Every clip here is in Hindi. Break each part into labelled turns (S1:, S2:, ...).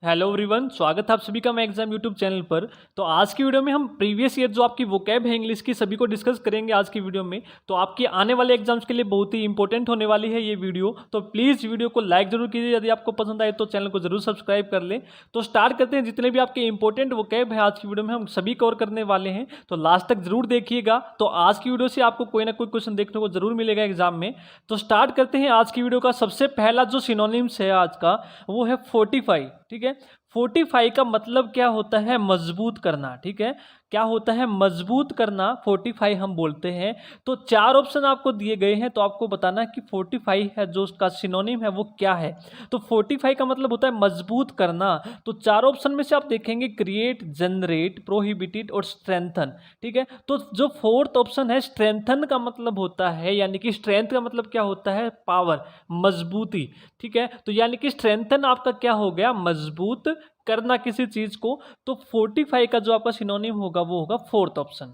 S1: हेलो एवरीवन, स्वागत है आप सभी का मैं एग्जाम यूट्यूब चैनल पर। तो आज की वीडियो में हम प्रीवियस ईयर जो आपकी वोकैब है इंग्लिश की सभी को डिस्कस करेंगे आज की वीडियो में। तो आपके आने वाले एग्जाम्स के लिए बहुत ही इंपॉर्टेंट होने वाली है ये वीडियो। तो प्लीज़ वीडियो को लाइक जरूर कीजिए, यदि आपको पसंद आए तो चैनल को जरूर सब्सक्राइब कर लें। तो स्टार्ट करते हैं। जितने भी आपके इंपॉर्टेंट वोकैब है आज की वीडियो में हम सभी कवर करने वाले हैं, तो लास्ट तक जरूर देखिएगा। तो आज की वीडियो से आपको कोई ना कोई क्वेश्चन देखने को जरूर मिलेगा एग्जाम में। तो स्टार्ट करते हैं आज की वीडियो का। सबसे पहला जो सिनोनिम्स है आज का वो है फोर्टिफाई। ठीक है, फोर्टिफाई का मतलब क्या होता है? मजबूत करना। ठीक है, क्या होता है? मजबूत करना, फोर्टिफाई हम बोलते हैं। तो चार ऑप्शन आपको दिए गए हैं, तो आपको बताना है कि फोर्टिफाई है जो उसका सिनोनिम है वो क्या है। तो फोर्टिफाई का मतलब होता है मजबूत करना। तो चार ऑप्शन में से आप देखेंगे क्रिएट, जनरेट, प्रोहिबिटेड और स्ट्रेंथन। ठीक है, तो जो फोर्थ ऑप्शन है स्ट्रेंथन का मतलब होता है, यानी कि स्ट्रेंथ का मतलब क्या होता है? पावर, मजबूती। ठीक है, तो यानी कि स्ट्रेंथन आपका क्या हो गया? मजबूत करना किसी चीज को। तो फोर्टिफाई का जो आपका सिनोनिम होगा वो होगा फोर्थ ऑप्शन।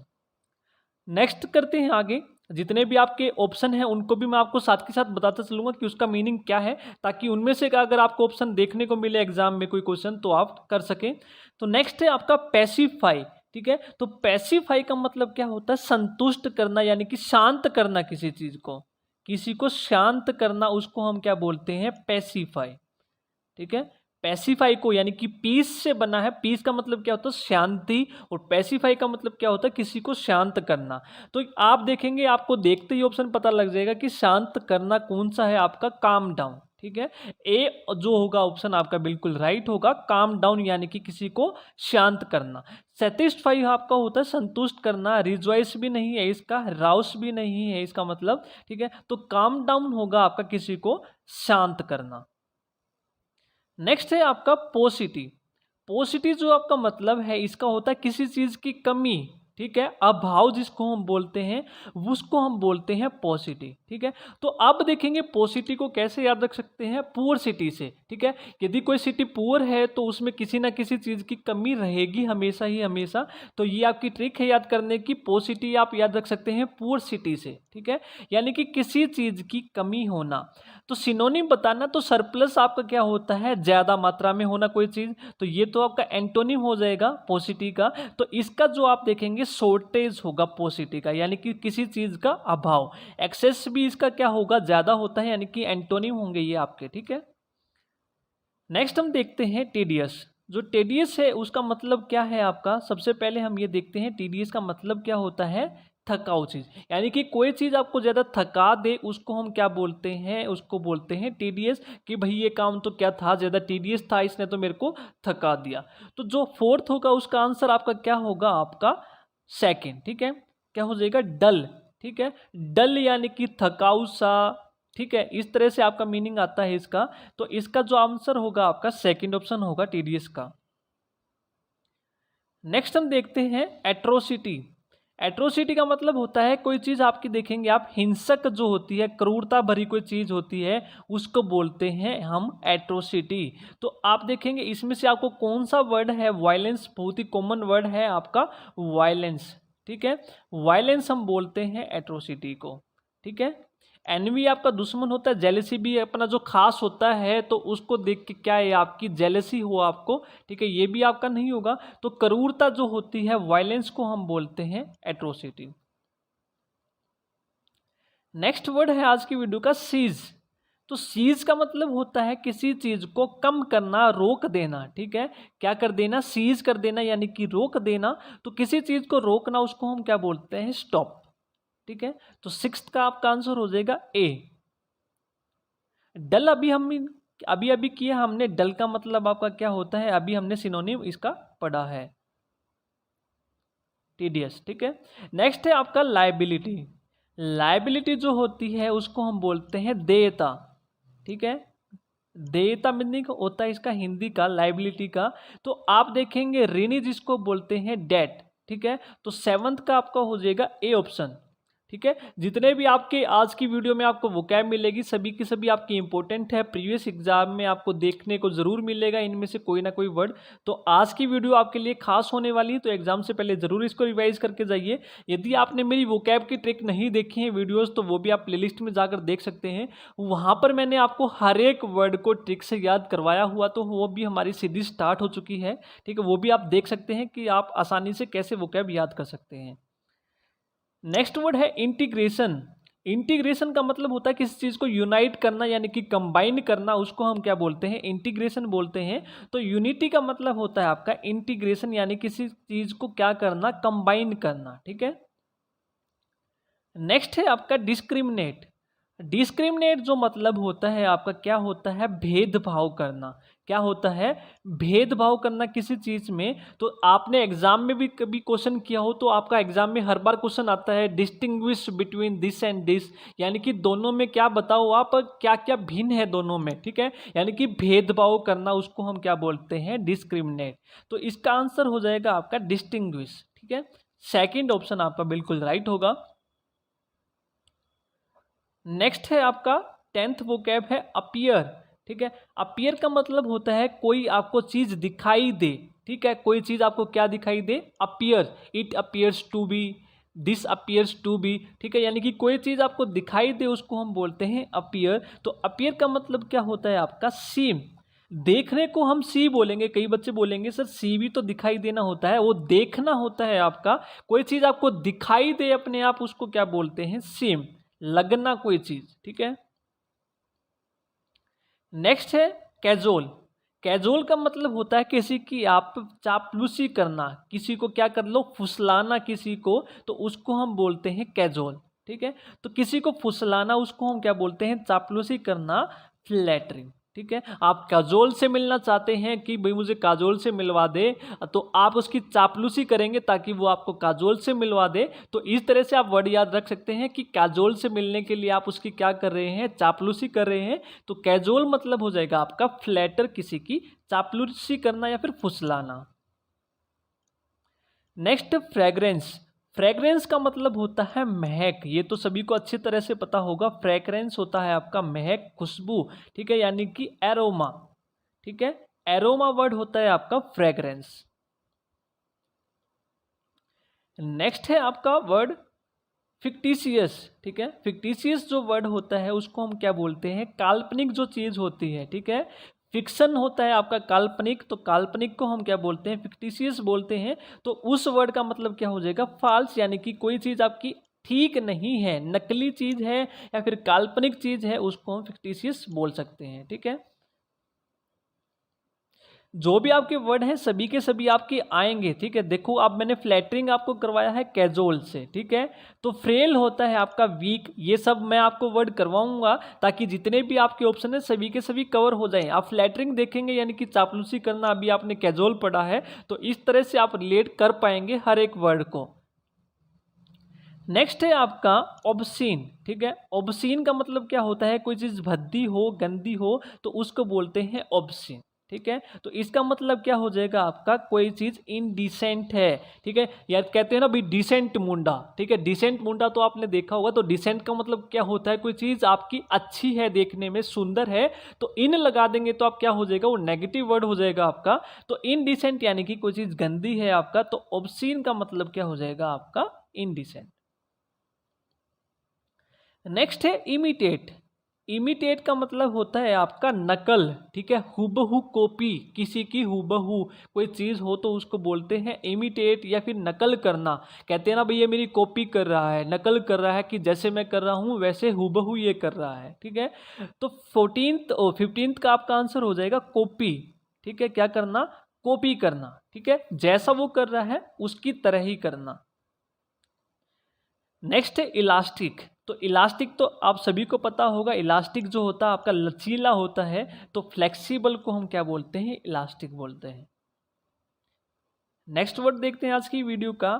S1: नेक्स्ट करते हैं आगे। जितने भी आपके ऑप्शन हैं उनको भी मैं आपको साथ के साथ बताता चलूंगा कि उसका मीनिंग क्या है, ताकि उनमें से अगर आपको ऑप्शन देखने को मिले एग्जाम में कोई क्वेश्चन तो आप कर सकें। तो नेक्स्ट है आपका पैसिफाई। ठीक है, तो पैसिफाई का मतलब क्या होता है? संतुष्ट करना, यानी कि शांत करना किसी चीज को। किसी को शांत करना, उसको हम क्या बोलते हैं? पैसिफाई। ठीक है, पैसिफाई को, यानी कि पीस से बना है। पीस का मतलब क्या होता है? शांति। और पैसिफाई का मतलब क्या होता है? किसी को शांत करना। तो आप देखेंगे, आपको देखते ही ऑप्शन पता लग जाएगा कि शांत करना कौन सा है आपका? Calm down. ठीक है, ए जो होगा ऑप्शन आपका बिल्कुल राइट होगा, काम डाउन, यानी कि किसी को शांत करना। सेटिस्फाई आपका होता है संतुष्ट करना। रिजॉइस भी नहीं है इसका, राउस भी नहीं है इसका मतलब। ठीक है, तो काम डाउन होगा आपका किसी को शांत करना। नेक्स्ट है आपका पोसिटी। पोसिटी जो आपका मतलब है इसका होता है किसी चीज की कमी। ठीक है, अभाव जिसको हम बोलते हैं उसको हम बोलते हैं पोसिटी। ठीक है, तो अब देखेंगे पोसिटी को कैसे याद रख सकते हैं? पुअर सिटी से। ठीक है, यदि कोई सिटी पुअर है तो उसमें किसी ना किसी चीज की कमी रहेगी हमेशा ही हमेशा। तो ये आपकी ट्रिक है याद करने की। पोसिटी आप याद रख सकते हैं पुअर सिटी से। ठीक है, यानी कि किसी चीज की कमी होना। तो सिनोनिम बताना, तो सरप्लस आपका क्या होता है? ज्यादा मात्रा में होना कोई चीज। तो ये तो आपका एंटोनिम हो जाएगा पोसिटी का। तो इसका जो आप देखेंगे शॉर्टेज होगा पोसिटी का, यानी कि किसी चीज का अभाव। एक्सेस भी इसका क्या होगा? ज्यादा होता है, यानी कि एंटोनिम होंगे ये आपके। ठीक है, नेक्स्ट हम देखते हैं टीडियस। जो टीडियस है उसका मतलब क्या है आपका? सबसे पहले हम ये देखते हैं टीडियस का मतलब क्या होता है? थकाऊ चीज, यानी कि कोई चीज आपको ज्यादा थका दे उसको हम क्या बोलते हैं? उसको बोलते हैं टीडियस। कि भाई ये काम तो क्या था, ज्यादा टीडियस था, इसने तो मेरे को थका दिया। तो जो फोर्थ होगा उसका आंसर आपका क्या होगा? आपका सेकंड। ठीक है, क्या हो जाएगा? डल। ठीक है, डल यानी कि थकाऊ सा। ठीक है, इस तरह से आपका मीनिंग आता है इसका। तो इसका जो आंसर होगा आपका सेकंड ऑप्शन होगा टीडीएस का। नेक्स्ट हम देखते हैं एट्रोसिटी। एट्रोसिटी का मतलब होता है कोई चीज आपकी देखेंगे आप हिंसक जो होती है, क्रूरता भरी कोई चीज होती है, उसको बोलते हैं हम एट्रोसिटी। तो आप देखेंगे इसमें से आपको कौन सा वर्ड है? वायलेंस, बहुत ही कॉमन वर्ड है आपका वायलेंस। ठीक है, वायलेंस हम बोलते हैं एट्रोसिटी को। ठीक है, एनवी आपका दुश्मन होता है, जेलेसी भी अपना जो खास होता है, तो उसको देख के क्या है आपकी जेलेसी हो आपको। ठीक है, ये भी आपका नहीं होगा। तो क्रूरता जो होती है, वायलेंस को हम बोलते हैं एट्रोसिटी। नेक्स्ट वर्ड है आज की वीडियो का सीज। तो सीज का मतलब होता है किसी चीज को कम करना, रोक देना। ठीक है, क्या कर देना? सीज कर देना, यानी कि रोक देना। तो किसी चीज को रोकना उसको हम क्या बोलते हैं? स्टॉप। ठीक है, तो सिक्स्थ का आपका आंसर हो जाएगा ए। डल अभी अभी किया हमने। डल का मतलब आपका क्या होता है? अभी हमने सिनोनिम इसका पढ़ा है, टीडीएस। ठीक है, नेक्स्ट है आपका लायबिलिटी। लायबिलिटी जो होती है उसको हम बोलते हैं देयता। ठीक है, देयता मीनिंग होता है इसका हिंदी का लायबिलिटी का। तो आप देखेंगे ऋणी जिसको बोलते हैं डेट। ठीक है, तो सेवंथ का आपका हो जाएगा ए ऑप्शन। ठीक है। जितने भी आपके आज की वीडियो में आपको वोकैब मिलेगी सभी की सभी आपकी इंपॉर्टेंट है, प्रीवियस एग्जाम में आपको देखने को जरूर मिलेगा इनमें से कोई ना कोई वर्ड। तो आज की वीडियो आपके लिए खास होने वाली है, तो एग्जाम से पहले जरूर इसको रिवाइज करके जाइए। यदि आपने मेरी वोकैब की ट्रिक नहीं देखी है वीडियोज, तो वो भी आप प्लेलिस्ट में जाकर देख सकते हैं। वहां पर मैंने आपको हर एक वर्ड को ट्रिक से याद करवाया हुआ, तो वो भी हमारी सीरीज स्टार्ट हो चुकी है, ठीक है। वो भी आप देख सकते हैं कि आप आसानी से कैसे वोकैब याद कर सकते हैं। नेक्स्ट वर्ड है इंटीग्रेशन। इंटीग्रेशन का मतलब होता है किसी चीज को यूनाइट करना यानी कि कंबाइन करना, उसको हम क्या बोलते हैं, इंटीग्रेशन बोलते हैं। तो यूनिटी का मतलब होता है आपका इंटीग्रेशन यानी किसी चीज को क्या करना, कंबाइन करना, ठीक है। नेक्स्ट है आपका डिस्क्रिमिनेट। डिस्क्रिमिनेट जो मतलब होता है आपका क्या होता है, भेदभाव करना। क्या होता है, भेदभाव करना किसी चीज में। तो आपने एग्जाम में भी कभी क्वेश्चन किया हो, तो आपका एग्जाम में हर बार क्वेश्चन आता है distinguish between this and this, यानी कि दोनों में क्या बताओ आप, क्या क्या भिन्न है दोनों में, ठीक है। यानी कि भेदभाव करना, उसको हम क्या बोलते हैं, डिस्क्रिमिनेट। तो इसका आंसर हो जाएगा आपका डिस्टिंग्विश, ठीक है। सेकेंड ऑप्शन आपका बिल्कुल राइट होगा। नेक्स्ट है आपका 10th वोकैब है अपीयर, ठीक है। अपीयर का मतलब होता है कोई आपको चीज दिखाई दे, ठीक है। कोई चीज आपको क्या दिखाई दे, appear, it appears to be, this appears to be, ठीक है। यानी कि कोई चीज आपको दिखाई दे उसको हम बोलते हैं अपीयर। तो अपीयर का मतलब क्या होता है आपका, सीम। देखने को हम सी बोलेंगे, कई बच्चे बोलेंगे सर सी भी तो दिखाई देना होता है, वो देखना होता है आपका। कोई चीज आपको दिखाई दे अपने आप, उसको क्या बोलते हैं, सीम, लगना कोई चीज, ठीक है। नेक्स्ट है कैजुअल। कैजुअल का मतलब होता है किसी की आप चापलूसी करना, किसी को क्या कर लो, फुसलाना किसी को, तो उसको हम बोलते हैं कैजुअल, ठीक है। तो किसी को फुसलाना उसको हम क्या बोलते हैं, चापलूसी करना, फ्लैटरिंग, ठीक है। आप काजोल से मिलना चाहते हैं कि भाई मुझे काजोल से मिलवा दे, तो आप उसकी चापलूसी करेंगे ताकि वो आपको काजोल से मिलवा दे। तो इस तरह से आप वर्ड याद रख सकते हैं कि काजोल से मिलने के लिए आप उसकी क्या कर रहे हैं, चापलूसी कर रहे हैं। तो कैजुअल मतलब हो जाएगा आपका फ्लैटर, किसी की चापलूसी करना या फिर फुसलाना। Next fragrance. फ्रेग्रेंस का मतलब होता है महक, ये तो सभी को अच्छी तरह से पता होगा। फ्रेग्रेंस होता है आपका महक, खुशबू, ठीक है, यानी कि एरोमा, ठीक है। एरोमा वर्ड होता है आपका फ्रेग्रेंस। नेक्स्ट है आपका वर्ड फिक्टिशियस, ठीक है। फिक्टिशियस जो वर्ड होता है उसको हम क्या बोलते हैं, काल्पनिक जो चीज होती है, ठीक है। फिक्शन होता है आपका काल्पनिक, तो काल्पनिक को हम क्या बोलते हैं, फिक्टिशियस बोलते हैं। तो उस वर्ड का मतलब क्या हो जाएगा, फॉल्स, यानी कि कोई चीज आपकी ठीक नहीं है, नकली चीज है या फिर काल्पनिक चीज है, उसको हम फिक्टिशियस बोल सकते हैं, ठीक है। जो भी आपके वर्ड हैं सभी के सभी आपके आएंगे, ठीक है। देखो अब मैंने फ्लैटरिंग आपको करवाया है कैजुअल से, ठीक है। तो फ्रेल होता है आपका वीक, ये सब मैं आपको वर्ड करवाऊंगा ताकि जितने भी आपके ऑप्शन है सभी के सभी कवर हो जाएं। आप फ्लैटरिंग देखेंगे यानी कि चापलूसी करना, अभी आपने कैजुअल पढ़ा है, तो इस तरह से आप रिलेट कर पाएंगे हर एक वर्ड को। नेक्स्ट है आपका ऑब्सीन, ठीक है। ऑब्सीन का मतलब क्या होता है, कोई चीज भद्दी हो, गंदी हो, तो उसको बोलते हैं ऑब्सीन, ठीक है। तो इसका मतलब क्या हो जाएगा आपका, कोई चीज इनडिसेंट है, ठीक है। यार कहते हैं ना भाई डिसेंट मुंडा, ठीक है। डिसेंट मुंडा तो आपने देखा होगा। तो डिसेंट का मतलब क्या होता है, कोई चीज आपकी अच्छी है, देखने में सुंदर है, तो इन लगा देंगे तो आप क्या हो जाएगा, वो नेगेटिव वर्ड हो जाएगा आपका। तो इनडिसेंट यानी कि कोई चीज गंदी है आपका, तो ऑब्सीन का मतलब क्या हो जाएगा आपका, इनडिसेंट। नेक्स्ट है इमिटेट। इमिटेट का मतलब होता है आपका नकल, ठीक है। हुबहू कॉपी, किसी की हुबहू कोई चीज हो तो उसको बोलते हैं इमिटेट या फिर नकल करना। कहते हैं ना भाई ये मेरी कॉपी कर रहा है, नकल कर रहा है, कि जैसे मैं कर रहा हूं वैसे हुबहू ये कर रहा है, ठीक है। तो 14th और 15th का आपका आंसर हो जाएगा कॉपी, ठीक है। क्या करना, कॉपी करना, ठीक है। जैसा वो कर रहा है उसकी तरह ही करना। नेक्स्ट है इलास्टिक। तो इलास्टिक तो आप सभी को पता होगा, इलास्टिक जो होता है आपका लचीला होता है, तो फ्लेक्सिबल को हम क्या बोलते हैं, इलास्टिक बोलते हैं। नेक्स्ट वर्ड देखते हैं आज की वीडियो का,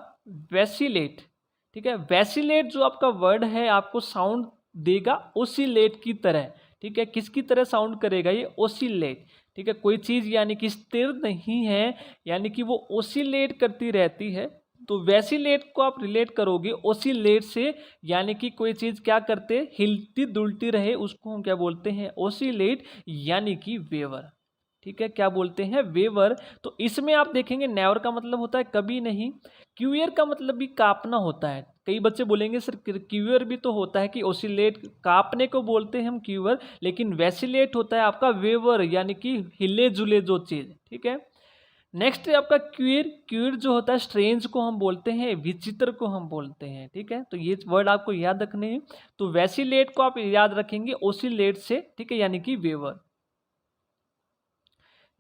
S1: वैसिलेट, ठीक है। वैसिलेट जो आपका वर्ड है आपको साउंड देगा ओसिलेट की तरह, ठीक है। किसकी तरह साउंड करेगा ये, ओसिलेट, ठीक है। कोई चीज यानी कि स्थिर नहीं है, यानी कि वो ओसिलेट करती रहती है, तो वैसिलेट को आप रिलेट करोगे ओसिलेट से, यानी कि कोई चीज़ क्या करते, हिलती डुलती रहे, उसको हम क्या बोलते हैं, ओसिलेट, यानी कि वेवर। ठीक है, क्या बोलते हैं, वेवर। तो इसमें आप देखेंगे नेवर का मतलब होता है कभी नहीं, क्यूयर का मतलब भी कांपना होता है। कई बच्चे बोलेंगे सर क्यूयर भी तो होता है कि ओसिलेट, कांपने को बोलते हैं हम क्यूयर, लेकिन वैसिलेट होता है आपका वेवर, यानी कि हिले जुले जो चीज़। ठीक है, नेक्स्ट है आपका क्यूर। क्यूर जो होता है स्ट्रेंज को हम बोलते हैं, विचित्र को हम बोलते हैं। ठीक है, तो ये वर्ड आपको याद रखने हैं। तो वैसिलेट को आप याद रखेंगे ओसिलेट से, ठीक है, यानी कि वेवर।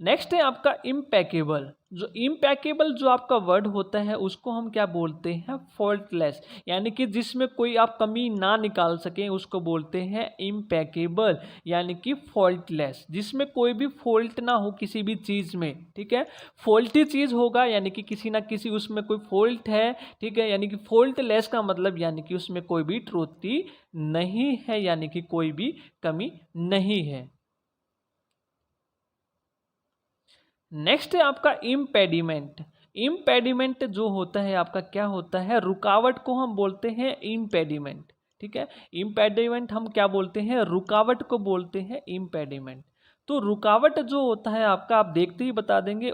S1: नेक्स्ट है आपका इम्पैकेबल। जो इम्पैकेबल जो आपका वर्ड होता है उसको हम क्या बोलते हैं, फॉल्टलेस, यानी कि जिसमें कोई आप कमी ना निकाल सकें उसको बोलते हैं इम्पैकेबल, यानी कि फॉल्टलेस, जिसमें कोई भी फॉल्ट ना हो किसी भी चीज़ में। ठीक है, फॉल्टी चीज़ होगा यानी कि किसी ना किसी उसमें कोई फॉल्ट है। ठीक है, यानी कि फॉल्टलेस का मतलब यानी कि उसमें कोई भी त्रुटि नहीं है, यानी कि कोई भी कमी नहीं है। नेक्स्ट है आपका इम्पेडिमेंट। इम्पेडिमेंट जो होता है आपका क्या होता है, रुकावट को हम बोलते हैं इम्पेडिमेंट। ठीक है, इम्पेडिमेंट हम क्या बोलते हैं, रुकावट को बोलते हैं इम्पेडिमेंट। तो रुकावट जो होता है आपका, आप देखते ही बता देंगे,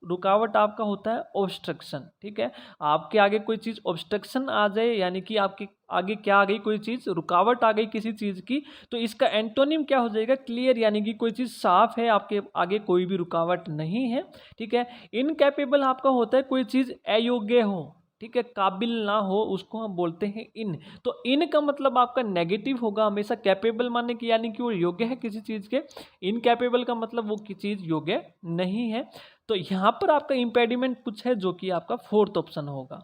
S1: रुकावट आपका होता है ऑब्स्ट्रक्शन। ठीक है, आपके आगे कोई चीज़ ऑब्स्ट्रक्शन आ जाए, यानी कि आपके आगे क्या आ गई, कोई चीज़ रुकावट आ गई किसी चीज़ की, तो इसका एंटोनिम क्या हो जाएगा, क्लियर, यानी कि कोई चीज़ साफ है, आपके आगे कोई भी रुकावट नहीं है। ठीक है, इनकैपेबल आपका होता है कोई चीज़ अयोग्य हो, ठीक है, काबिल ना हो, उसको हम बोलते हैं इन। तो इन का मतलब आपका नेगेटिव होगा हमेशा, कैपेबल माने कि यानी कि वो योग्य है किसी चीज़ के, इनकैपेबल का मतलब वो की चीज़ योग्य नहीं है। तो यहाँ पर आपका इम्पेडिमेंट कुछ है जो कि आपका फोर्थ ऑप्शन होगा।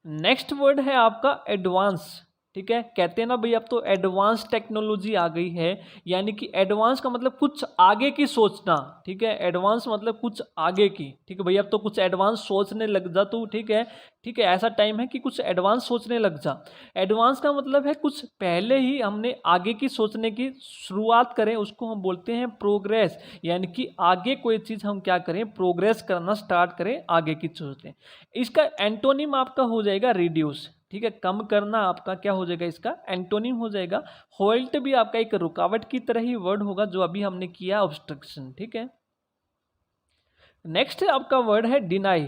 S1: नेक्स्ट वर्ड है आपका एडवांस। ठीक है, कहते हैं ना भाई अब तो एडवांस टेक्नोलॉजी आ गई है, यानी कि एडवांस का मतलब कुछ आगे की सोचना। ठीक है, एडवांस मतलब कुछ आगे की। ठीक है भाई, अब तो कुछ एडवांस सोचने लग जा तू। ठीक है, ठीक है, ऐसा टाइम है कि कुछ एडवांस सोचने लग जा। एडवांस का मतलब है कुछ पहले ही हमने आगे की सोचने की शुरुआत करें, उसको हम बोलते हैं प्रोग्रेस, यानी कि आगे कोई चीज़ हम क्या करें, प्रोग्रेस करना स्टार्ट करें, आगे की सोचें। इसका एंटोनिम आपका हो जाएगा रिड्यूस। ठीक है, कम करना आपका क्या हो जाएगा, इसका एंटोनिम हो जाएगा। होल्ट भी आपका एक रुकावट की तरह ही वर्ड होगा जो अभी हमने किया ऑब्स्ट्रक्शन। ठीक है, नेक्स्ट है आपका वर्ड है डिनाई।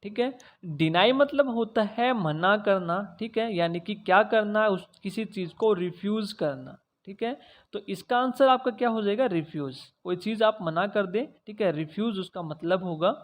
S1: ठीक है, डिनाई मतलब होता है मना करना। ठीक है, यानी कि क्या करना, उस किसी चीज़ को रिफ्यूज़ करना। ठीक है, तो इसका आंसर आपका क्या हो जाएगा, रिफ्यूज़। कोई चीज़ आप मना कर दें, ठीक है, रिफ्यूज़ उसका मतलब होगा।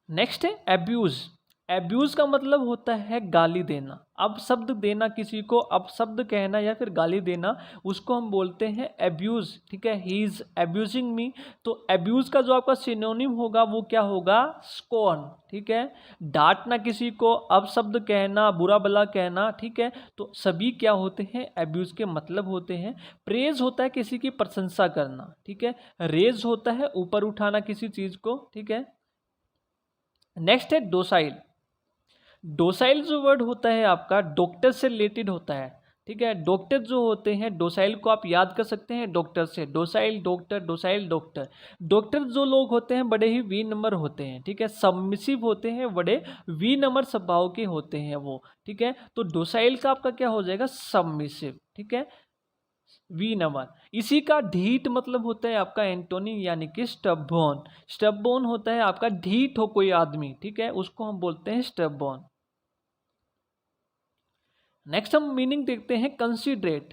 S1: नेक्स्ट है एब्यूज़। एब्यूज़ का मतलब होता है गाली देना, अपशब्द देना किसी को, अपशब्द कहना या फिर गाली देना, उसको हम बोलते हैं एब्यूज़। ठीक है, ही इज़ एब्यूजिंग मी। तो एब्यूज़ का जो आपका सिनोनिम होगा वो क्या होगा, स्कॉर्न। ठीक है, डांटना किसी को, अपशब्द कहना, बुरा भला कहना। ठीक है, तो सभी क्या होते हैं, एब्यूज़ के मतलब होते हैं। प्रेज होता है किसी की प्रशंसा करना। ठीक है, रेज होता है ऊपर उठाना किसी चीज़ को। ठीक है, नेक्स्ट है डोसाइल। डोसाइल जो वर्ड होता है आपका डॉक्टर से रिलेटेड होता है। ठीक है, डॉक्टर जो होते हैं, डोसाइल को आप याद कर सकते हैं डॉक्टर से, docile doctor, docile doctor. Doctor जो लोग होते हैं बड़े ही विनम्र होते हैं। ठीक है, सबमिसिव होते हैं, बड़े विनम्र स्वभाव के होते हैं वो। ठीक है, तो डोसाइल का आपका क्या हो जाएगा, सबमिसिव। ठीक है, विनम्र। इसी का ढीठ मतलब होता है आपका एंटोनी, यानी कि स्टबबोर्न। स्टबबोर्न होता है आपका ढीठ हो कोई आदमी। ठीक है, उसको हम बोलते हैं स्टबबोर्न। नेक्स्ट हम मीनिंग देखते हैं कंसिडरेट।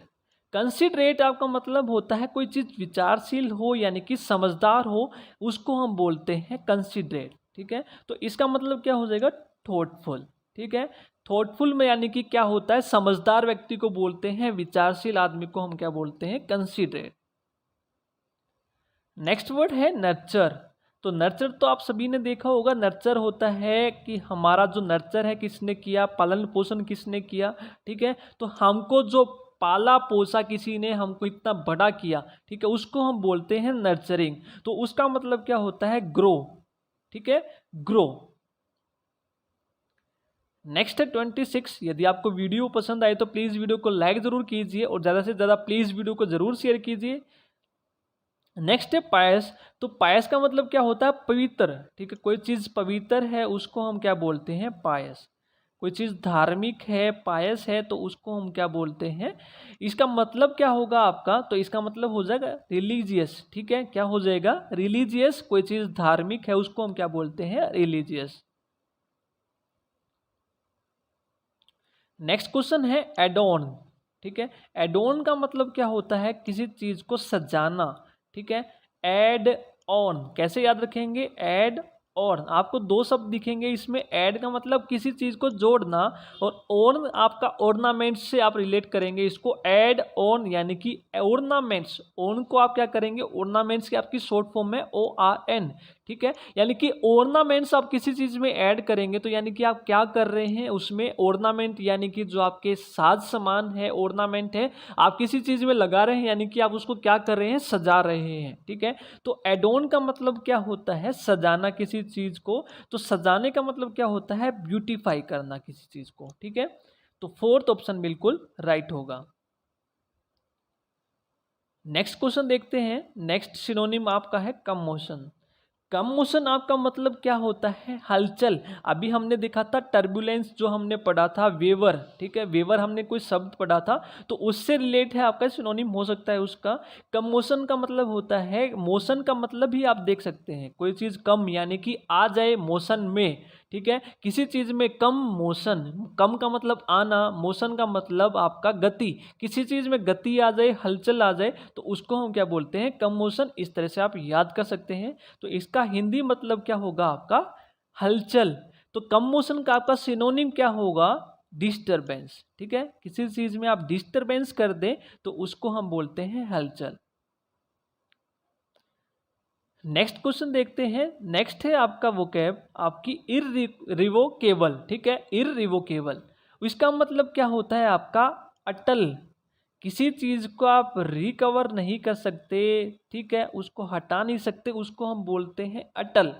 S1: कंसिडरेट आपका मतलब होता है कोई चीज़ विचारशील हो, यानी कि समझदार हो, उसको हम बोलते हैं कंसिडरेट। ठीक है, तो इसका मतलब क्या हो जाएगा, थॉटफुल। ठीक है, थॉटफुल में यानी कि क्या होता है, समझदार व्यक्ति को बोलते हैं, विचारशील आदमी को हम क्या बोलते हैं, कंसिडरेट। नेक्स्ट वर्ड है नर्चर। तो नर्चर तो आप सभी ने देखा होगा, नर्चर होता है कि हमारा जो नर्चर है किसने किया, पालन पोषण किसने किया। ठीक है, तो हमको जो पाला पोसा किसी ने, हमको इतना बड़ा किया, ठीक है, उसको हम बोलते हैं नर्चरिंग। तो उसका मतलब क्या होता है, ग्रो। ठीक है, ग्रो। नेक्स्ट है 26। यदि आपको वीडियो पसंद आए तो प्लीज़ वीडियो को लाइक ज़रूर कीजिए और ज़्यादा से ज़्यादा प्लीज़ वीडियो को ज़रूर शेयर कीजिए। नेक्स्ट है पायस। तो पायस का मतलब क्या होता है? पवित्र। ठीक है, कोई चीज़ पवित्र है उसको हम क्या बोलते हैं? पायस। कोई चीज़ धार्मिक है, पायस है, तो उसको हम क्या बोलते हैं? इसका मतलब क्या होगा आपका? तो इसका मतलब हो जाएगा रिलीजियस। ठीक है, क्या हो जाएगा? रिलीजियस। कोई चीज़ धार्मिक है उसको हम क्या बोलते हैं? रिलीजियस। नेक्स्ट क्वेश्चन है एडोन। ठीक है, एडोन का मतलब क्या होता है? किसी चीज को सजाना। ठीक है, एड ऑन कैसे याद रखेंगे? Add on. आपको दो शब्द दिखेंगे इसमें। ऐड का मतलब किसी चीज को जोड़ना, और ऑन आपका ऑर्नामेंट्स से आप रिलेट करेंगे इसको। ऐड ऑन यानी कि ऑर्नामेंट्स। ऑन को आप क्या करेंगे? ऑर्नामेंट्स की आपकी शॉर्ट फॉर्म है ORN। ठीक है, यानी कि ऑर्नामेंट्स आप किसी चीज में ऐड करेंगे तो यानी कि आप क्या कर रहे हैं उसमें? ऑर्नामेंट यानी कि जो आपके साज सामान है, ऑर्नामेंट है, आप किसी चीज में लगा रहे हैं, यानी कि आप उसको क्या कर रहे हैं? सजा रहे हैं। ठीक है, तो एडोन का मतलब क्या होता है? सजाना किसी चीज को। तो सजाने का मतलब क्या होता है? ब्यूटीफाई करना किसी चीज को। ठीक है, तो फोर्थ ऑप्शन बिल्कुल राइट होगा। नेक्स्ट क्वेश्चन देखते हैं। नेक्स्ट सिनोनिम आपका है कमोशन। कमोशन आपका मतलब क्या होता है? हलचल। अभी हमने देखा था टर्बुलेंस, जो हमने पढ़ा था वेवर। ठीक है, वेवर हमने कोई शब्द पढ़ा था, तो उससे रिलेट है आपका सिनोनिम हो सकता है उसका। कमोशन का मतलब होता है, मोशन का मतलब भी आप देख सकते हैं, कोई चीज़ कम यानी कि आ जाए मोशन में। ठीक है, किसी चीज में कम मोशन। कम का मतलब आना, मोशन का मतलब आपका गति। किसी चीज में गति आ जाए, हलचल आ जाए, तो उसको हम क्या बोलते हैं? कम मोशन। इस तरह से आप याद कर सकते हैं। तो इसका हिंदी मतलब क्या होगा आपका? हलचल। तो कम मोशन का आपका सिनोनिम क्या होगा? डिस्टरबेंस। ठीक है, किसी चीज में आप डिस्टरबेंस कर दें तो उसको हम बोलते हैं हलचल। नेक्स्ट क्वेश्चन देखते हैं। नेक्स्ट है आपका वोकैब आपकी इररिवोकेबल। ठीक है, इररिवोकेबल, इसका मतलब क्या होता है आपका? अटल। किसी चीज को आप रिकवर नहीं कर सकते, ठीक है, उसको हटा नहीं सकते, उसको हम बोलते हैं अटल।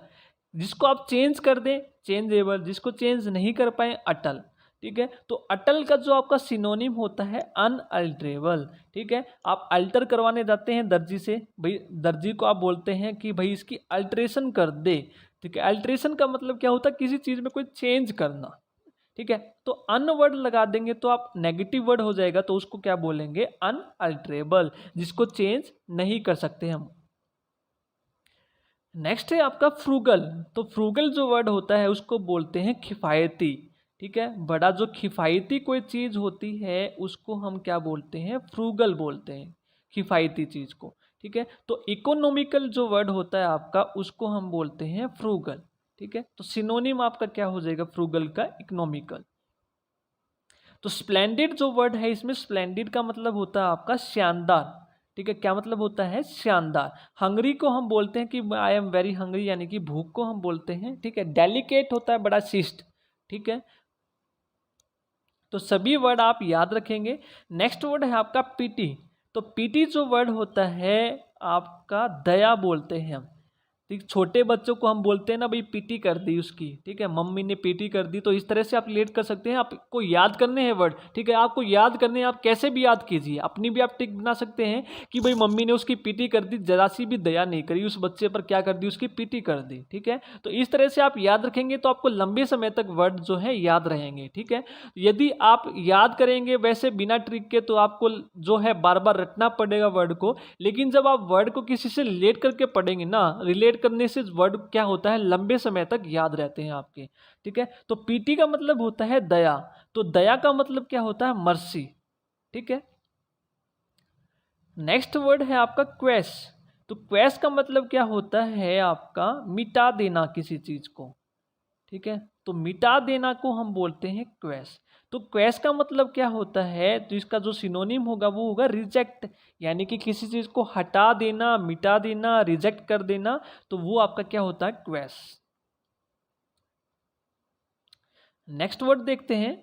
S1: जिसको आप चेंज कर दें, चेंजेबल। जिसको चेंज नहीं कर पाए, अटल। ठीक है, तो अटल का जो आपका सिनोनिम होता है अनअल्टरेबल। ठीक है, आप अल्टर करवाने जाते हैं दर्जी से, भाई दर्जी को आप बोलते हैं कि भाई इसकी अल्ट्रेशन कर दे। ठीक है, अल्ट्रेशन का मतलब क्या होता है? किसी चीज में कोई चेंज करना। ठीक है, तो अन वर्ड लगा देंगे तो आप नेगेटिव वर्ड हो जाएगा, तो उसको क्या बोलेंगे? अनअल्टरेबल, जिसको चेंज नहीं कर सकते हम। नेक्स्ट है आपका फ्रूगल। तो फ्रूगल जो वर्ड होता है उसको बोलते हैं किफ़ायती। ठीक है, बड़ा जो किफ़ायती कोई चीज़ होती है उसको हम क्या बोलते हैं? फ्रूगल बोलते हैं, किफ़ायती चीज़ को। ठीक है, तो इकोनॉमिकल जो वर्ड होता है आपका उसको हम बोलते हैं फ्रूगल। ठीक है, तो सिनोनिम आपका क्या हो जाएगा फ्रूगल का? इकोनॉमिकल। तो स्प्लेंडिड जो वर्ड है इसमें, स्प्लेंडिड का मतलब होता है आपका शानदार। ठीक है, क्या मतलब होता है? शानदार। हंगरी को हम बोलते हैं कि आई एम वेरी हंगरी, यानी कि भूख को हम बोलते हैं। ठीक है, डेलिकेट होता है बड़ा शिष्ट। ठीक है, तो सभी वर्ड आप याद रखेंगे। नेक्स्ट वर्ड है आपका पीटी। तो पीटी जो वर्ड होता है आपका दया बोलते हैं हम। ठीक, छोटे बच्चों को हम बोलते हैं ना भाई पीटी कर दी उसकी। ठीक है, मम्मी ने पीटी कर दी, तो इस तरह से आप रिलेट कर सकते हैं। आपको याद करने हैं वर्ड। ठीक है, आपको याद करने हैं, आप कैसे भी याद कीजिए। अपनी भी आप टिक बना सकते हैं कि भाई मम्मी ने उसकी पीटी कर दी, जरा सी भी दया नहीं करी उस बच्चे पर, क्या कर दी? उसकी पीटी कर दी। ठीक है, तो इस तरह से आप याद रखेंगे तो आपको लंबे समय तक वर्ड जो है याद रहेंगे। ठीक है, यदि आप याद करेंगे वैसे बिना ट्रिक के तो आपको जो है बार बार रटना पड़ेगा वर्ड को। लेकिन जब आप वर्ड को किसी से रिलेट करके पढ़ेंगे ना, रिलेट करने से वर्ड क्या होता है? लंबे समय तक याद रहते हैं आपके। ठीक है, तो पीटी का मतलब होता है दया। तो दया का मतलब क्या होता है? मर्सी। ठीक है, नेक्स्ट वर्ड है आपका क्वेश। तो क्वेश का मतलब क्या होता है आपका? मिटा देना किसी चीज को। ठीक है, तो मिटा देना को हम बोलते हैं क्वेश। तो क्वेश का मतलब क्या होता है? तो इसका जो सिनोनिम होगा वो होगा रिजेक्ट, यानी कि किसी चीज को हटा देना, मिटा देना, रिजेक्ट कर देना, तो वो आपका क्या होता है? क्वेश। नेक्स्ट वर्ड देखते हैं।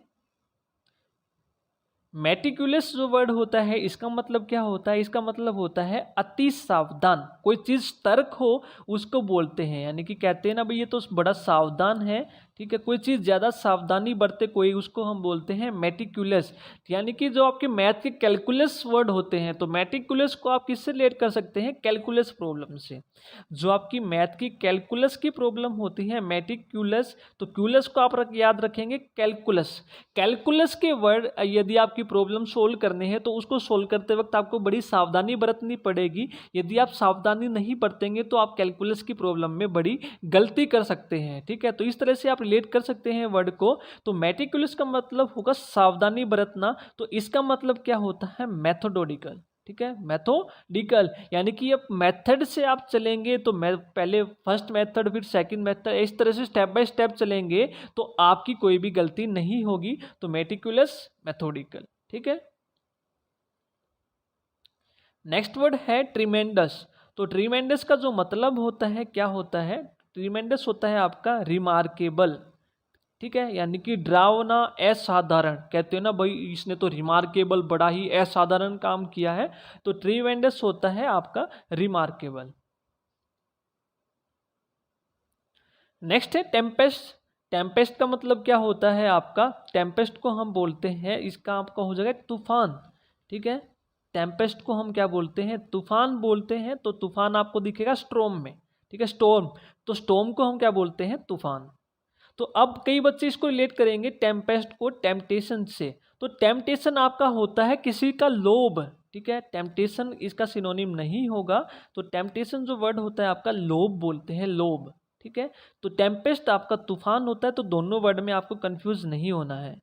S1: मेटिकुलस जो वर्ड होता है इसका मतलब क्या होता है? इसका मतलब होता है अति सावधान। कोई चीज तर्क हो उसको बोलते हैं, यानी कि कहते हैं ना भाई ये तो बड़ा सावधान है। ठीक है, कोई चीज़ ज़्यादा सावधानी बरते कोई, उसको हम बोलते हैं मेटिकुलस। यानी कि जो आपके मैथ के कैलकुलस वर्ड होते हैं, तो मेटिकुलस को आप किससे रिलेट कर सकते हैं, कैलकुलस प्रॉब्लम से। जो आपकी मैथ की कैलकुलस की प्रॉब्लम होती है मेटिकुलस, तो क्यूलस को आप याद रखेंगे कैलकुलस। कैलकुलस के वर्ड यदि आपकी प्रॉब्लम सोल्व करने हैं तो उसको सोल्व करते वक्त आपको बड़ी सावधानी बरतनी पड़ेगी। यदि आप सावधानी नहीं बरतेंगे तो आप कैलकुलस की प्रॉब्लम में बड़ी गलती कर सकते हैं। ठीक है, तो इस तरह से आप रिलेट कर सकते हैं वर्ड को। तो मेटिकुलस का मतलब होगा सावधानी बरतना, तो इसका मतलब क्या होता है, मेथोडोडिकल। ठीक है, मेथोडिकल यानी कि अब मेथड से आप चलेंगे तो मैं पहले फर्स्ट मेथड फिर सेकंड मेथड, इस तरह से स्टेप बाय स्टेप चलेंगे तो आपकी कोई भी गलती नहीं होगी। तो मेटिकुलस, मेथोडिकल। ठीक है, नेक्स्ट वर्ड है ट्रीमेंडस। तो ट्रीमेंडस का जो मतलब होता है, क्या होता है, ट्रीमेंडस होता है आपका रिमार्केबल। ठीक है, यानी कि डरावना, असाधारण, कहते हैं ना भाई इसने तो रिमार्केबल, बड़ा ही असाधारण काम किया है, तो ट्रीमेंडस होता है आपका रिमार्केबल। नेक्स्ट है टेम्पेस्ट। टेम्पेस्ट का मतलब क्या होता है आपका, टेम्पेस्ट को हम बोलते हैं, इसका आपका हो जाएगा तूफान। ठीक है, टेम्पेस्ट को हम क्या बोलते हैं, तूफान बोलते हैं। तो तूफान आपको दिखेगा स्टॉर्म में। ठीक है, स्टॉर्म, तो स्टॉर्म को हम क्या बोलते हैं, तूफान। तो अब कई बच्चे इसको रिलेट करेंगे टेम्पेस्ट को टेम्पटेशन से। तो टेम्पटेशन आपका होता है किसी का लोभ। ठीक है, टेम्पटेशन इसका सिनोनिम नहीं होगा। तो टेम्पटेशन जो वर्ड होता है आपका लोभ बोलते हैं, लोभ। ठीक है, तो टेम्पेस्ट आपका तूफान होता है, तो दोनों वर्ड में आपको कंफ्यूज नहीं होना है।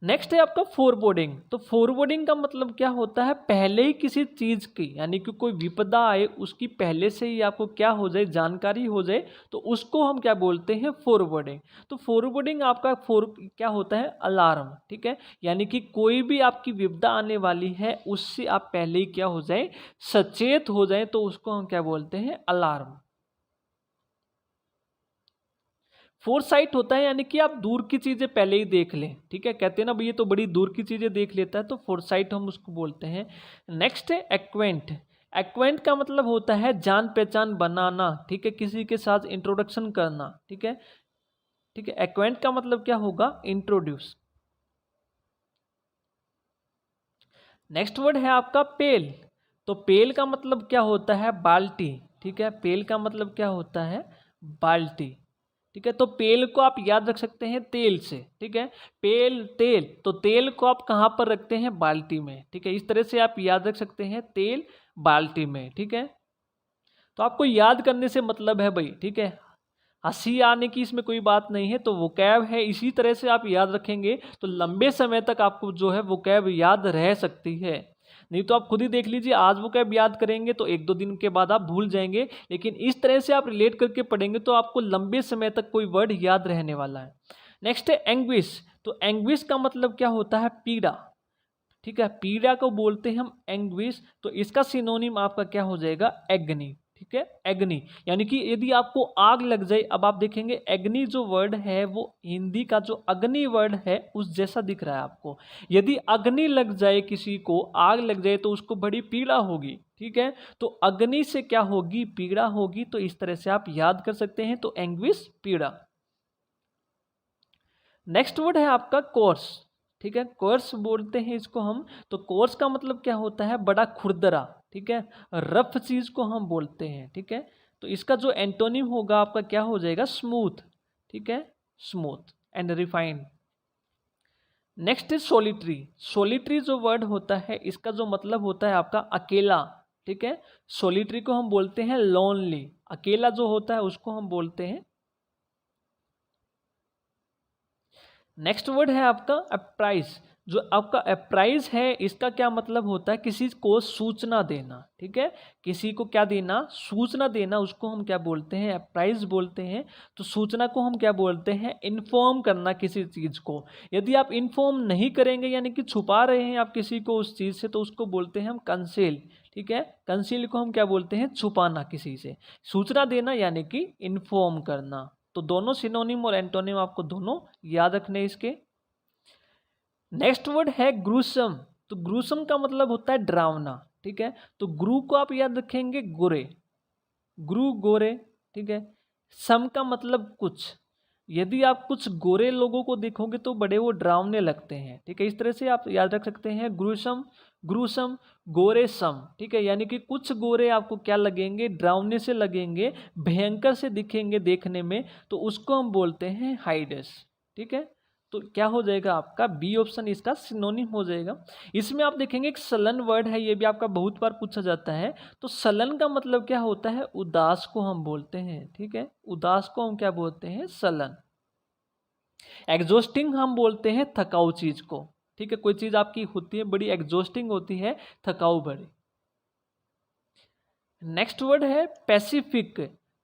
S1: नेक्स्ट है आपका फोरबोर्डिंग। तो फोरबोर्डिंग का मतलब क्या होता है, पहले ही किसी चीज की, यानी कि कोई विपदा आए उसकी पहले से ही आपको क्या हो जाए, जानकारी हो जाए, तो उसको हम क्या बोलते हैं, फोरबोर्डिंग। तो फोरबोर्डिंग आपका क्या होता है, अलार्म। ठीक है, यानी कि कोई भी आपकी विपदा आने वाली है उससे आप पहले ही क्या हो जाए, सचेत हो जाए, तो उसको हम क्या बोलते हैं, अलार्म। फोरसाइट होता है यानी कि आप दूर की चीजें पहले ही देख लें। ठीक है, कहते हैं ना भाई ये तो बड़ी दूर की चीजें देख लेता है, तो फोरसाइट हम उसको बोलते हैं। नेक्स्ट है एक्वेंट। एक्वेंट का मतलब होता है जान पहचान बनाना। ठीक है, किसी के साथ इंट्रोडक्शन करना। ठीक है, ठीक है, एक्वेंट का मतलब क्या होगा, इंट्रोड्यूस। नेक्स्ट वर्ड है आपका पेल। तो पेल का मतलब क्या होता है, बाल्टी। ठीक है, पेल का मतलब क्या होता है, बाल्टी। ठीक है, तो पेल को आप याद रख सकते हैं तेल से। ठीक है, पेल, तेल, तो तेल को आप कहाँ पर रखते हैं, बाल्टी में। ठीक है, इस तरह से आप याद रख सकते हैं, तेल बाल्टी में। ठीक है, तो आपको याद करने से मतलब है भाई। ठीक है, हंसी आने की इसमें कोई बात नहीं है, तो वोकैब है, इसी तरह से आप याद रखेंगे तो लंबे समय तक आपको जो है वोकैब याद रह सकती है। नहीं तो आप खुद ही देख लीजिए, आज वोकैब याद करेंगे तो एक दो दिन के बाद आप भूल जाएंगे, लेकिन इस तरह से आप रिलेट करके पढ़ेंगे तो आपको लंबे समय तक कोई वर्ड याद रहने वाला है। नेक्स्ट है एंग्विश। तो एंग्विश का मतलब क्या होता है, पीड़ा। ठीक है, पीड़ा को बोलते हैं हम एंग्विश, तो इसका सिनोनिम आपका क्या हो जाएगा, एग्नी। ठीक है, एग्नि, यानी कि यदि आपको आग लग जाए, अब आप देखेंगे एग्नि जो वर्ड है वो हिंदी का जो अग्नि वर्ड है उस जैसा दिख रहा है आपको। यदि अग्नि लग जाए, किसी को आग लग जाए तो उसको बड़ी पीड़ा होगी। ठीक है, तो अग्नि से क्या होगी, पीड़ा होगी, तो इस तरह से आप याद कर सकते हैं, तो एंग्विश, पीड़ा। नेक्स्ट वर्ड है आपका कोर्स। ठीक है, कोर्स बोलते हैं इसको हम। तो कोर्स का मतलब क्या होता है, बड़ा खुरदरा। ठीक है, रफ चीज को हम बोलते हैं। ठीक है, तो इसका जो एंटोनिम होगा आपका क्या हो जाएगा, स्मूथ। ठीक है, smooth and refined. Next is solitary. Solitary जो वर्ड होता है इसका जो मतलब होता है आपका अकेला। ठीक है, सोलिटरी को हम बोलते हैं लोनली। अकेला जो होता है उसको हम बोलते हैं। नेक्स्ट वर्ड है आपका अप्राइज। जो आपका अप्राइज है इसका क्या मतलब होता है, किसी को सूचना देना। ठीक है, किसी को क्या देना, सूचना देना, उसको हम क्या बोलते हैं, अप्राइज बोलते हैं। तो सूचना को हम क्या बोलते हैं, इन्फॉर्म करना किसी चीज को। यदि आप इन्फॉर्म नहीं करेंगे, यानी कि छुपा रहे हैं आप किसी को उस चीज से, तो उसको बोलते हैं हम कंसील। ठीक है, कंसील को हम क्या बोलते हैं, छुपाना किसी से। सूचना देना यानी कि इन्फॉर्म करना। तो दोनों सिनोनिम और एंटोनिम आपको दोनों याद रखने इसके। नेक्स्ट वर्ड है ग्रूसम। तो ग्रूसम का मतलब होता है डरावना। ठीक है, तो ग्रू को आप याद रखेंगे गोरे, ग्रू गोरे। ठीक है, सम का मतलब कुछ, यदि आप कुछ गोरे लोगों को देखोगे तो बड़े वो डरावने लगते हैं, ठीक है। इस तरह से आप याद रख सकते हैं ग्रुसम, ग्रुसम, गोरे सम, ठीक है। यानी कि कुछ गोरे आपको क्या लगेंगे, डरावने से लगेंगे, भयंकर से दिखेंगे देखने में, तो उसको हम बोलते हैं हाइडस, ठीक है। तो क्या हो जाएगा आपका बी ऑप्शन इसका सिनोनिम हो जाएगा। इसमें आप देखेंगे एक सलन वर्ड है, ये भी आपका बहुत बार पूछा जाता है। तो सलन का मतलब क्या होता है, उदास को हम बोलते हैं, ठीक है। उदास को हम क्या बोलते हैं, सलन। एग्जॉस्टिंग हम बोलते हैं थकाऊ चीज को, ठीक है। कोई चीज आपकी होती है बड़ी एग्जॉस्टिंग होती है, थकाऊ बड़ी। नेक्स्ट वर्ड है पैसिफिक।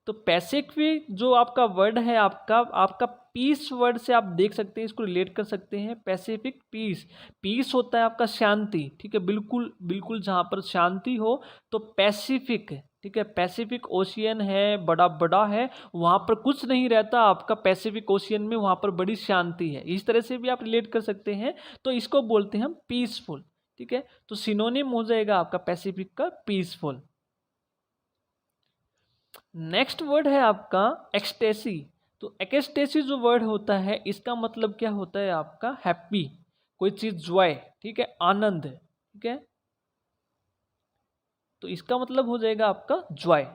S1: तो पैसिफिक जो आपका वर्ड है आपका आपका पीस वर्ड से आप देख सकते हैं, इसको रिलेट कर सकते हैं। पैसिफिक पीस, पीस होता है आपका शांति, ठीक है। बिल्कुल बिल्कुल जहाँ पर शांति हो तो पैसिफिक, ठीक है। पैसिफिक ओशियन है, बड़ा बड़ा है, वहाँ पर कुछ नहीं रहता आपका पैसिफिक ओशियन में, वहाँ पर बड़ी शांति है। इस तरह से भी आप रिलेट कर सकते हैं। तो इसको बोलते हैं हम पीसफुल, ठीक है। तो सिनोनिम हो जाएगा आपका पैसिफिक का पीसफुल। नेक्स्ट वर्ड है आपका एक्सटेसी। तो एक्सटेसी जो वर्ड होता है इसका मतलब क्या होता है आपका हैप्पी, कोई चीज जॉय, ठीक है, आनंद, ठीक है। तो इसका मतलब हो जाएगा आपका जॉय।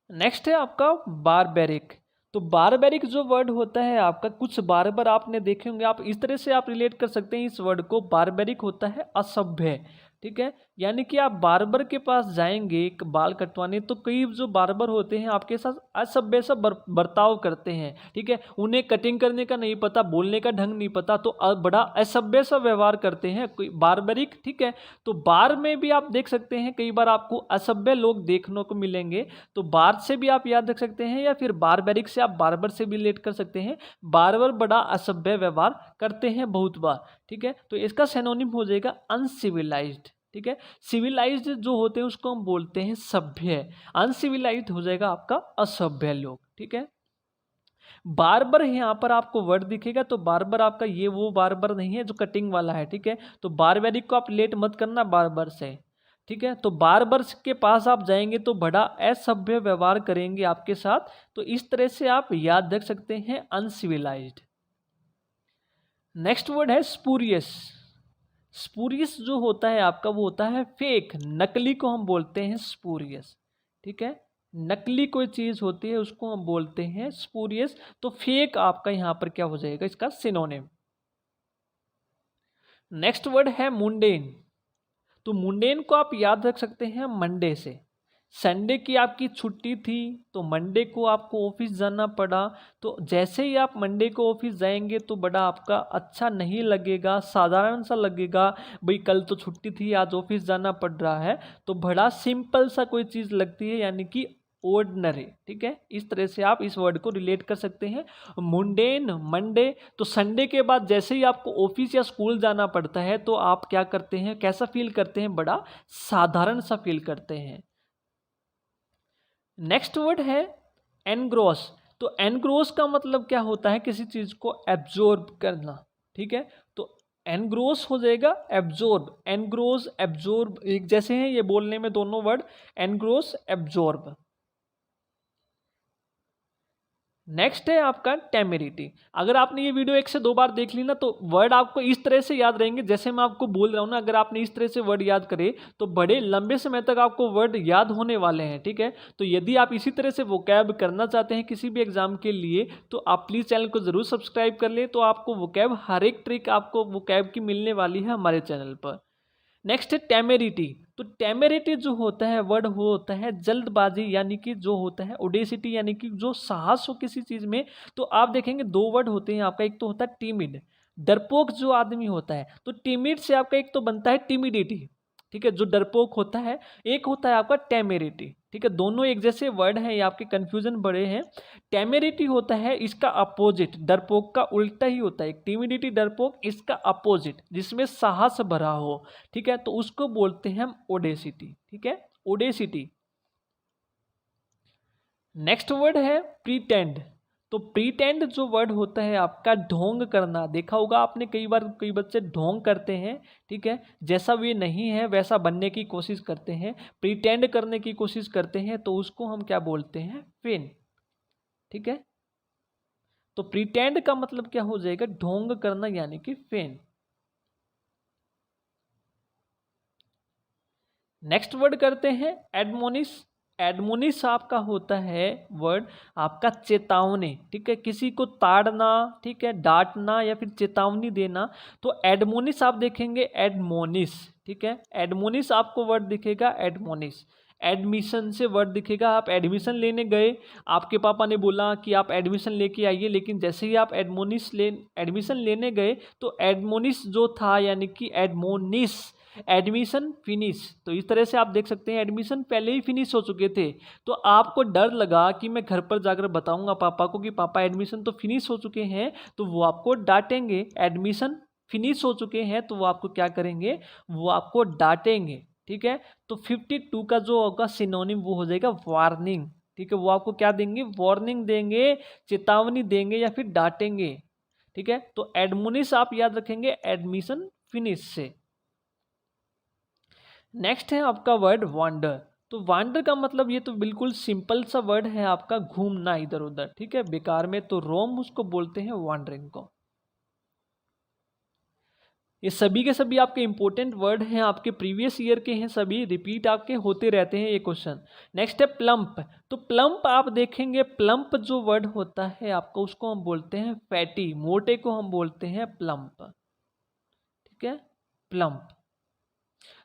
S1: नेक्स्ट है आपका बारबेरिक। तो बारबेरिक जो वर्ड होता है आपका, कुछ बारबर आपने देखे होंगे, आप इस तरह से आप रिलेट कर सकते हैं इस वर्ड को। बारबेरिक होता है असभ्य, ठीक है। यानी कि आप बार्बर के पास जाएंगे बाल कटवाने तो कई जो बार्बर होते हैं आपके साथ असभ्य सा बर्ताव करते हैं, ठीक है। उन्हें कटिंग करने का नहीं पता, बोलने का ढंग नहीं पता, तो बड़ा असभ्य सा व्यवहार करते हैं, कोई बार्बरिक, ठीक है। तो बार में भी आप देख सकते हैं कई बार आपको असभ्य लोग देखने को मिलेंगे, तो बार से भी आप याद रख सकते हैं, या फिर बार्बरिक से आप बार्बर से भी रिलेट कर सकते हैं। बार्बर बड़ा असभ्य व्यवहार करते हैं बहुत बार, ठीक है। तो इसका सिनोनिम हो जाएगा अनसिविलाइज्ड, ठीक है। सिविलाइज्ड जो होते हैं उसको हम बोलते हैं सभ्य, अनसिविलाइज्ड हो जाएगा आपका असभ्य लोग, ठीक है। बार्बर यहाँ पर आपको वर्ड दिखेगा, तो बार्बर आपका ये वो बार्बर नहीं है जो कटिंग वाला है, ठीक है। तो बारबेरिक को आप लेट मत करना बार्बर से, ठीक है। तो बार्बर के पास आप जाएंगे तो बड़ा असभ्य व्यवहार करेंगे आपके साथ, तो इस तरह से आप याद रख सकते हैं अनसिविलाइज्ड। नेक्स्ट वर्ड है स्पूरियस। स्पूरियस जो होता है आपका वो होता है फेक, नकली को हम बोलते हैं स्पूरियस, ठीक है। नकली कोई चीज होती है उसको हम बोलते हैं स्पूरियस। तो फेक आपका यहां पर क्या हो जाएगा, इसका सिनोनिम। नेक्स्ट वर्ड है मुंडेन। तो मुंडेन को आप याद रख सकते हैं मंडे से। संडे की आपकी छुट्टी थी तो मंडे को आपको ऑफिस जाना पड़ा, तो जैसे ही आप मंडे को ऑफिस जाएंगे तो बड़ा आपका अच्छा नहीं लगेगा, साधारण सा लगेगा, भाई कल तो छुट्टी थी आज ऑफिस जाना पड़ रहा है, तो बड़ा सिंपल सा कोई चीज़ लगती है, यानी कि ऑर्डिनरी, ठीक है। इस तरह से आप इस वर्ड को रिलेट कर सकते हैं। Mundane, Monday. तो संडे के बाद जैसे ही आपको ऑफिस या स्कूल जाना पड़ता है तो आप क्या करते हैं, कैसा फील करते हैं, बड़ा साधारण सा फील करते हैं। नेक्स्ट वर्ड है एनग्रोस। तो एनग्रोस का मतलब क्या होता है, किसी चीज को एब्जॉर्ब करना, ठीक है। तो एनग्रोस हो जाएगा एब्जॉर्ब, एनग्रोस एब्जॉर्ब एक जैसे हैं ये बोलने में दोनों वर्ड, एनग्रोस एब्जॉर्ब। नेक्स्ट है आपका टेमेरिटी। अगर आपने ये वीडियो 1 से 2 बार देख ली ना तो वर्ड आपको इस तरह से याद रहेंगे जैसे मैं आपको बोल रहा हूँ ना। अगर आपने इस तरह से वर्ड याद करे तो बड़े लंबे समय तक आपको वर्ड याद होने वाले हैं, ठीक है। तो यदि आप इसी तरह से वोकैब करना चाहते हैं किसी भी एग्जाम के लिए तो आप प्लीज़ चैनल को जरूर सब्सक्राइब कर ले, तो आपको वोकैब हर एक ट्रिक आपको वोकैब की मिलने वाली है हमारे चैनल पर। नेक्स्ट है टेमेरिटी। तो टेमेरिटी जो होता है वर्ड वो होता है जल्दबाजी, यानी कि जो होता है ओडेसिटी, यानी कि जो साहस हो किसी चीज में। तो आप देखेंगे 2 वर्ड होते हैं आपका, एक तो होता है टिमिड, डरपोक जो आदमी होता है, तो टिमिड से आपका एक तो बनता है टिमिडिटी, ठीक है, जो डरपोक होता है। एक होता है आपका टेमेरिटी, ठीक है। दोनों एक जैसे वर्ड हैं, ये आपके कंफ्यूजन बड़े हैं। टेमेरिटी होता है इसका अपोजिट, डरपोक का उल्टा ही होता है। टिमिडिटी डरपोक इसका अपोजिट जिसमें साहस भरा हो, ठीक है, तो उसको बोलते हैं हम ओडेसिटी, ठीक है, ओडेसिटी। नेक्स्ट वर्ड है प्रीटेंड। तो प्रीटेंड जो वर्ड होता है आपका ढोंग करना, देखा होगा आपने कई बार कई बच्चे ढोंग करते हैं, ठीक है, जैसा वे नहीं है वैसा बनने की कोशिश करते हैं, प्रीटेंड करने की कोशिश करते हैं, तो उसको हम क्या बोलते हैं, फेन, ठीक है। तो प्रिटेंड का मतलब क्या हो जाएगा, ढोंग करना यानी कि फेन। नेक्स्ट वर्ड करते हैं एडमोनिश। एडमोनिश आपका होता है वर्ड आपका चेतावनी, ठीक है, किसी को ताड़ना, ठीक है, डांटना या फिर चेतावनी देना। तो एडमोनिश आप देखेंगे एडमोनिश, ठीक है, एडमोनिश आपको वर्ड दिखेगा एडमोनिश। एडमिशन से वर्ड दिखेगा, आप एडमिशन लेने गए, आपके पापा ने बोला कि आप एडमिशन लेके आइए, लेकिन जैसे ही आप एडमिशन लेने गए तो एडमोनिश जो था यानी कि एडमोनिश, एडमिशन फिनिश। तो इस तरह से आप देख सकते हैं एडमिशन पहले ही फिनिश हो चुके थे, तो आपको डर लगा कि मैं घर पर जाकर बताऊंगा पापा को कि पापा एडमिशन तो फिनिश हो चुके हैं, तो वो आपको डांटेंगे। एडमिशन फिनिश हो चुके हैं तो वो आपको क्या करेंगे, वो आपको डांटेंगे, ठीक है। तो 52 का जो होगा सिनोनिम वो हो जाएगा वार्निंग, ठीक है, वो आपको क्या देंगे, वार्निंग देंगे, चेतावनी देंगे या फिर डांटेंगे, ठीक है। तो एडमोनिश आप याद रखेंगे एडमिशन फिनिश से। नेक्स्ट है आपका वर्ड वांडर। तो वांडर का मतलब ये तो बिल्कुल सिंपल सा वर्ड है आपका, घूमना इधर उधर, ठीक है, बेकार में। तो रोम उसको बोलते हैं वांडरिंग को। ये सभी के सभी आपके इंपॉर्टेंट वर्ड हैं, आपके प्रीवियस ईयर के हैं, सभी रिपीट आपके होते रहते हैं ये क्वेश्चन। नेक्स्ट है प्लम्प। तो प्लम्प आप देखेंगे, प्लम्प जो वर्ड होता है आपका उसको हम बोलते हैं फैटी, मोटे को हम बोलते हैं प्लम्प, ठीक है, प्लम्प।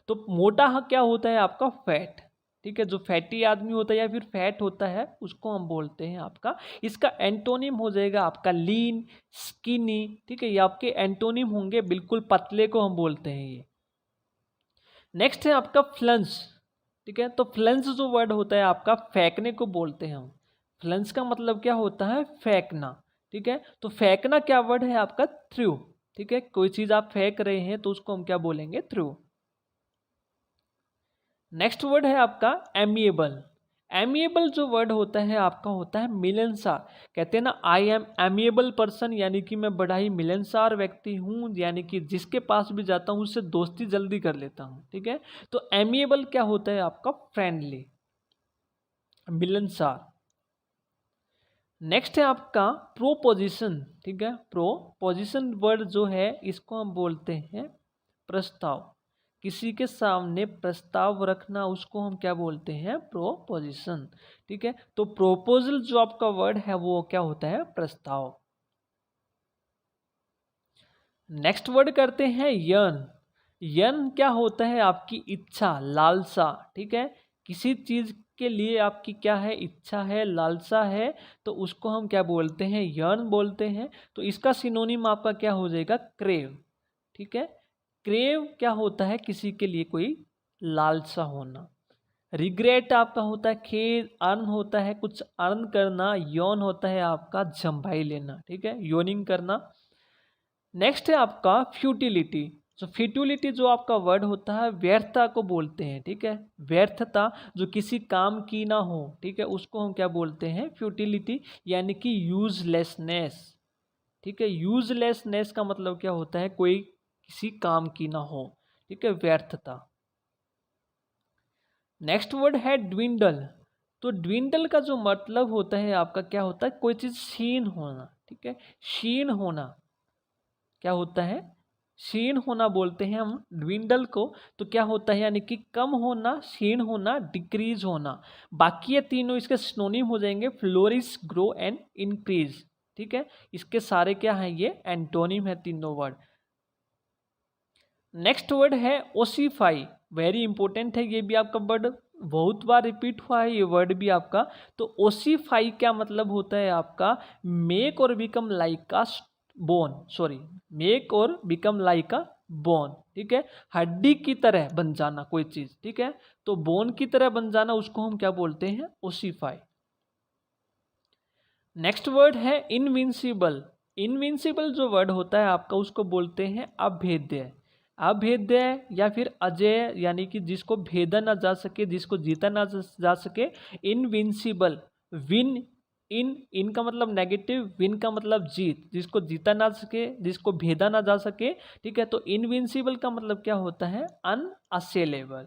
S1: तो मोटा क्या होता है आपका फैट, ठीक है, जो फैटी आदमी होता है या फिर फैट होता है उसको हम बोलते हैं आपका, इसका एंटोनिम हो जाएगा आपका लीन, स्किनी, ठीक है, ये आपके एंटोनिम होंगे, बिल्कुल पतले को हम बोलते हैं ये। नेक्स्ट है आपका फ्लंस, ठीक है। तो फ्लंस जो वर्ड होता है आपका फेंकने को बोलते हैं हम। फ्लंस का मतलब क्या होता है, फेंकना, ठीक है। तो फेंकना क्या वर्ड है आपका, थ्रू, ठीक है, कोई चीज आप फेंक रहे हैं तो उसको हम क्या बोलेंगे, थ्रू। नेक्स्ट वर्ड है आपका एमिएबल। एमिएबल जो वर्ड होता है आपका होता है मिलनसार। कहते हैं ना आई एम एमिएबल पर्सन, यानी कि मैं बड़ा ही मिलनसार व्यक्ति हूँ, यानी कि जिसके पास भी जाता हूँ उससे दोस्ती जल्दी कर लेता हूँ, ठीक है। तो एमिएबल क्या होता है आपका, फ्रेंडली, मिलनसार। नेक्स्ट है आपका प्रोपोजिशन, ठीक है। प्रोपोजिशन वर्ड जो है इसको हम बोलते हैं प्रस्ताव, किसी के सामने प्रस्ताव रखना उसको हम क्या बोलते हैं, प्रोपोजिशन, ठीक है। तो प्रोपोजल जो आपका वर्ड है वो क्या होता है, प्रस्ताव। नेक्स्ट वर्ड करते हैं यर्न। यर्न क्या होता है, आपकी इच्छा, लालसा, ठीक है, किसी चीज के लिए आपकी क्या है, इच्छा है, लालसा है, तो उसको हम क्या बोलते हैं, यर्न बोलते हैं। तो इसका सिनोनिम आपका क्या हो जाएगा, क्रेव, ठीक है। क्रेव क्या होता है, किसी के लिए कोई लालसा होना। रिग्रेट आपका होता है खेद, अर्न होता है कुछ अर्न करना, यौन होता है आपका झंभाई लेना, ठीक है, योनिंग करना। नेक्स्ट है आपका फ्यूटिलिटी। तो फ्यूटिलिटी जो आपका वर्ड होता है व्यर्थता को बोलते हैं, ठीक है, व्यर्थता जो किसी काम की ना हो, ठीक है, उसको हम क्या बोलते हैं, फ्यूटिलिटी, यानी कि यूजलेसनेस, ठीक है। यूजलेसनेस का मतलब क्या होता है, कोई किसी काम की ना हो, ठीक है, व्यर्थता। नेक्स्ट वर्ड है ड्विंडल। तो ड्विंडल का जो मतलब होता है आपका क्या होता है, कोई चीज क्षीण होना, ठीक है, क्षीण होना क्या होता है, क्षीण होना बोलते हैं हम ड्विंडल को। तो क्या होता है, यानी कि कम होना, क्षीण होना, डिक्रीज होना। बाकी ये तीनों इसके सिनोनिम हो जाएंगे, फ्लोरिश, ग्रो एंड इंक्रीज, ठीक है। इसके सारे क्या है, ये एंटोनिम है तीनों वर्ड। नेक्स्ट वर्ड है ओसीफाई, वेरी इंपॉर्टेंट है ये भी आपका वर्ड, बहुत बार रिपीट हुआ है ये वर्ड भी आपका। तो ओसीफाई क्या मतलब होता है आपका, मेक और बिकम लाइक अ बोन, सॉरी, मेक और बिकम लाइक अ बोन, ठीक है, हड्डी की तरह बन जाना कोई चीज, ठीक है। तो बोन की तरह बन जाना उसको हम क्या बोलते हैं, ओसीफाई। नेक्स्ट वर्ड है इनविंसिबल। इनविंसिबल जो वर्ड होता है आपका उसको बोलते हैं अभेद्य। अभेद्य या फिर अजय, यानी कि जिसको भेदा ना जा सके, जिसको जीता ना जा सके, इनविंसिबल। विन, इन का मतलब नेगेटिव, विन का मतलब जीत, जिसको जीता ना सके, जिसको भेदा ना जा सके, ठीक है। तो इनविंसिबल का मतलब क्या होता है, अनअसेलेबल,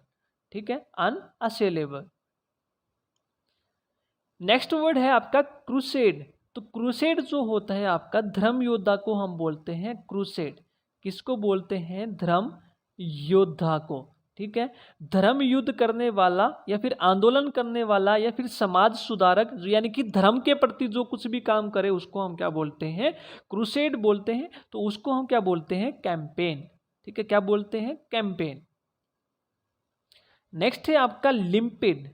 S1: ठीक है, अनअसेलेबल। नेक्स्ट वर्ड है आपका क्रूसेड। तो क्रूसेड जो होता है आपका, धर्म योद्धा को हम बोलते हैं क्रूसेड। किसको बोलते हैं? धर्म योद्धा को। ठीक है, धर्म युद्ध करने वाला या फिर आंदोलन करने वाला या फिर समाज सुधारक, यानी कि धर्म के प्रति जो कुछ भी काम करे उसको हम क्या बोलते हैं? क्रूसेड बोलते हैं। तो उसको हम क्या बोलते हैं? कैंपेन। ठीक है, क्या बोलते हैं? कैंपेन। नेक्स्ट है आपका लिम्पिड।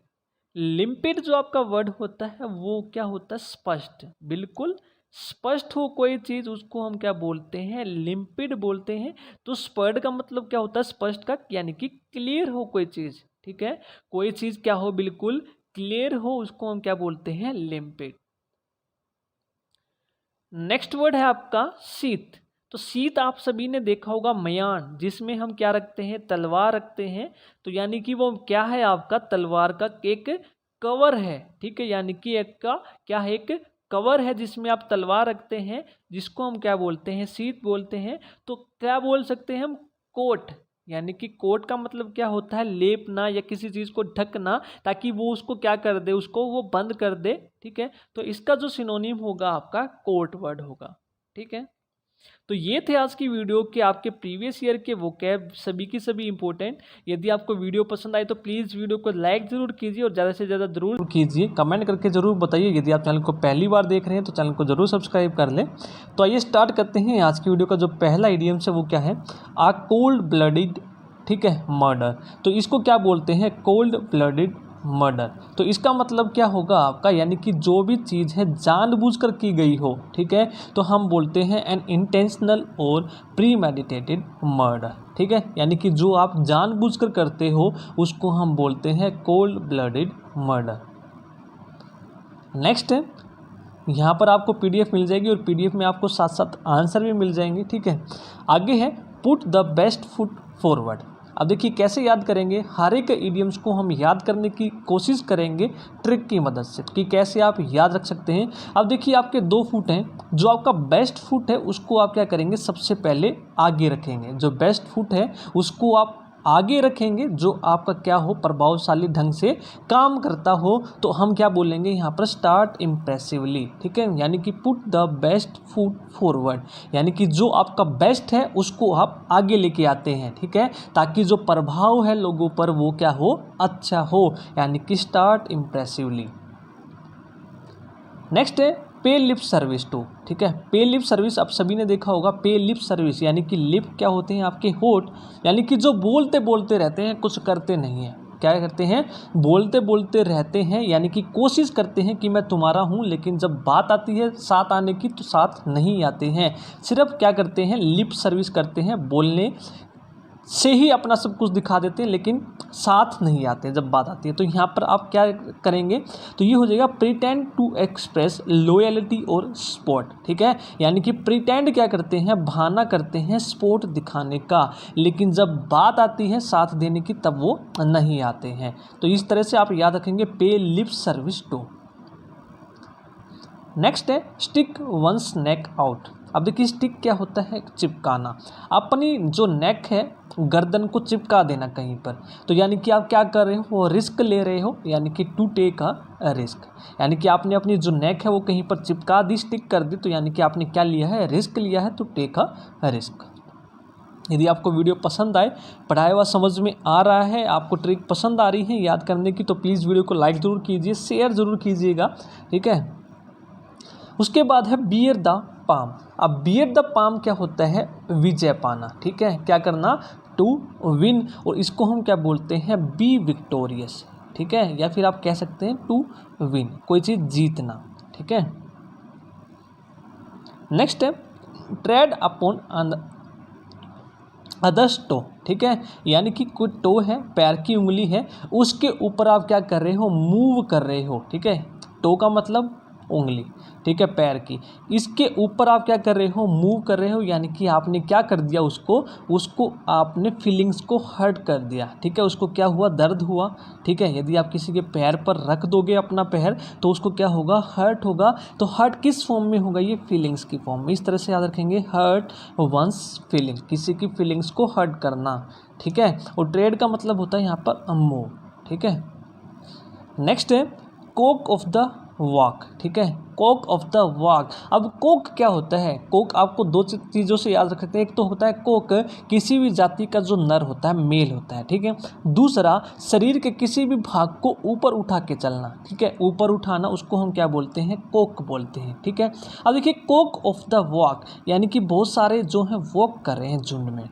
S1: लिम्पिड जो आपका वर्ड होता है वो क्या होता है? स्पष्ट, बिल्कुल स्पष्ट हो कोई चीज, उसको हम क्या बोलते हैं? लिम्पिड बोलते हैं। तो स्पष्ट का मतलब क्या होता है? स्पष्ट का यानी कि क्लियर हो कोई चीज। ठीक है, कोई चीज क्या हो? बिल्कुल क्लियर हो, उसको हम क्या बोलते हैं? लिम्पिड। नेक्स्ट वर्ड है आपका शीत। तो शीत आप सभी ने देखा होगा, मयान, जिसमें हम क्या रखते हैं? तलवार रखते हैं। तो यानी कि वो क्या है? आपका तलवार का एक कवर है। ठीक है, यानी कि एक का क्या है? एक कवर है जिसमें आप तलवार रखते हैं, जिसको हम क्या बोलते हैं? शीत बोलते हैं। तो क्या बोल सकते हैं हम? कोट। यानी कि कोट का मतलब क्या होता है? लेपना या किसी चीज को ढकना, ताकि वो उसको क्या कर दे? उसको वो बंद कर दे। ठीक है, तो इसका जो सिनोनिम होगा आपका कोट वर्ड होगा। ठीक है, तो ये थे आज की वीडियो कि आपके प्रीवियस ईयर के वोकैब सभी की सभी इंपॉर्टेंट। यदि आपको वीडियो पसंद आए तो प्लीज़ वीडियो को लाइक ज़रूर कीजिए और ज़्यादा से ज़्यादा ज़रूर कीजिए, कमेंट करके ज़रूर बताइए। यदि आप चैनल को पहली बार देख रहे हैं तो चैनल को ज़रूर सब्सक्राइब कर लें। तो आइए स्टार्ट करते हैं। आज की वीडियो का जो पहला इडियम है वो क्या है? आ कोल्ड ब्लडेड, ठीक है, मर्डर। तो इसको क्या बोलते हैं? Cold blooded murder. तो इसका मतलब क्या होगा आपका? यानी कि जो भी चीज़ है जानबूझकर की गई हो। ठीक है, तो हम बोलते हैं एन इंटेंशनल और प्रीमेडिटेटेड मर्डर। ठीक है, यानी कि जो आप जानबूझकर करते हो उसको हम बोलते हैं कोल्ड ब्लडेड मर्डर। नेक्स्ट है, यहाँ पर आपको पीडीएफ मिल जाएगी और पीडीएफ में आपको साथ साथ आंसर भी मिल जाएंगे। ठीक है, आगे है put the best foot forward. अब देखिए कैसे याद करेंगे, हर एक इडियम्स को हम याद करने की कोशिश करेंगे ट्रिक की मदद से कि कैसे आप याद रख सकते हैं। अब देखिए आपके 2 फुट हैं, जो आपका बेस्ट फुट है उसको आप क्या करेंगे? सबसे पहले आगे रखेंगे। जो बेस्ट फुट है उसको आप आगे रखेंगे, जो आपका क्या हो? प्रभावशाली ढंग से काम करता हो। तो हम क्या बोलेंगे यहाँ पर? Start impressively. ठीक है, यानी कि put the best foot forward, यानी कि जो आपका बेस्ट है उसको आप आगे लेके आते हैं। ठीक है, ताकि जो प्रभाव है लोगों पर वो क्या हो? अच्छा हो, यानी कि स्टार्ट इम्प्रेसिवली। नेक्स्ट है पे लिप सर्विस टू। ठीक है, पे लिप सर्विस आप सभी ने देखा होगा। पे लिप सर्विस यानी कि लिप क्या होते हैं? आपके होठ, यानी कि जो बोलते बोलते रहते हैं, कुछ करते नहीं हैं। क्या करते हैं? बोलते बोलते रहते हैं, यानी कि कोशिश करते हैं कि मैं तुम्हारा हूँ, लेकिन जब बात आती है साथ आने की तो साथ नहीं आते हैं। सिर्फ क्या करते हैं? लिप सर्विस करते हैं, बोलने से ही अपना सब कुछ दिखा देते हैं, लेकिन साथ नहीं आते जब बात आती है। तो यहाँ पर आप क्या करेंगे? तो ये हो जाएगा प्रिटेंड टू एक्सप्रेस लॉयल्टी और सपोर्ट। ठीक है, यानी कि प्रिटेंड क्या करते हैं? बहाना करते हैं सपोर्ट दिखाने का, लेकिन जब बात आती है साथ देने की तब वो नहीं आते हैं। तो इस तरह से आप याद रखेंगे पे लिप सर्विस टू। नेक्स्ट है स्टिक वंस नेक आउट। अब देखिए स्टिक क्या होता है? चिपकाना, अपनी जो नेक है गर्दन को चिपका देना कहीं पर। तो यानी कि आप क्या कर रहे हो? रिस्क ले रहे हो, यानी कि टू टेक अ रिस्क, यानी कि आपने अपनी जो नेक है वो कहीं पर चिपका दी, स्टिक कर दी। तो यानी कि आपने क्या लिया है? रिस्क लिया है, टू टेक अ रिस्क। यदि आपको वीडियो पसंद आए, पढ़ाया हुआ समझ में आ रहा है, आपको ट्रिक पसंद आ रही है याद करने की, तो प्लीज़ वीडियो को लाइक ज़रूर कीजिए, शेयर ज़रूर कीजिएगा। ठीक है, उसके बाद है बियर द पाम। अब बियर द पाम क्या होता है? विजय पाना। ठीक है, क्या करना? टू विन, और इसको हम क्या बोलते हैं? B victorious. ठीक है, या फिर आप कह सकते हैं टू विन, कोई चीज़ जीतना। ठीक है, नेक्स्ट है ट्रेड अपॉन अदर्स टो। ठीक है, यानी कि कोई टो है, पैर की उंगली है, उसके ऊपर आप क्या कर रहे हो? मूव कर रहे हो। ठीक है, टो का मतलब उंगली, ठीक है, पैर की, इसके ऊपर आप क्या कर रहे हो? मूव कर रहे हो, यानी कि आपने क्या कर दिया? उसको आपने फीलिंग्स को हर्ट कर दिया। ठीक है, उसको क्या हुआ? दर्द हुआ। ठीक है, यदि आप किसी के पैर पर रख दोगे अपना पैर तो उसको क्या होगा? हर्ट होगा। तो हर्ट किस फॉर्म में होगा? ये फीलिंग्स की फॉर्म में। इस तरह से याद रखेंगे, हर्ट वंस फीलिंग, किसी की फीलिंग्स को हर्ट करना। ठीक है, और ट्रेड का मतलब होता है यहाँ पर मूव। ठीक है, नेक्स्ट है कोक ऑफ द वॉक। ठीक है, कोक ऑफ द वॉक। अब कोक क्या होता है? कोक आपको दो चीज़ों से याद रख सकते हैं। एक तो होता है कोक किसी भी जाति का जो नर होता है, मेल होता है, ठीक है। दूसरा शरीर के किसी भी भाग को ऊपर उठा के चलना, ठीक है, ऊपर उठाना, उसको हम क्या बोलते हैं? कोक बोलते हैं, ठीक है। अब देखिए कोक ऑफ द वॉक यानी कि बहुत सारे जो हैं वॉक कर रहे हैं झुंड में,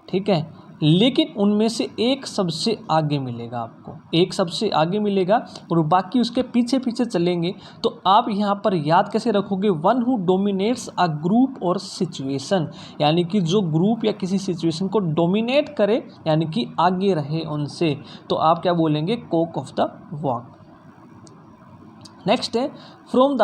S1: ठीक है, लेकिन उनमें से एक सबसे आगे मिलेगा आपको, एक सबसे आगे मिलेगा और बाकी उसके पीछे पीछे चलेंगे। तो आप यहाँ पर याद कैसे रखोगे? One who dominates a group और सिचुएशन, यानी कि जो ग्रुप या किसी सिचुएशन को डोमिनेट करे, यानी कि आगे रहे उनसे, तो आप क्या बोलेंगे? Coke of the walk. Next है फ्रॉम द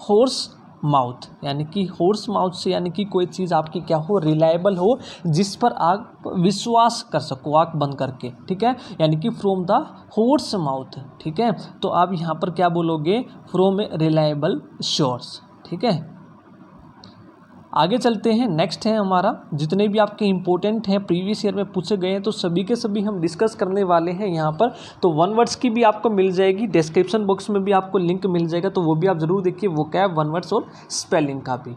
S1: हॉर्स माउथ, यानी कि हॉर्स माउथ से यानी कि कोई चीज़ आपकी क्या हो? रिलायबल हो, जिस पर आप विश्वास कर सको आँख बंद करके, ठीक है, यानी कि फ्रॉम द हॉर्स माउथ, ठीक है। तो आप यहाँ पर क्या बोलोगे? फ्रॉम ए रिलायबल सोर्स, ठीक है। आगे चलते हैं। नेक्स्ट है हमारा, जितने भी आपके इंपॉर्टेंट हैं प्रीवियस ईयर में पूछे गए हैं, तो सभी के सभी हम डिस्कस करने वाले हैं यहाँ पर। तो वन वर्ड्स की भी आपको मिल जाएगी, डिस्क्रिप्शन बॉक्स में भी आपको लिंक मिल जाएगा, तो वो भी आप ज़रूर देखिए, वोकैब, वन वर्ड्स और स्पेलिंग का भी।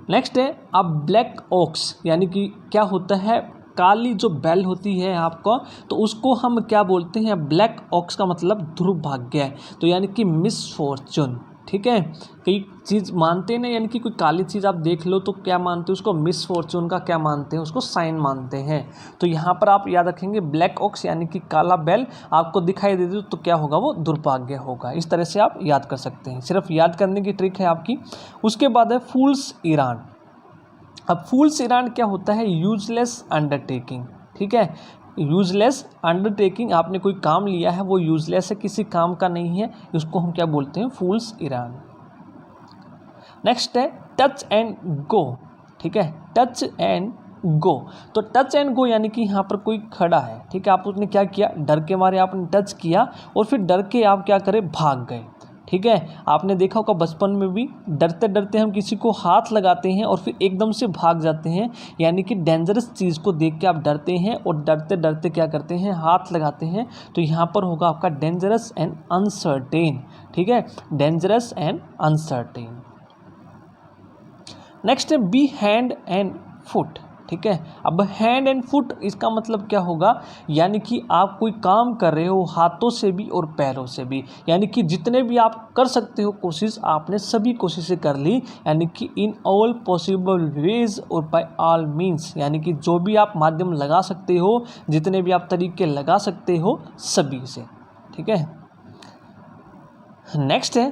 S1: नेक्स्ट है अब ब्लैक ऑक्स, यानी कि क्या होता है? काली जो बैल होती है आपको, तो उसको हम क्या बोलते हैं? ब्लैक ऑक्स का मतलब दुर्भाग्य है, तो यानी कि मिसफॉर्चून, ठीक है। कई चीज़ मानते हैं ना, यानी कि कोई काली चीज़ आप देख लो तो क्या मानते हैं उसको? मिसफॉर्चून का क्या मानते हैं? उसको साइन मानते हैं। तो यहाँ पर आप याद रखेंगे ब्लैक ऑक्स यानी कि काला बैल आपको दिखाई दे दे तो क्या होगा? वो दुर्भाग्य होगा। इस तरह से आप याद कर सकते हैं, सिर्फ याद करने की ट्रिक है आपकी। उसके बाद है फूल्स इरान। अब फूल्स इरान क्या होता है? यूजलेस अंडरटेकिंग, ठीक है। यूजलेस अंडरटेकिंग, आपने कोई काम लिया है वो यूजलेस है, किसी काम का नहीं है, उसको हम क्या बोलते हैं? फूल्स इरान। नेक्स्ट है टच एंड गो, ठीक है, टच एंड गो। तो टच एंड गो यानी कि यहाँ पर कोई खड़ा है, ठीक है, आपने क्या किया? डर के मारे आपने टच किया और फिर डर के आप क्या करें? भाग गए, ठीक है। आपने देखा होगा बचपन में भी, डरते डरते हम किसी को हाथ लगाते हैं और फिर एकदम से भाग जाते हैं, यानी कि डेंजरस चीज़ को देख के आप डरते हैं और डरते डरते क्या करते हैं? हाथ लगाते हैं। तो यहाँ पर होगा आपका डेंजरस एंड अनसर्टेन, ठीक है, डेंजरस एंड अनसर्टेन। नेक्स्ट है बी हैंड एंड फुट, ठीक है। अब हैंड एंड फुट इसका मतलब क्या होगा? यानी कि आप कोई काम कर रहे हो हाथों से भी और पैरों से भी, यानी कि जितने भी आप कर सकते हो कोशिश, आपने सभी कोशिशें कर ली, यानी कि इन ऑल पॉसिबल वेज और बाय ऑल मीन्स, यानी कि जो भी आप माध्यम लगा सकते हो, जितने भी आप तरीके लगा सकते हो, सभी से, ठीक है। नेक्स्ट है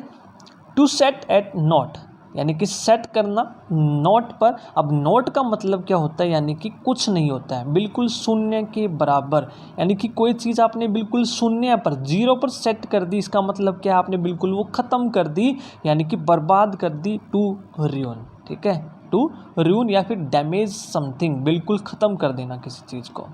S1: टू सेट एट नॉट, यानी कि सेट करना नोट पर। अब नोट का मतलब क्या होता है? यानी कि कुछ नहीं होता है, बिल्कुल शून्य के बराबर, यानी कि कोई चीज़ आपने बिल्कुल शून्य पर, जीरो पर सेट कर दी, इसका मतलब क्या? आपने बिल्कुल वो ख़त्म कर दी, यानी कि बर्बाद कर दी, टू ruin, ठीक है, टू ruin या फिर डैमेज समथिंग, बिल्कुल ख़त्म कर देना किसी चीज़ को।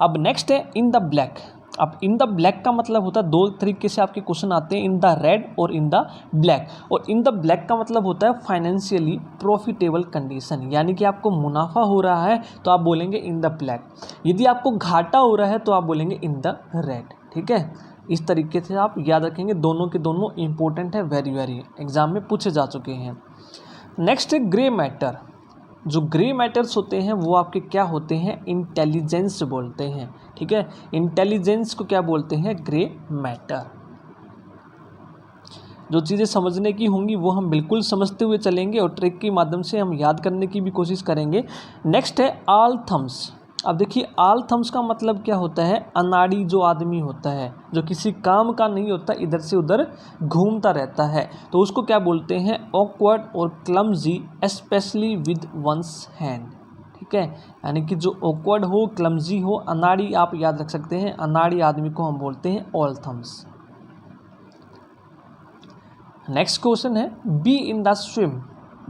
S1: अब नेक्स्ट है इन द ब्लैक। अब इन द ब्लैक का मतलब होता है, दो तरीके से आपके क्वेश्चन आते हैं, इन द रेड और इन द ब्लैक। और इन द ब्लैक का मतलब होता है फाइनेंशियली प्रॉफिटेबल कंडीशन, यानी कि आपको मुनाफा हो रहा है तो आप बोलेंगे इन द ब्लैक, यदि आपको घाटा हो रहा है तो आप बोलेंगे इन द रेड, ठीक है। इस तरीके से आप याद रखेंगे, दोनों के दोनों इंपॉर्टेंट है, वेरी वेरी एग्जाम में पूछे जा चुके हैं। नेक्स्ट है ग्रे मैटर। जो ग्रे मैटर्स होते हैं वो आपके क्या होते हैं? इंटेलिजेंस बोलते हैं, ठीक है, इंटेलिजेंस को क्या बोलते हैं? Grey matter. जो चीज़ें समझने की होंगी वो हम बिल्कुल समझते हुए चलेंगे और ट्रिक के माध्यम से हम याद करने की भी कोशिश करेंगे। नेक्स्ट है ऑल थम्स। अब देखिए ऑल थम्स का मतलब क्या होता है? अनाड़ी जो आदमी होता है, जो किसी काम का नहीं होता, इधर से उधर घूमता रहता है, तो उसको क्या बोलते हैं? ऑकवर्ड और clumsy specially with one's hand, ठीक है, यानी कि जो ऑकवर्ड हो, क्लमजी हो, अनाड़ी आप याद रख सकते हैं, अनाड़ी आदमी को हम बोलते हैं ऑल थम्स। नेक्स्ट क्वेश्चन है be in the swim.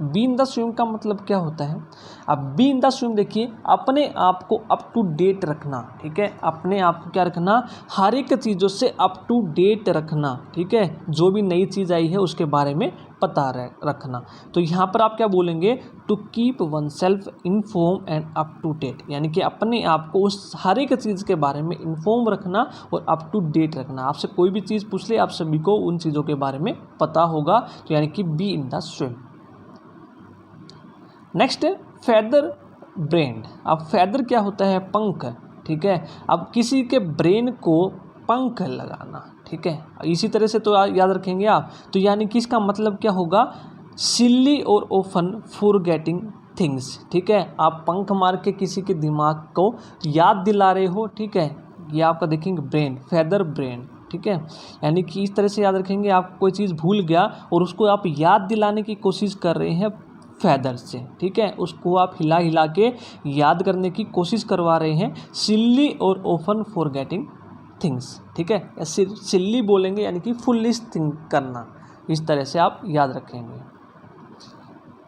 S1: Be in the swing का मतलब क्या होता है? अब बी इन द स्विंग देखिए, अपने आप को अप टू डेट रखना, ठीक है, अपने आप को क्या रखना, हर एक चीज़ों से अप टू डेट रखना, ठीक है, जो भी नई चीज़ आई है उसके बारे में पता रखना। तो यहाँ पर आप क्या बोलेंगे, to keep oneself inform and up to date, यानी कि अपने आप को उस हर एक चीज़ के बारे में इन्फॉर्म रखना और अप टू डेट रखना। आपसे कोई भी चीज़ पूछ ले, आप सभी को उन चीज़ों के बारे में पता होगा, तो यानी कि be in the swim. Next है फेदर ब्रेन। अब फेदर क्या होता है? पंख, ठीक है। अब किसी के ब्रेन को पंख लगाना, ठीक है, इसी तरह से तो याद रखेंगे आप। तो यानी कि इसका मतलब क्या होगा, सिली और ऑफन फॉरगेटिंग थिंग्स, ठीक है। आप पंख मार के किसी के दिमाग को याद दिला रहे हो, ठीक है, ये आपका देखेंगे ब्रेन, फेदर ब्रेन, ठीक है। यानी कि इस तरह से याद रखेंगे, आप कोई चीज़ भूल गया और उसको आप याद दिलाने की कोशिश कर रहे हैं फेदर से, ठीक है, उसको आप हिला हिला के याद करने की कोशिश करवा रहे हैं, सिल्ली और ऑफन फॉरगेटिंग थिंग्स, ठीक है। सिल्ली बोलेंगे यानी कि फुलिश थिंग करना, इस तरह से आप याद रखेंगे।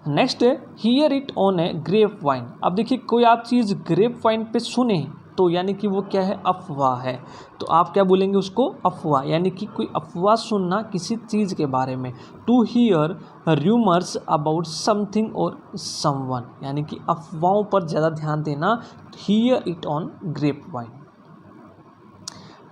S1: नेक्स्ट है hear it on a grapevine. अब देखिए, कोई आप चीज़ ग्रेप वाइन पे सुने तो यानी कि वो क्या है, अफवाह है। तो आप क्या बोलेंगे उसको, अफवाह, यानी कि कोई अफवाह सुनना किसी चीज़ के बारे में। To hear rumours about something और समवन, यानी कि अफवाहों पर ज़्यादा ध्यान देना। Hear it on grapevine.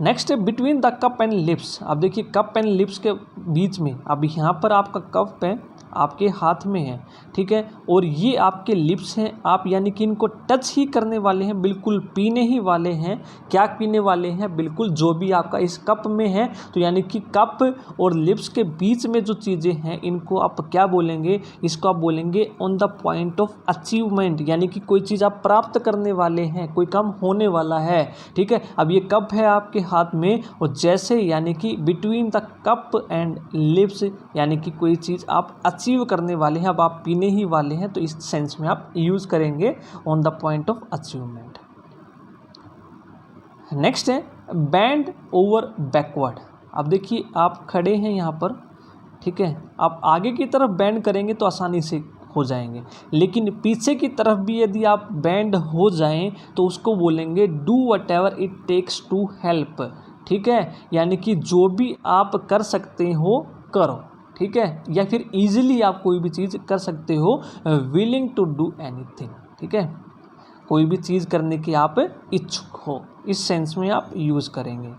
S1: Next है between the cup and lips. अब देखिए, कप एंड लिप्स के बीच में, अब यहाँ पर आपका कप है, आपके हाथ में है, ठीक है, और ये आपके लिप्स हैं, आप यानी कि इनको टच ही करने वाले हैं, बिल्कुल पीने ही वाले हैं। क्या पीने वाले हैं? बिल्कुल जो भी आपका इस कप में है। तो यानी कि कप और लिप्स के बीच में जो चीज़ें हैं, इनको आप क्या बोलेंगे, इसको आप बोलेंगे on the point of achievement, यानी कि कोई चीज़ आप प्राप्त करने वाले हैं, कोई काम होने वाला है, ठीक है। अब ये कप है आपके हाथ में, और जैसे यानी कि between the cup and lips, यानी कि कोई चीज़ आप अचीव करने वाले हैं, अब आप पीने ही वाले हैं, तो इस सेंस में आप यूज़ करेंगे on the point of achievement. Next है बैंड ओवर बैकवर्ड। अब देखिए, आप खड़े हैं यहाँ पर, ठीक है, आप आगे की तरफ बैंड करेंगे तो आसानी से हो जाएंगे, लेकिन पीछे की तरफ भी यदि आप बैंड हो जाएं तो उसको बोलेंगे do whatever it takes to help, ठीक है, यानी कि जो भी आप कर सकते हो करो, ठीक है, या फिर इजीली आप कोई भी चीज़ कर सकते हो, विलिंग टू डू एनीथिंग, ठीक है, कोई भी चीज़ करने की आप इच्छुक हो, इस सेंस में आप यूज़ करेंगे।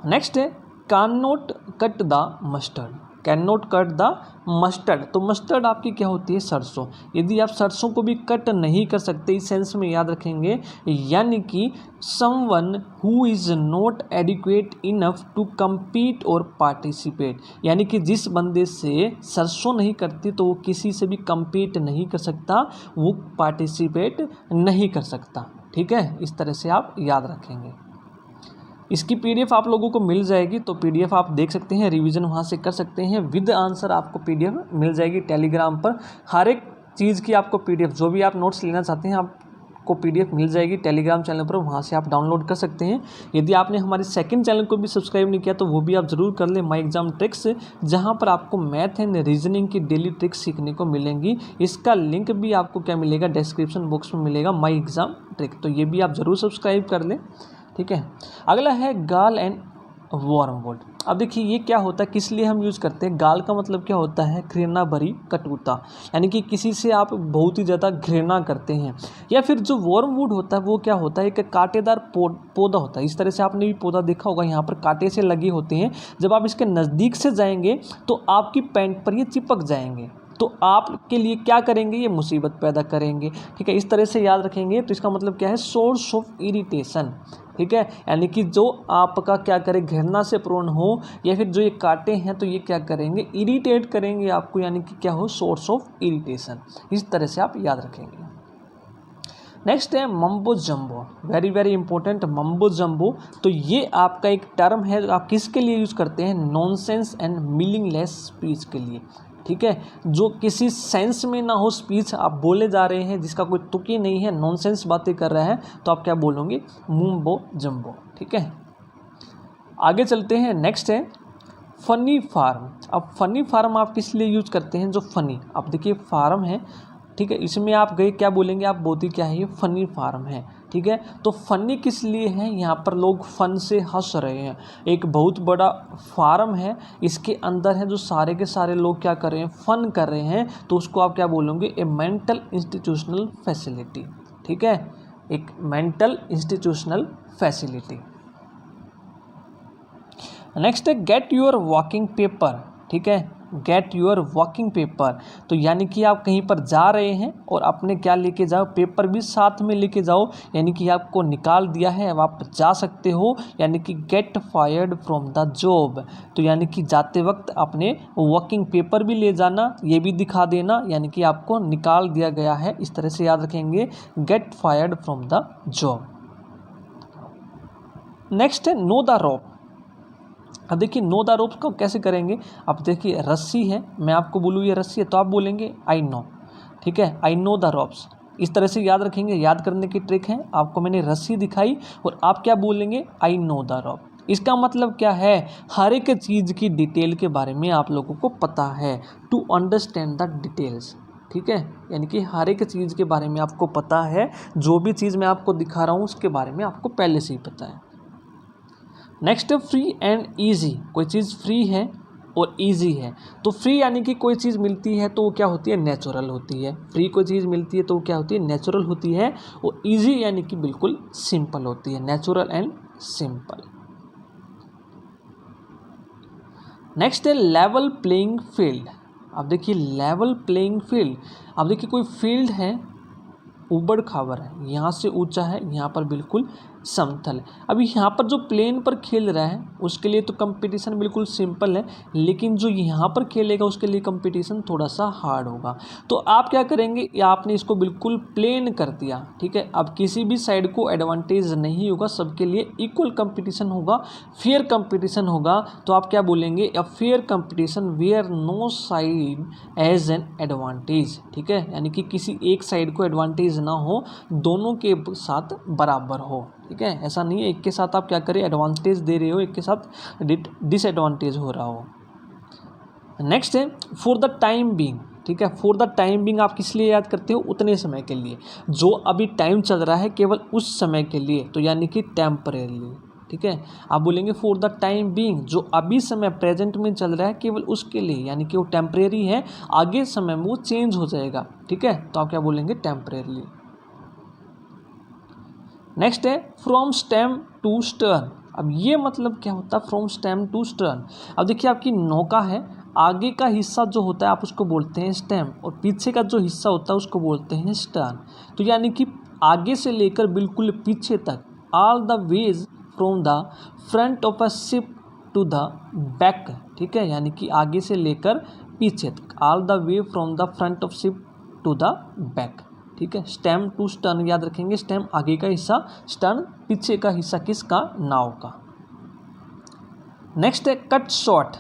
S1: नेक्स्ट है can not cut the mustard. Can not cut the mustard. तो मस्टर्ड आपकी क्या होती है, सरसों। यदि आप सरसों को भी कट नहीं कर सकते, इस सेंस में याद रखेंगे, यानी कि someone who is not adequate enough to compete और पार्टिसिपेट, यानी कि जिस बंदे से सरसों नहीं करती तो वो किसी से भी कम्पीट नहीं कर सकता, वो पार्टिसिपेट नहीं कर सकता, ठीक है, इस तरह से आप याद रखेंगे। इसकी पीडीएफ आप लोगों को मिल जाएगी, तो पीडीएफ आप देख सकते हैं, रिवीजन वहाँ से कर सकते हैं, विद आंसर आपको पीडीएफ मिल जाएगी टेलीग्राम पर। हर एक चीज़ की आपको पीडीएफ, जो भी आप नोट्स लेना चाहते हैं, आपको पीडीएफ मिल जाएगी टेलीग्राम चैनल पर, वहाँ से आप डाउनलोड कर सकते हैं। यदि आपने हमारे सेकंड चैनल को भी सब्सक्राइब नहीं किया तो वो भी आप ज़रूर कर लें, माई एग्जाम ट्रिक्स, जहाँ पर आपको मैथ एंड रीजनिंग की डेली ट्रिक्स सीखने को मिलेंगी। इसका लिंक भी आपको क्या मिलेगा, डिस्क्रिप्शन बॉक्स में मिलेगा, माई एग्जाम ट्रिक, तो ये भी आप ज़रूर सब्सक्राइब कर लें, ठीक है। अगला है गाल एंड वर्मवुड। अब देखिए, ये क्या होता है, किस लिए हम यूज़ करते हैं। गाल का मतलब क्या होता है, घृणा भरी कटुता, यानी कि किसी से आप बहुत ही ज़्यादा घृणा करते हैं। या फिर जो वर्मवुड होता है वो क्या होता है, एक कांटेदार पौधा होता है। इस तरह से आपने भी पौधा देखा होगा, यहाँ पर कांटे से लगे होते हैं। जब आप इसके नज़दीक से जाएंगे तो आपकी पैंट पर ये चिपक जाएंगे, तो आपके लिए क्या करेंगे, ये मुसीबत पैदा करेंगे, ठीक है, इस तरह से याद रखेंगे। तो इसका मतलब क्या है, सोर्स ऑफ इरिटेशन, ठीक है, यानी कि जो आपका क्या करे, घृणा से प्रोन हो, या फिर जो ये कांटे हैं तो ये क्या करेंगे, इरिटेट करेंगे आपको, यानी कि क्या हो, सोर्स ऑफ इरिटेशन, इस तरह से आप याद रखेंगे। नेक्स्ट है मम्बो जम्बो, वेरी वेरी इंपॉर्टेंट, मम्बो जम्बो। तो ये आपका एक टर्म है, आप किसके लिए यूज़ करते हैं, नॉनसेंस एंड मीनिंगलेस स्पीच के लिए, ठीक है, जो किसी सेंस में ना हो स्पीच आप बोले जा रहे हैं, जिसका कोई तुक ही नहीं है, नॉनसेंस बातें कर रहे हैं, तो आप क्या बोलोगे, मुम्बो जम्बो, ठीक है। आगे चलते हैं, नेक्स्ट है फनी फार्म। अब फनी फार्म आप किस लिए यूज करते हैं, जो फनी, अब देखिए फार्म है, ठीक है, इसमें आप गए क्या बोलेंगे, आप बोलते क्या है, ये फनी फार्म है, ठीक है। तो फनी किस लिए है, यहाँ पर लोग फन से हंस रहे हैं। एक बहुत बड़ा फार्म है, इसके अंदर है जो सारे के सारे लोग क्या कर रहे हैं, फन कर रहे हैं, तो उसको आप क्या बोलोगे, ए मेंटल इंस्टीट्यूशनल फैसिलिटी, ठीक है, एक मेंटल इंस्टीट्यूशनल फैसिलिटी। नेक्स्ट है गेट योर वॉकिंग पेपर, ठीक है, गेट योर वॉकिंग पेपर, तो यानी कि आप कहीं पर जा रहे हैं और अपने क्या लेके जाओ, पेपर भी साथ में लेके जाओ, यानी कि आपको निकाल दिया है, अब आप जा सकते हो, यानी कि get fired from the job, तो यानी कि जाते वक्त अपने वॉकिंग पेपर भी ले जाना, ये भी दिखा देना, यानी कि आपको निकाल दिया गया है, इस तरह से याद रखेंगे, get fired from the job. Next है नो द रोप। अब देखिए नो द रोप्स को कैसे करेंगे, अब देखिए रस्सी है, मैं आपको बोलूँ ये रस्सी है, तो आप बोलेंगे आई नो, ठीक है, आई नो द रोप्स, इस तरह से याद रखेंगे। याद करने की ट्रिक है, आपको मैंने रस्सी दिखाई और आप क्या बोलेंगे, आई नो द रोप। इसका मतलब क्या है, हर एक चीज़ की डिटेल के बारे में आप लोगों को पता है, टू अंडरस्टैंड द डिटेल्स, ठीक है, यानी कि हर एक चीज़ के बारे में आपको पता है, जो भी चीज़ मैं आपको दिखा रहा हूँ उसके बारे में आपको पहले से ही पता है। नेक्स्ट फ्री एंड ईजी, कोई चीज़ फ्री है और इजी है, तो फ्री यानी कि कोई चीज़ मिलती है तो वो क्या होती है, नेचुरल होती है, फ्री कोई चीज़ मिलती है तो वो क्या होती है, नेचुरल होती है, और इजी यानी कि बिल्कुल सिंपल होती है, नेचुरल एंड सिंपल। नेक्स्ट है लेवल प्लेइंग फील्ड। अब देखिए लेवल प्लेइंग फील्ड, अब देखिए कोई फील्ड है, ऊबड़ खाबड़ है, यहाँ से ऊंचा है, यहाँ पर बिल्कुल समतल है। अभी यहाँ पर जो प्लेन पर खेल रहा है उसके लिए तो कंपटीशन बिल्कुल सिंपल है, लेकिन जो यहाँ पर खेलेगा उसके लिए कंपटीशन थोड़ा सा हार्ड होगा। तो आप क्या करेंगे, या आपने इसको बिल्कुल प्लेन कर दिया, ठीक है, अब किसी भी साइड को एडवांटेज नहीं होगा, सबके लिए इक्वल कंपटीशन होगा, फेयर कंपटीशन होगा। तो आप क्या बोलेंगे, a fair competition where no side has an advantage, ठीक है, यानी कि किसी एक साइड को एडवांटेज ना हो, दोनों के साथ बराबर हो, ठीक है, ऐसा नहीं है एक के साथ आप क्या करें, एडवांटेज दे रहे हो, एक के साथ डिसएडवांटेज हो रहा हो। नेक्स्ट है फॉर द टाइम बीइंग, ठीक है, फॉर द टाइम बीइंग आप किस लिए याद करते हो, उतने समय के लिए, जो अभी टाइम चल रहा है केवल उस समय के लिए, तो यानी कि टेम्परेरी, ठीक है, आप बोलेंगे फॉर द टाइम बीइंग, जो अभी समय प्रेजेंट में चल रहा है केवल उसके लिए, यानी कि वो टेम्परेरी है, आगे समय में वो चेंज हो जाएगा, ठीक है, तो आप क्या बोलेंगे, टेम्परेरी। नेक्स्ट है फ्रॉम स्टेम टू स्टर्न। अब ये मतलब क्या होता है, फ्रॉम स्टेम टू स्टर्न। अब देखिए आपकी नौका है, आगे का हिस्सा जो होता है आप उसको बोलते हैं स्टेम, और पीछे का जो हिस्सा होता है उसको बोलते हैं स्टर्न। तो यानी कि आगे से लेकर बिल्कुल पीछे तक, all the ways from the front of a ship to the back, ठीक है, यानी कि आगे से लेकर पीछे तक, all the way from the front of ship to the back, ठीक है, स्टेम टू स्टर्न याद रखेंगे, स्टेम आगे का हिस्सा, स्टर्न पीछे का हिस्सा, किसका, नाव का। नेक्स्ट है कट शॉर्ट।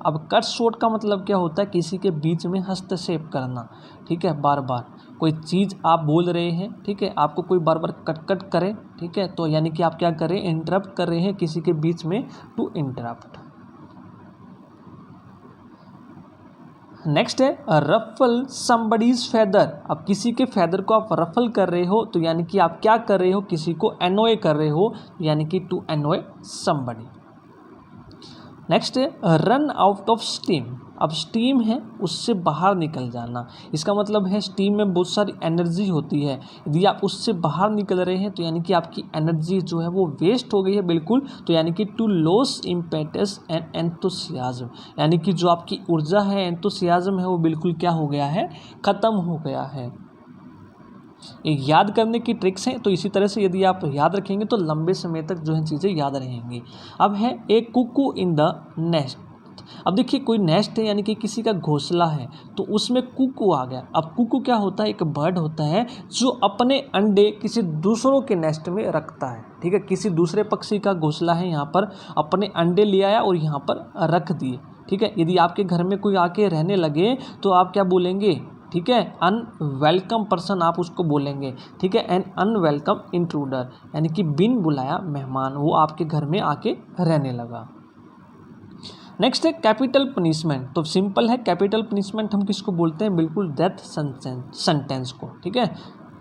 S1: अब कट शॉर्ट का मतलब क्या होता है, किसी के बीच में हस्तक्षेप करना, ठीक है, बार बार कोई चीज़ आप बोल रहे हैं, ठीक है, आपको कोई बार बार कट करे, ठीक है, तो यानी कि आप क्या करें, इंटरप्ट कर रहे हैं किसी के बीच में, टू इंटरप्ट। नेक्स्ट है रफल समबडीज फेदर। अब किसी के फेदर को आप रफल कर रहे हो, तो यानी कि आप क्या कर रहे हो, किसी को एनोय कर रहे हो, यानी कि टू एनोय समबडी। नेक्स्ट है रन आउट ऑफ स्टीम। अब स्टीम है उससे बाहर निकल जाना, इसका मतलब है स्टीम में बहुत सारी एनर्जी होती है, यदि आप उससे बाहर निकल रहे हैं तो यानी कि आपकी एनर्जी जो है वो वेस्ट हो गई है बिल्कुल, तो यानी कि to loss impetus and enthusiasm, यानी कि जो आपकी ऊर्जा है, एंथुसियाज्म है, वो बिल्कुल क्या हो गया है, ख़त्म हो गया है। ये याद करने की ट्रिक्स हैं, तो इसी तरह से यदि आप याद रखेंगे तो लंबे समय तक जो है चीज़ें याद रहेंगी। अब है ए कुकू इन द नेस्ट। अब देखिए कोई नेस्ट है यानी कि किसी का घोंसला है, तो उसमें कुकू आ गया। अब कुकू क्या होता है, एक बर्ड होता है जो अपने अंडे किसी दूसरों के नेस्ट में रखता है, ठीक है, किसी दूसरे पक्षी का घोंसला है, यहाँ पर अपने अंडे ले आया और यहाँ पर रख दिए, ठीक है। यदि आपके घर में कोई आके रहने लगे तो आप क्या बोलेंगे, ठीक है, अनवेलकम पर्सन आप उसको बोलेंगे, ठीक है, एन अनवेलकम इंट्रूडर, यानी कि बिन बुलाया मेहमान वो आपके घर में आके रहने लगा। नेक्स्ट है कैपिटल पनिशमेंट। तो सिंपल है, कैपिटल पनिशमेंट हम किसको बोलते हैं, बिल्कुल डेथ सेंटेंस को, ठीक है,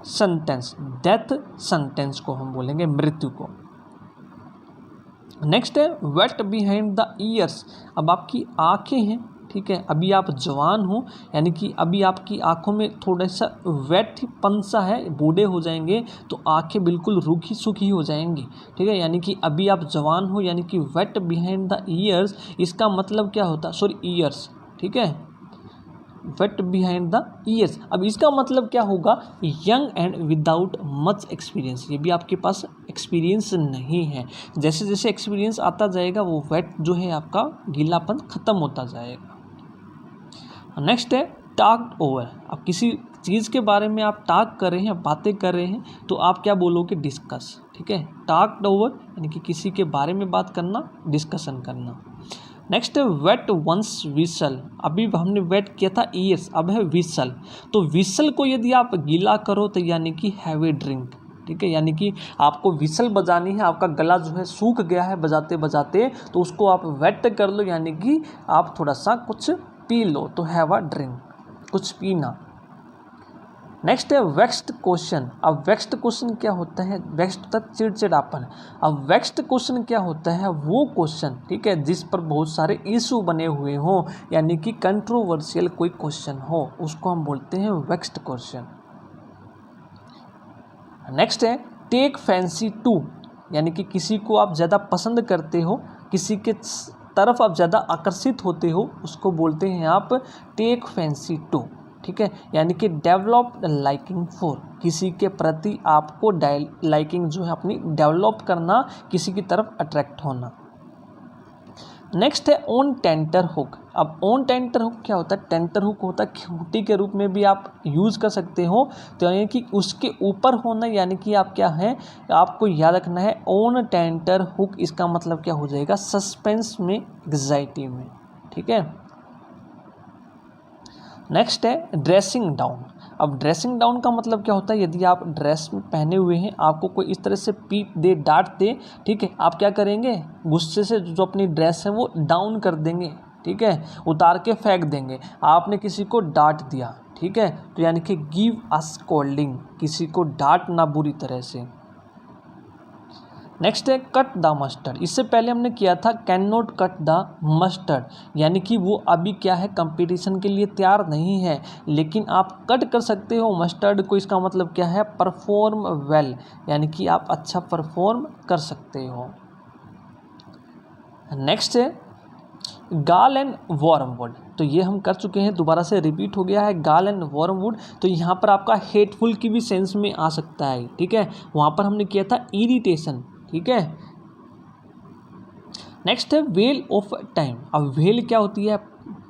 S1: सेंटेंस, डेथ सेंटेंस को हम बोलेंगे, मृत्यु को। नेक्स्ट है वेट बिहाइंड द ईयर्स। अब आपकी आंखें हैं, ठीक है, अभी आप जवान हो, यानी कि अभी आपकी आंखों में थोड़ा सा वेट पंसा है, बूढ़े हो जाएंगे तो आंखें बिल्कुल रूखी सूखी हो जाएंगी, ठीक है, यानी कि अभी आप जवान हो, यानी कि वेट बिहाइंड द ईयर्स, इसका मतलब क्या होता है, सॉरी ईयर्स, ठीक है, वेट बिहाइंड द ईयर्स। अब इसका मतलब क्या होगा, young and without much experience, ये भी आपके पास एक्सपीरियंस नहीं है। जैसे जैसे एक्सपीरियंस आता जाएगा वो वेट जो है आपका गीलापन खत्म होता जाएगा। नेक्स्ट है टॉक्ड ओवर। अब किसी चीज़ के बारे में आप टॉक कर रहे हैं, बातें कर रहे हैं, तो आप क्या बोलोगे, डिस्कस, ठीक है, टॉक्ड ओवर यानी कि किसी के बारे में बात करना, डिस्कशन करना। नेक्स्ट है वेट वंस विसल। अभी हमने वेट किया था ईयर्स, अब है विसल। तो विसल को यदि आप गीला करो तो यानी कि हैव ए ड्रिंक, ठीक है, यानी कि आपको विसल बजानी है, आपका गला जो है सूख गया है बजाते बजाते, तो उसको आप वेट कर लो, यानी कि आप थोड़ा सा कुछ पी लो, तो हैव अ ड्रिंक, कुछ पीना। नेक्स्ट है वेक्स्ड क्वेश्चन। अब वेक्स्ड क्वेश्चन क्या होता है, वेक्स्ड होता है चिड़चिड़ापन। अब वेक्स्ड क्वेश्चन क्या होता है, वो क्वेश्चन, ठीक है, जिस पर बहुत सारे इशू बने हुए हों, यानी कि कंट्रोवर्शियल कोई क्वेश्चन हो, उसको हम बोलते हैं वेक्स्ड क्वेश्चन। नेक्स्ट है टेक फैंसी टू, यानी कि किसी को आप ज़्यादा पसंद करते हो, किसी के तरफ आप ज़्यादा आकर्षित होते हो, उसको बोलते हैं आप टेक फैंसी टू, ठीक है, यानी कि डेवलप लाइकिंग फॉर, किसी के प्रति आपको लाइकिंग जो है अपनी डेवलप करना, किसी की तरफ अट्रैक्ट होना। नेक्स्ट है ऑन टेंटर हुक। अब ऑन टेंटर हुक क्या होता है, टेंटर हुक होता है खूंटी के रूप में भी आप यूज़ कर सकते हो, तो यानी कि उसके ऊपर होना, यानी कि आप क्या है, आपको याद रखना है ऑन टेंटर हुक, इसका मतलब क्या हो जाएगा, सस्पेंस में, एग्जाइटी में, ठीक है। नेक्स्ट है ड्रेसिंग डाउन। अब ड्रेसिंग डाउन का मतलब क्या होता है, यदि आप ड्रेस में पहने हुए हैं, आपको कोई इस तरह से पीट दे, डांट दे, ठीक है, आप क्या करेंगे, गुस्से से जो अपनी ड्रेस है वो डाउन कर देंगे, ठीक है, उतार के फेंक देंगे। आपने किसी को डांट दिया, ठीक है, तो यानी कि गिव अ स्कोल्डिंग, किसी को डांटना बुरी तरह से। नेक्स्ट है कट द मस्टर्ड। इससे पहले हमने किया था can not cut the mustard, यानी कि वो अभी क्या है, कंपटीशन के लिए तैयार नहीं है, लेकिन आप कट कर सकते हो मस्टर्ड को। इसका मतलब क्या है, परफॉर्म वेल, यानी कि आप अच्छा परफॉर्म कर सकते हो। नेक्स्ट है गाल एंड वॉर्मवुड। तो ये हम कर चुके हैं, दोबारा से रिपीट हो गया है, गाल एंड वॉर्मवुड। तो यहाँ पर आपका हेटफुल की भी सेंस में आ सकता है, ठीक है, वहाँ पर हमने किया था इरिटेशन, ठीक है। नेक्स्ट है वेल ऑफ टाइम। अब वेल क्या होती है,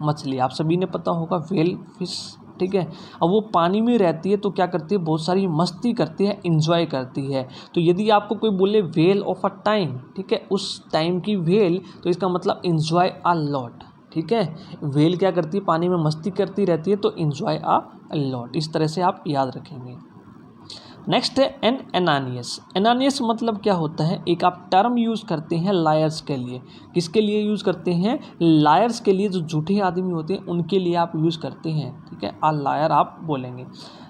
S1: मछली, आप सभी ने पता होगा, वेल फिश, ठीक है। अब वो पानी में रहती है तो क्या करती है, बहुत सारी मस्ती करती है, इंजॉय करती है। तो यदि आपको कोई बोले वेल ऑफ अ टाइम, ठीक है, उस टाइम की वेल, तो इसका मतलब इंजॉय अ लॉट, ठीक है। वेल क्या करती है, पानी में मस्ती करती रहती है, तो इंजॉय अ लॉट, इस तरह से आप याद रखेंगे। नेक्स्ट है एन एनानियस। एनानियस मतलब क्या होता है, एक आप टर्म यूज़ करते हैं लायर्स के लिए। किसके लिए यूज़ करते हैं, लायर्स के लिए, जो झूठे आदमी होते हैं उनके लिए आप यूज़ करते हैं, ठीक है, आ लायर आप बोलेंगे।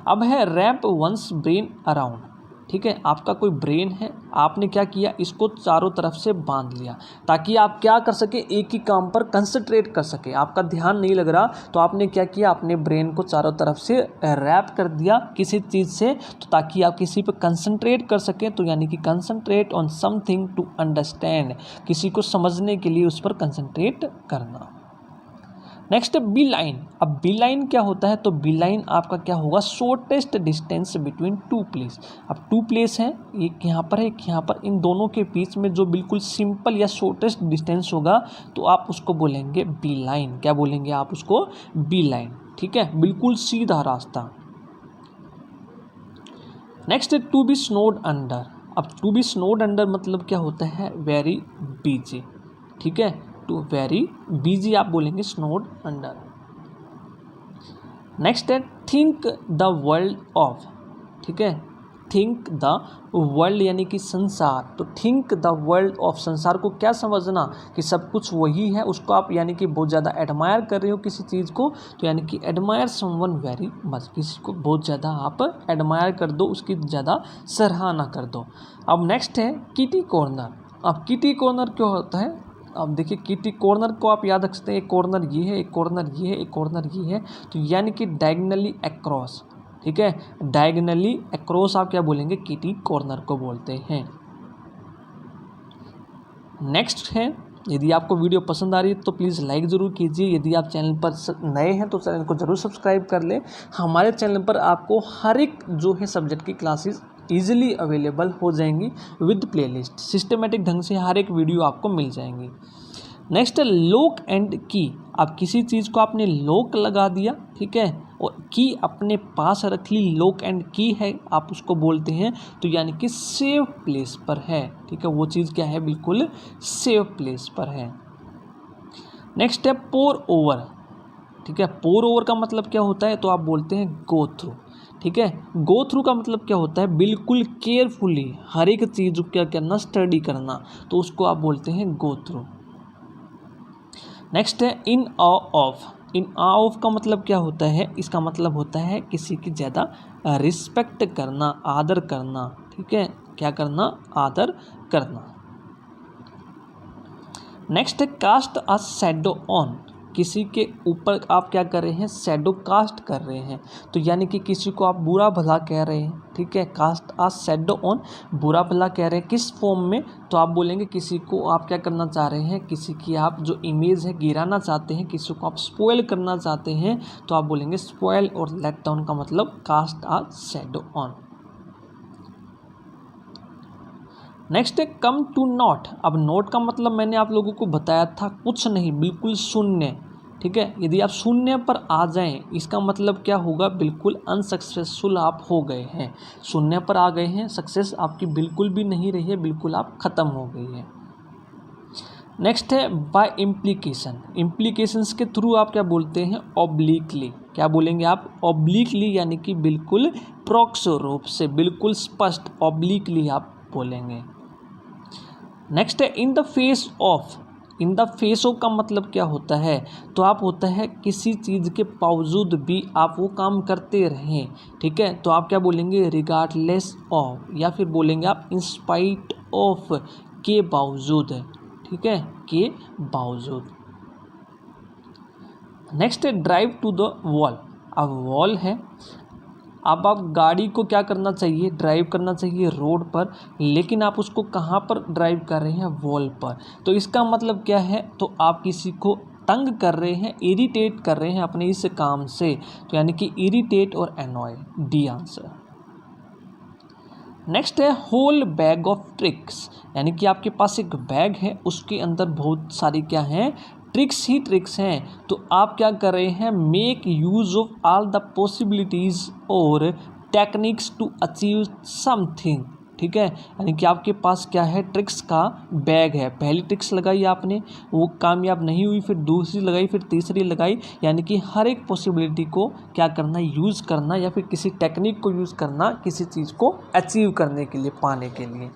S1: अब है रैप वंस ब्रेन अराउंड, ठीक है, आपका कोई ब्रेन है, आपने क्या किया, इसको चारों तरफ से बांध लिया, ताकि आप क्या कर सके, एक ही काम पर कंसंट्रेट कर सके, आपका ध्यान नहीं लग रहा, तो आपने क्या किया, अपने ब्रेन को चारों तरफ से रैप कर दिया किसी चीज़ से, तो ताकि आप किसी पर कंसंट्रेट कर सकें, तो यानी कि concentrate on something to understand, किसी को समझने के लिए उस पर कंसंट्रेट करना। Next beeline. अब बी लाइन क्या होता है, तो बी लाइन आपका क्या होगा, shortest distance between two place. अब टू प्लेस है, एक यहाँ पर है, एक यहाँ पर, इन दोनों के बीच में जो बिल्कुल सिंपल या शॉर्टेस्ट डिस्टेंस होगा, तो आप उसको बोलेंगे बी लाइन। क्या बोलेंगे आप उसको, बी लाइन, ठीक है, बिल्कुल सीधा रास्ता। नेक्स्ट है टू बी स्नोड अंडर। अब टू बी स्नोड अंडर मतलब क्या होता है, वेरी बिजी, ठीक है, टू वेरी बिजी आप बोलेंगे स्नोड अंडर। नेक्स्ट है थिंक द वर्ल्ड ऑफ, ठीक है, थिंक द वर्ल्ड यानी कि संसार। तो थिंक द वर्ल्ड ऑफ, संसार को क्या समझना कि सब कुछ वही है, उसको आप यानी कि बहुत ज़्यादा एडमायर कर रहे हो किसी चीज़ को, तो यानी कि एडमायर समवन वेरी मच, किसी को बहुत ज़्यादा आप एडमायर कर दो, उसकी ज़्यादा सराहना कर दो। अब नेक्स्ट है किटी कॉर्नर। अब किटी कॉर्नर क्या होता है, अब देखिए किटी कॉर्नर को आप याद रख सकते हैं, एक कॉर्नर ये है, एक कॉर्नर ये है, एक कॉर्नर ये है, तो यानी कि डायगनली अक्रॉस, ठीक है, डायगनली अक्रॉस आप क्या बोलेंगे, किटी कॉर्नर को बोलते हैं। नेक्स्ट है, यदि आपको वीडियो पसंद आ रही है तो प्लीज़ लाइक ज़रूर कीजिए, यदि आप चैनल पर नए हैं तो चैनल को ज़रूर सब्सक्राइब कर लें। हमारे चैनल पर आपको हर एक जो है सब्जेक्ट की क्लासेस ईजिली अवेलेबल हो जाएंगी विद प्लेलिस्ट, सिस्टमेटिक ढंग से हर एक वीडियो आपको मिल जाएंगी। नेक्स्ट है लॉक एंड की। अब किसी चीज़ को आपने लॉक लगा दिया, ठीक है, और की अपने पास रख ली, लॉक एंड की है आप उसको बोलते हैं, तो यानी कि सेफ प्लेस पर है, ठीक है, वो चीज़ क्या है, बिल्कुल सेफ प्लेस पर है। नेक्स्ट है पोर ओवर, ठीक है, पोर ओवर का मतलब क्या होता है, तो आप बोलते हैं गो थ्रू, ठीक है, गो थ्रू का मतलब क्या होता है, बिल्कुल केयरफुली हर एक चीज़ को क्या करना, स्टडी करना, तो उसको आप बोलते हैं गो थ्रू। नेक्स्ट है इन ऑ ऑफ। इन ऑ ऑफ का मतलब क्या होता है, इसका मतलब होता है किसी की ज़्यादा रिस्पेक्ट करना, आदर करना, ठीक है, क्या करना, आदर करना। नेक्स्ट है कास्ट अ शैडो ऑन। किसी के ऊपर आप क्या कर रहे हैं, शैडो कास्ट कर रहे हैं, तो यानी कि किसी को आप बुरा भला कह रहे हैं, ठीक है, कास्ट आ शैडो ऑन, बुरा भला कह रहे हैं, किस फॉर्म में, तो आप बोलेंगे किसी को आप क्या करना चाह रहे हैं, किसी की आप जो इमेज है गिराना चाहते हैं, किसी को आप स्पॉइल करना चाहते हैं, तो आप बोलेंगे स्पॉइल, और लेट डाउन का मतलब cast a shadow on. Next है कम टू नॉट। अब नॉट का मतलब मैंने आप लोगों को बताया था, कुछ नहीं, बिल्कुल शून्य, ठीक है, यदि आप शून्य पर आ जाएं इसका मतलब क्या होगा, बिल्कुल अनसक्सेसफुल आप हो गए हैं, शून्य पर आ गए हैं, सक्सेस आपकी बिल्कुल भी नहीं रही है, बिल्कुल आप ख़त्म हो गई है। नेक्स्ट है बाय इम्प्लीकेशन। इम्प्लीकेशंस के थ्रू आप क्या बोलते हैं, ऑब्लिकली, क्या बोलेंगे आप, ऑब्लिकली, यानी कि बिल्कुल प्रोक्ष रूप से, बिल्कुल स्पष्ट, ऑब्लिकली आप बोलेंगे। नेक्स्ट है in the face of. In the face of का मतलब क्या होता है, तो आप होता है किसी चीज़ के बावजूद भी आप वो काम करते रहें, ठीक है, तो आप क्या बोलेंगे, रिगार्डलेस ऑफ, या फिर बोलेंगे आप इन स्पाइट ऑफ, के बावजूद, ठीक है, के बावजूद। नेक्स्ट है ड्राइव टू द वॉल। अब वॉल है, अब आप गाड़ी को क्या करना चाहिए, ड्राइव करना चाहिए रोड पर, लेकिन आप उसको कहाँ पर ड्राइव कर रहे हैं, वॉल पर, तो इसका मतलब क्या है, तो आप किसी को तंग कर रहे हैं, इरिटेट कर रहे हैं अपने इस काम से, तो यानी कि इरिटेट और एनॉय, डी आंसर। नेक्स्ट है होल बैग ऑफ ट्रिक्स। यानी कि आपके पास एक बैग है, उसके अंदर बहुत सारी क्या हैं, ट्रिक्स ही ट्रिक्स हैं, तो आप क्या कर रहे हैं, make use of all the possibilities और टेक्निक्स टू अचीव समथिंग, ठीक है, यानी कि आपके पास क्या है, ट्रिक्स का बैग है, पहली ट्रिक्स लगाई आपने, वो कामयाब नहीं हुई, फिर दूसरी लगाई, फिर तीसरी लगाई, यानी कि हर एक पॉसिबिलिटी को क्या करना, यूज़ करना, या फिर किसी टेक्निक को यूज़ करना, किसी चीज़ को अचीव करने के लिए, पाने के लिए।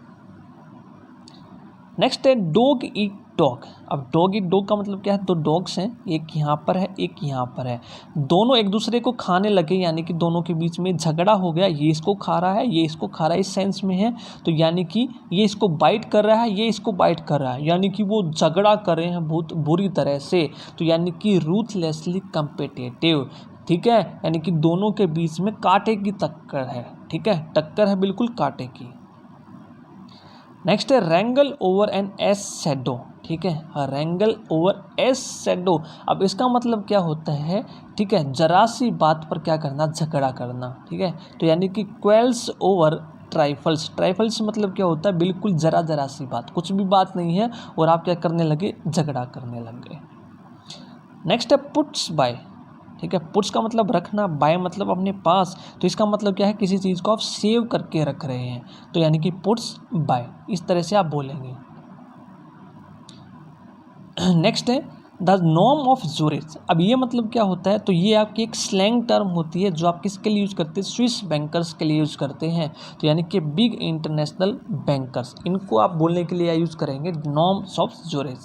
S1: नेक्स्ट है डॉग ईट डॉग। अब डॉग ईट डॉग का मतलब क्या है, दो डॉग्स हैं, एक यहाँ पर है, एक यहाँ पर है, दोनों एक दूसरे को खाने लगे, यानी कि दोनों के बीच में झगड़ा हो गया, ये इसको खा रहा है, ये इसको खा रहा है, इस सेंस में है, तो यानी कि ये इसको बाइट कर रहा है, ये इसको बाइट कर रहा है, यानी कि वो झगड़ा कर रहे हैं बहुत बुरी तरह से, तो यानी कि रूथलेसली कम्पिटिटिव, ठीक है, यानी कि दोनों के बीच में कांटे की टक्कर है, ठीक है, टक्कर है बिल्कुल कांटे की। नेक्स्ट है रैंगल ओवर एन एस शैडो, ठीक है, रैंगल ओवर एस शैडो। अब इसका मतलब क्या होता है, ठीक है, जरा सी बात पर क्या करना, झगड़ा करना, ठीक है, तो यानी कि क्वेल्स ओवर ट्राइफल्स। ट्राइफल्स मतलब क्या होता है, बिल्कुल जरा सी बात, कुछ भी बात नहीं है और आप क्या करने लगे, झगड़ा करने लग गए। नेक्स्ट है पुट्स बाय, ठीक है, पुट्स का मतलब रखना, बाय मतलब अपने पास, तो इसका मतलब क्या है, किसी चीज़ को आप सेव करके रख रहे हैं, तो यानी कि पुट्स बाय, इस तरह से आप बोलेंगे। नेक्स्ट है
S2: द नॉर्म ऑफ ज़ूरिच। अब ये मतलब क्या होता है, तो ये आपकी एक स्लैंग टर्म होती है जो आप किसके लिए यूज़ करते हैं, स्विस बैंकर्स के लिए यूज़ करते हैं। तो यानी कि बिग इंटरनेशनल बैंकर्स, इनको आप बोलने के लिए यूज़ करेंगे नॉर्म्स ऑफ ज़ूरिच।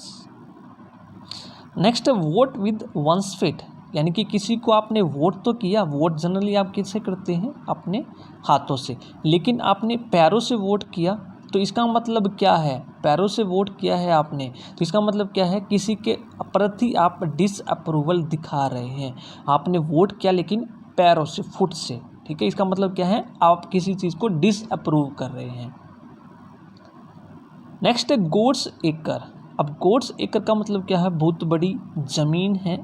S2: नेक्स्ट है वोट विद वंस फीट, यानी कि किसी को आपने वोट तो किया, वोट जनरली आप किससे करते हैं, अपने हाथों से, लेकिन आपने पैरों से वोट किया, तो इसका मतलब क्या है, पैरों से वोट किया है आपने, तो इसका मतलब क्या है, किसी के प्रति आप डिसअप्रूवल दिखा रहे हैं। आपने वोट किया लेकिन पैरों से, फुट से, ठीक है, इसका मतलब क्या है, आप किसी चीज़ को डिसअप्रूव कर रहे हैं। नेक्स्ट है गोड्स एकर। अब गोड्स एकर का मतलब क्या है, बहुत बड़ी ज़मीन है,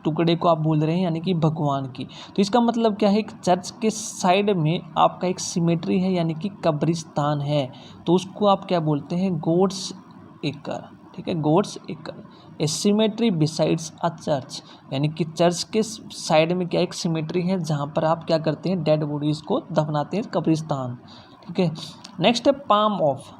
S2: टुकड़े को आप बोल रहे हैं, यानी कि भगवान की। तो इसका मतलब क्या है, एक चर्च के साइड में आपका एक सिमेट्री है, यानी कि कब्रिस्तान है, तो उसको आप क्या बोलते हैं, गोड्स एकर, ठीक है, God's acre. A cemetery besides a church, यानी कि चर्च के साइड में क्या एक सिमेट्री है जहाँ पर आप क्या करते हैं, डेड बॉडीज़ को दफनाते हैं, कब्रिस्तान, ठीक है। नेक्स्ट है पाम ऑफ।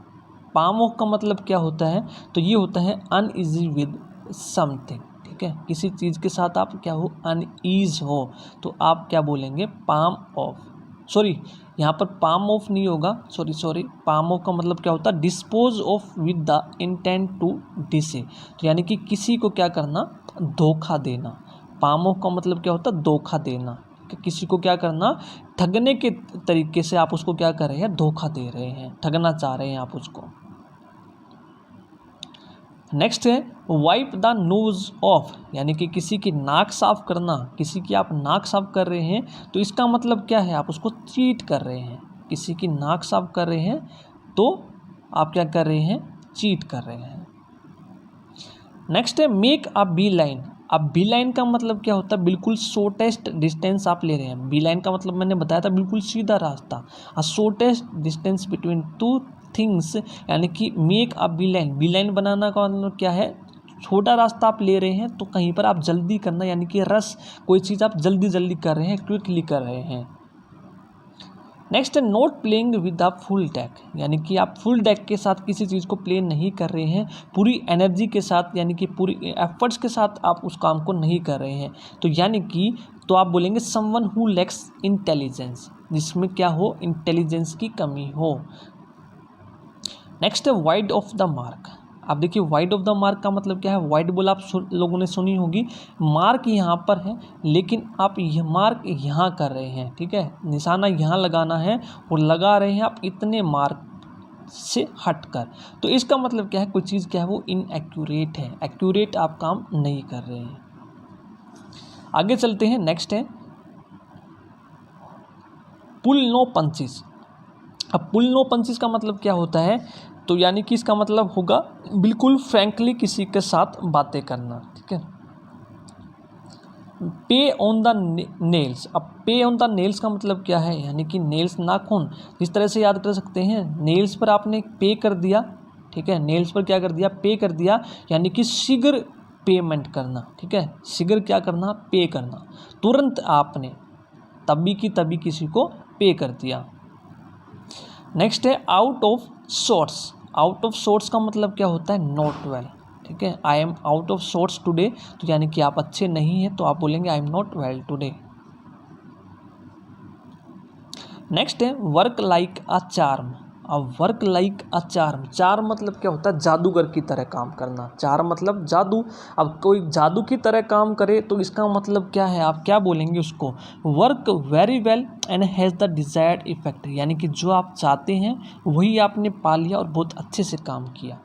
S2: पाम ऑफ का मतलब क्या होता है, तो ये होता है अनईजी विद समथिंग, ठीक है, किसी चीज़ के साथ आप क्या हो, अनईज हो, तो आप क्या बोलेंगे, पाम ऑफ। सॉरी, यहाँ पर पाम ऑफ नहीं होगा, सॉरी, पाम ऑफ का मतलब क्या होता है, dispose of with the intent to deceive, तो यानी कि किसी को क्या करना, धोखा देना। पाम ऑफ का मतलब क्या होता है, धोखा देना, किसी को क्या करना, ठगने के तरीके से आप उसको क्या कर रहे हैं, धोखा दे रहे हैं, ठगना चाह रहे हैं आप उसको। नेक्स्ट है वाइप द नोज ऑफ, यानी कि किसी की नाक साफ करना, किसी की आप नाक साफ कर रहे हैं, तो इसका मतलब क्या है, आप उसको चीट कर रहे हैं, किसी की नाक साफ कर रहे हैं तो आप क्या कर रहे हैं, चीट कर रहे हैं। नेक्स्ट है मेक अ बी लाइन। अब बी लाइन का मतलब क्या होता है, बिल्कुल शॉर्टेस्ट डिस्टेंस आप ले रहे हैं। बी लाइन का मतलब मैंने बताया था, बिल्कुल सीधा रास्ता, shortest distance between two things, यानी कि make a beeline. Beeline बनाना का मतलब क्या है, छोटा रास्ता आप ले रहे हैं तो कहीं पर आप जल्दी करना, यानी कि रस, कोई चीज़ आप जल्दी कर रहे हैं, क्विकली कर रहे हैं। नेक्स्ट है not playing with the full deck, यानी कि आप फुल डेक के साथ किसी चीज़ को प्ले नहीं कर रहे हैं, पूरी एनर्जी के साथ, यानी कि पूरी एफर्ट्स के साथ आप उस काम को नहीं कर रहे हैं, तो यानी कि तो आप बोलेंगे समवन हु लैक्स इंटेलिजेंस, जिसमें क्या हो, इंटेलिजेंस की कमी हो। नेक्स्ट है वाइड ऑफ द मार्क। आप देखिए वाइड ऑफ द मार्क का मतलब क्या है, वाइड बॉल आप लोगों ने सुनी होगी, मार्क यहाँ पर है लेकिन आप यह मार्क यहाँ कर रहे हैं, ठीक है, निशाना यहाँ लगाना है और लगा रहे हैं आप इतने मार्क से हटकर, तो इसका मतलब क्या है, कोई चीज़ क्या है, वो इनएक्यूरेट है, एक्यूरेट आप काम नहीं कर रहे हैं। आगे चलते हैं, नेक्स्ट है पुल नो पंचेस। अब पुल नो पंचेस का मतलब क्या होता है, तो यानी कि इसका मतलब होगा बिल्कुल फ्रैंकली किसी के साथ बातें करना, ठीक है। पे ऑन द नेल्स। अब पे ऑन द नेल्स का मतलब क्या है, यानी कि नेल्स नाखून, जिस तरह से याद कर सकते हैं, नेल्स पर आपने पे कर दिया, ठीक है, नेल्स पर क्या कर दिया, पे कर दिया, यानी कि शीघ्र पेमेंट करना, ठीक है, शीघ्र क्या करना, पे करना, तुरंत आपने तभी की तभी किसी को पे कर दिया। नेक्स्ट है out of sorts. Out of sorts का मतलब क्या होता है, नॉट वेल, ठीक है, I am out of sorts today, तो यानी कि आप अच्छे नहीं हैं, तो आप बोलेंगे I am not well today. Next है वर्क लाइक अ चार्म। अब वर्क लाइक अ चार्म, चार्म मतलब क्या होता है, जादूगर की तरह काम करना, चार्म मतलब जादू। अब कोई जादू की तरह काम करे तो इसका मतलब क्या है, आप क्या बोलेंगे उसको, work very well and has the desired effect, यानी कि जो आप चाहते हैं वही आपने पा लिया और बहुत अच्छे से काम किया,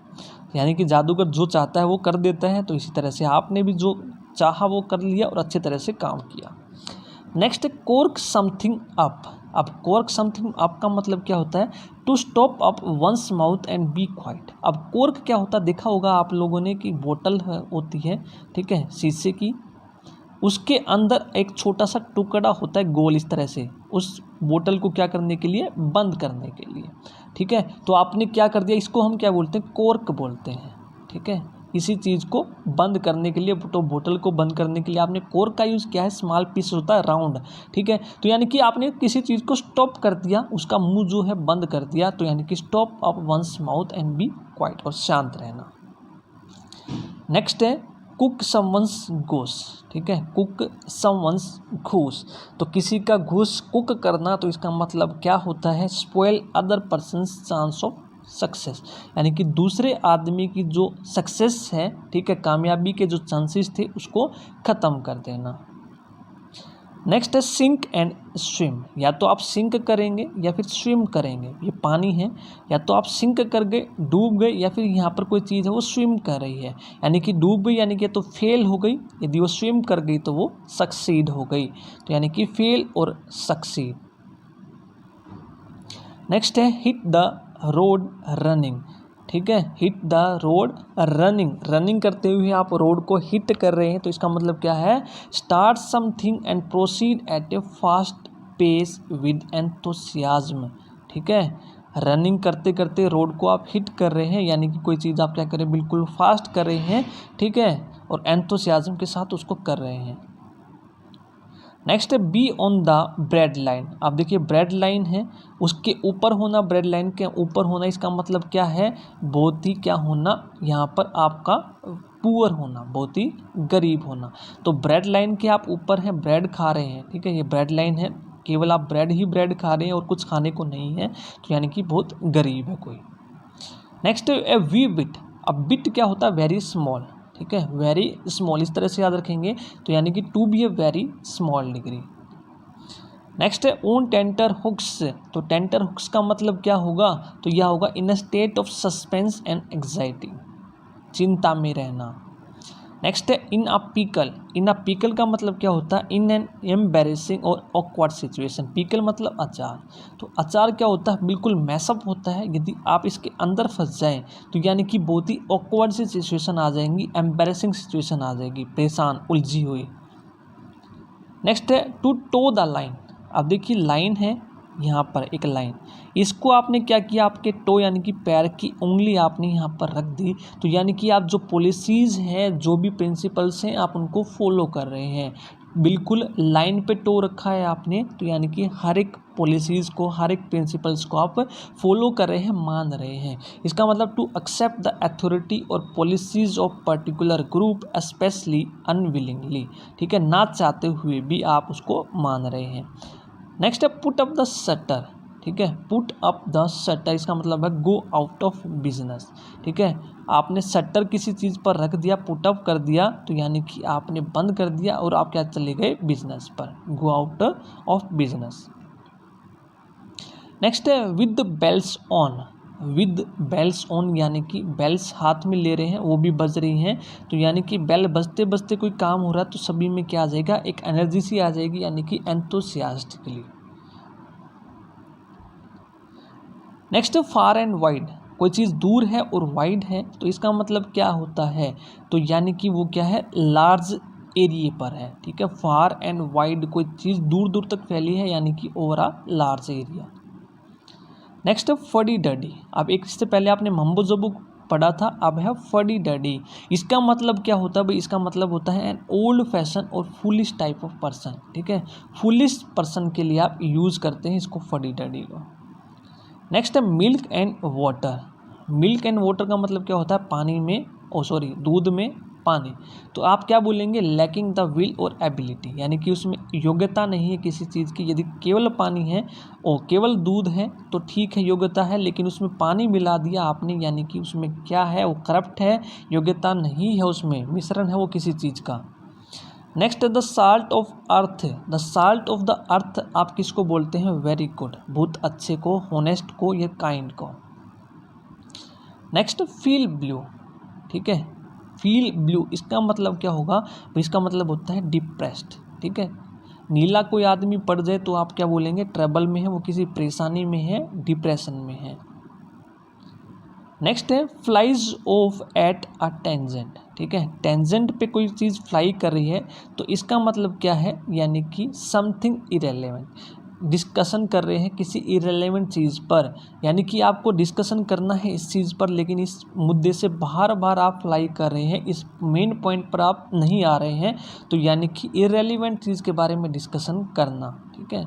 S2: यानी कि जादूगर जो चाहता है वो कर देता है, तो इसी तरह से आपने भी जो चाहा वो कर लिया और अच्छे तरह से काम किया। नेक्स्ट है कोर्क समथिंग अप। अब कोर्क समथिंग अप का मतलब क्या होता है, to stop up one's mouth and be quiet. अब कोर्क क्या होता है, देखा होगा आप लोगों ने कि बोतल होती है, ठीक है, शीशे की, उसके अंदर एक छोटा सा टुकड़ा होता है गोल इस तरह से, उस बोतल को क्या करने के लिए, बंद करने के लिए, ठीक है, तो आपने क्या कर दिया, इसको हम क्या बोलते हैं, कोर्क बोलते हैं, ठीक है, इसी चीज़ को बंद करने के लिए, तो बोतल को बंद करने के लिए आपने कोर्क का यूज़ किया है, स्मॉल पीस होता है राउंड, ठीक है, तो यानी कि आपने किसी चीज़ को स्टॉप कर दिया, उसका मुंह जो है बंद कर दिया, तो यानी कि stop up one's mouth and be quiet, और शांत रहना। नेक्स्ट है कुक समवंस घूस, ठीक है, कुक समवंस घूस, तो किसी का घूस कुक करना, तो इसका मतलब क्या होता है, spoil other persons chance of success, यानी कि दूसरे आदमी की जो सक्सेस है, ठीक है, कामयाबी के जो चांसेस थे उसको ख़त्म कर देना। नेक्स्ट है सिंक एंड स्विम, या तो आप सिंक करेंगे या फिर स्विम करेंगे, ये पानी है, या तो आप सिंक कर गए, डूब गए, या फिर यहाँ पर कोई चीज़ है वो स्विम कर रही है, यानी कि डूब गई यानी कि तो फेल हो गई, यदि वो स्विम कर गई तो वो सक्सीड हो गई, तो यानी कि फेल और सक्सीड। नेक्स्ट है हिट द रोड रनिंग, ठीक है, hit the road running, running करते हुए आप रोड को हिट कर रहे हैं, तो इसका मतलब क्या है, start something and proceed at a fast pace with enthusiasm, ठीक है, रनिंग करते करते रोड को आप हिट कर रहे हैं, यानी कि कोई चीज़ आप क्या करें, बिल्कुल फास्ट कर रहे हैं, ठीक है, और एंथुसियाज्म के साथ उसको कर रहे हैं। नेक्स्ट है be on the bread line, आप देखिए ब्रेड लाइन है, उसके ऊपर होना, ब्रेड लाइन के ऊपर होना, इसका मतलब क्या है, बहुत ही क्या होना, यहाँ पर आपका पुअर होना, बहुत ही गरीब होना, तो ब्रेड लाइन के आप ऊपर हैं, ब्रेड खा रहे हैं, ठीक है, ये ब्रेड लाइन है, केवल आप ब्रेड ही ब्रेड खा रहे हैं और कुछ खाने को नहीं है, तो यानी कि बहुत गरीब है कोई। नेक्स्ट ए वी बिट, अब बिट क्या होता है, वेरी स्मॉल, ठीक है, वेरी स्मॉल, इस तरह से याद रखेंगे, तो यानी कि to be a very small degree. Next है ओन टेंटर हुक्स, तो टेंटर हुक्स का मतलब क्या होगा, तो यह होगा in a state of suspense and anxiety, चिंता में रहना। नेक्स्ट है इन अ पीकल, इन अ पीकल का मतलब क्या होता है, इन एन एम्बेरेसिंग और ऑकवर्ड सिचुएशन, पीकल मतलब अचार, तो अचार क्या होता है, बिल्कुल मैसअप होता है, यदि आप इसके अंदर फंस जाएं तो यानी कि बहुत ही ऑकवर्ड सी सिचुएशन आ जाएंगी, एम्बेरेसिंग सिचुएशन आ जाएगी, परेशान उलझी हुई। नेक्स्ट है टू टो द लाइन, अब देखिए लाइन है, यहाँ पर एक लाइन, इसको आपने क्या किया, आपके टो यानी कि पैर की उंगली आपने यहाँ पर रख दी, तो यानी कि आप जो पॉलिसीज़ हैं, जो भी प्रिंसिपल्स हैं, आप उनको फॉलो कर रहे हैं, बिल्कुल लाइन पे टो रखा है आपने, तो यानी कि हर एक पॉलिसीज़ को, हर एक प्रिंसिपल्स को आप फॉलो कर रहे हैं, मान रहे हैं, इसका मतलब टू एक्सेप्ट द अथॉरिटी और policies of particular group specially unwillingly, ठीक है, ना चाहते हुए भी आप उसको मान रहे हैं। नेक्स्ट है पुट अप द शटर, ठीक है, पुट अप द शटर, इसका मतलब है गो आउट ऑफ बिजनेस, ठीक है, आपने शटर किसी चीज़ पर रख दिया, पुट अप कर दिया, तो यानी कि आपने बंद कर दिया और आप क्या चले गए, बिजनेस पर, go out of business. Next है with bells on, with bells on यानी कि बेल्स हाथ में ले रहे हैं, वो भी बज रही हैं, तो यानी कि बेल बजते बजते कोई काम हो रहा है, तो सभी में क्या आ जाएगा, एक एनर्जी सी आ जाएगी, यानी कि enthusiastically. Next far and wide, कोई चीज़ दूर है और वाइड है, तो इसका मतलब क्या होता है, तो यानी कि वो क्या है, लार्ज एरिए पर है, ठीक है, फार एंड वाइड, कोई चीज़ दूर दूर तक फैली है, यानी कि ओवरऑल लार्ज एरिया। नेक्स्ट है फडी डडी, अब एक इससे पहले आपने मम्बो जम्बो पढ़ा था, अब है फडी डडी, इसका मतलब क्या होता है भाई, इसका मतलब होता है एन ओल्ड फैशन और फुलिश टाइप ऑफ पर्सन, ठीक है, फुलिश पर्सन के लिए आप यूज़ करते हैं इसको, फडी डडी को। नेक्स्ट है milk and water, milk and water का मतलब क्या होता है, पानी में, दूध में पानी, तो आप क्या बोलेंगे, लैकिंग द विल और एबिलिटी, यानी कि उसमें योग्यता नहीं है किसी चीज़ की, यदि केवल पानी है और केवल दूध है तो ठीक है, योग्यता है, लेकिन उसमें पानी मिला दिया आपने, यानी कि उसमें क्या है, वो करप्ट है, योग्यता नहीं है, उसमें मिश्रण है वो किसी चीज़ का। Next the salt of earth, the salt of the earth आप किसको बोलते हैं, वेरी गुड, बहुत अच्छे को, होनेस्ट को, या काइंड को। नेक्स्ट फील ब्लू, ठीक है, फील ब्लू, इसका मतलब क्या होगा, इसका मतलब होता है डिप्रेस्ड, ठीक है, नीला कोई आदमी पड़ जाए तो आप क्या बोलेंगे, ट्रबल में है, वो किसी परेशानी में है, डिप्रेशन में है। नेक्स्ट है flies of at a tangent, ठीक है, टेंजेंट पे कोई चीज़ फ्लाई कर रही है, तो इसका मतलब क्या है, यानी कि समथिंग इरेलेवेंट, डिस्कशन कर रहे हैं किसी इरेलेवेंट चीज़ पर, यानी कि आपको डिस्कशन करना है इस चीज़ पर, लेकिन इस मुद्दे से बार बार आप फ्लाई कर रहे हैं, इस मेन पॉइंट पर आप नहीं आ रहे हैं, तो यानी कि इरेलीवेंट चीज़ के बारे में डिस्कशन करना, ठीक है।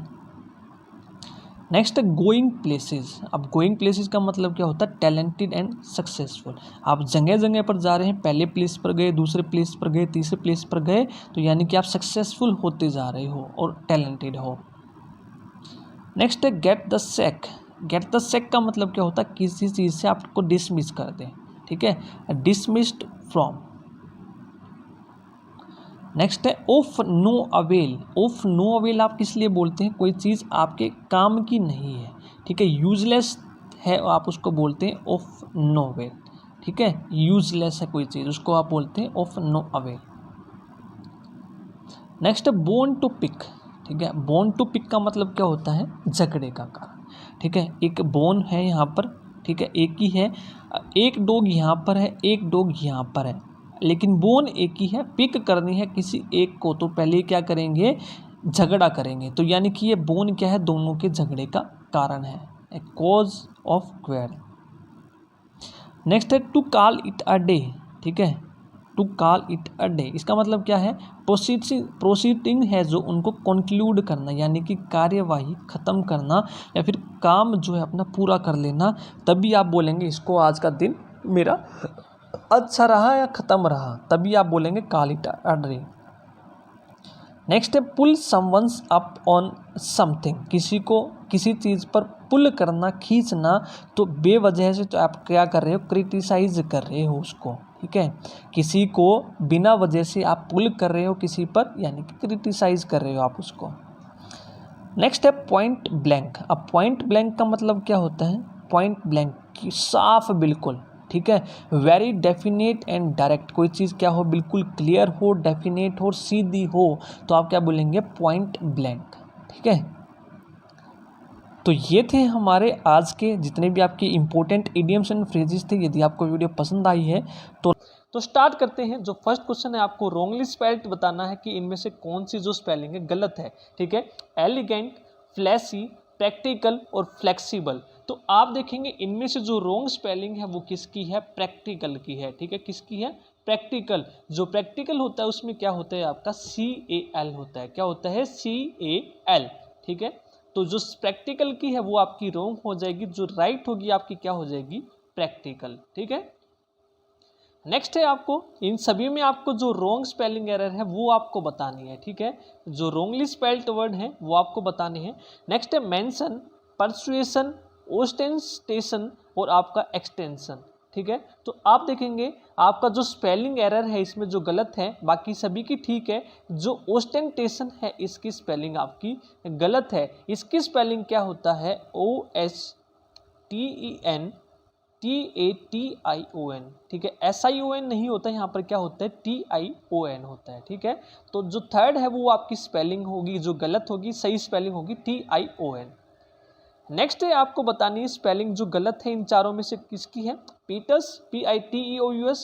S2: नेक्स्ट है गोइंग प्लेसेस। अब गोइंग प्लेसेस का मतलब क्या होता है? Talented and successful. आप जगह जगह पर जा रहे हैं, पहले प्लेस पर गए, दूसरे प्लेस पर गए, तीसरे प्लेस पर गए, तो यानी कि आप सक्सेसफुल होते जा रहे हो और टैलेंटेड हो। नेक्स्ट है get the sack. Get the sack का मतलब क्या होता है? किसी चीज़ से आपको डिसमिस कर दें, ठीक है, डिसमिस्ड फ्रॉम। नेक्स्ट है of no avail. Of no avail आप किस लिए बोलते हैं? कोई चीज़ आपके काम की नहीं है, ठीक है, यूजलेस है, आप उसको बोलते हैं ऑफ नो अवेल, ठीक है, यूजलेस है कोई चीज़, उसको आप बोलते हैं ऑफ नो अवेल। नेक्स्ट है बोर्न टू पिक, ठीक है, बोर्न टू पिक का मतलब क्या होता है? झगड़े का कारण, ठीक है, एक बोन है यहाँ पर, ठीक है, एक ही है, एक डॉग यहाँ पर है, एक डॉग यहाँ पर है, लेकिन बोन एक ही है, पिक करनी है किसी एक को, तो पहले क्या करेंगे? झगड़ा करेंगे, तो यानी कि ये बोन क्या है? दोनों के झगड़े का कारण है, a cause of quarrel. Next है to call it a day, ठीक है, to call it a day, इसका मतलब क्या है? प्रोसीडिंग है जो उनको कंक्लूड करना, यानी कि कार्यवाही खत्म करना या फिर काम जो है अपना पूरा कर लेना, तभी आप बोलेंगे इसको आज का दिन मेरा अच्छा रहा या ख़त्म रहा, तभी आप बोलेंगे call it a day. Next है पुल समवंस अप ऑन समथिंग। किसी को किसी चीज़ पर पुल करना, खींचना, तो बेवजह से तो आप क्या कर रहे हो? क्रिटिसाइज कर रहे हो उसको, ठीक है, किसी को बिना वजह से आप पुल कर रहे हो किसी पर, यानी कि क्रिटिसाइज कर रहे हो आप उसको। नेक्स्ट है पॉइंट ब्लैंक। अब पॉइंट ब्लैंक का मतलब क्या होता है? पॉइंट ब्लैंक की साफ बिल्कुल, ठीक है, वेरी डेफिनेट एंड डायरेक्ट, कोई चीज़ क्या हो? बिल्कुल क्लियर हो, डेफिनेट हो, सीधी हो, तो आप क्या बोलेंगे? पॉइंट ब्लैंक, ठीक है। तो ये थे हमारे आज के जितने भी आपके इंपॉर्टेंट इडियम्स एंड फ्रेजेस थे। यदि आपको वीडियो पसंद आई है तो स्टार्ट करते हैं। जो फर्स्ट क्वेश्चन है, आपको रॉन्गली स्पेल्ड बताना है कि इनमें से कौन सी जो स्पेलिंग है गलत है, ठीक है। एलिगेंट, फ्लैसी, प्रैक्टिकल और फ्लेक्सिबल। तो आप देखेंगे इनमें से जो रॉन्ग स्पेलिंग है वो किसकी है? प्रैक्टिकल की है, ठीक है, किसकी है? प्रैक्टिकल। जो प्रैक्टिकल होता है उसमें क्या होता है? आपका CAL होता है। क्या होता है? CAL, ठीक है। तो जो प्रैक्टिकल की है वो आपकी रॉन्ग हो जाएगी, जो राइट होगी आपकी क्या हो जाएगी? प्रैक्टिकल, ठीक है। नेक्स्ट है, आपको इन सभी में आपको जो रॉन्ग स्पेलिंग एरर है वो आपको बतानी है, ठीक है, जो रॉन्गली स्पेल्ड वर्ड है वो आपको बताने हैं। नेक्स्ट है मेंशन, परसुएशन, ओस्टेंटेशन और आपका एक्सटेंशन, ठीक है। तो आप देखेंगे आपका जो स्पेलिंग एरर है इसमें जो गलत है, बाकी सभी की ठीक है। जो ओस्टेंटेशन है इसकी स्पेलिंग आपकी गलत है। इसकी स्पेलिंग क्या होता है? OSTENTATION, ठीक है, SION नहीं होता, यहाँ पर क्या होता है? TION होता है, ठीक है। तो जो थर्ड है वो आपकी स्पेलिंग होगी जो गलत होगी, सही स्पेलिंग होगी TION। नेक्स्ट है, आपको बतानी है स्पेलिंग जो गलत है इन चारों में से किसकी है? पीटर्स, PITEOUS,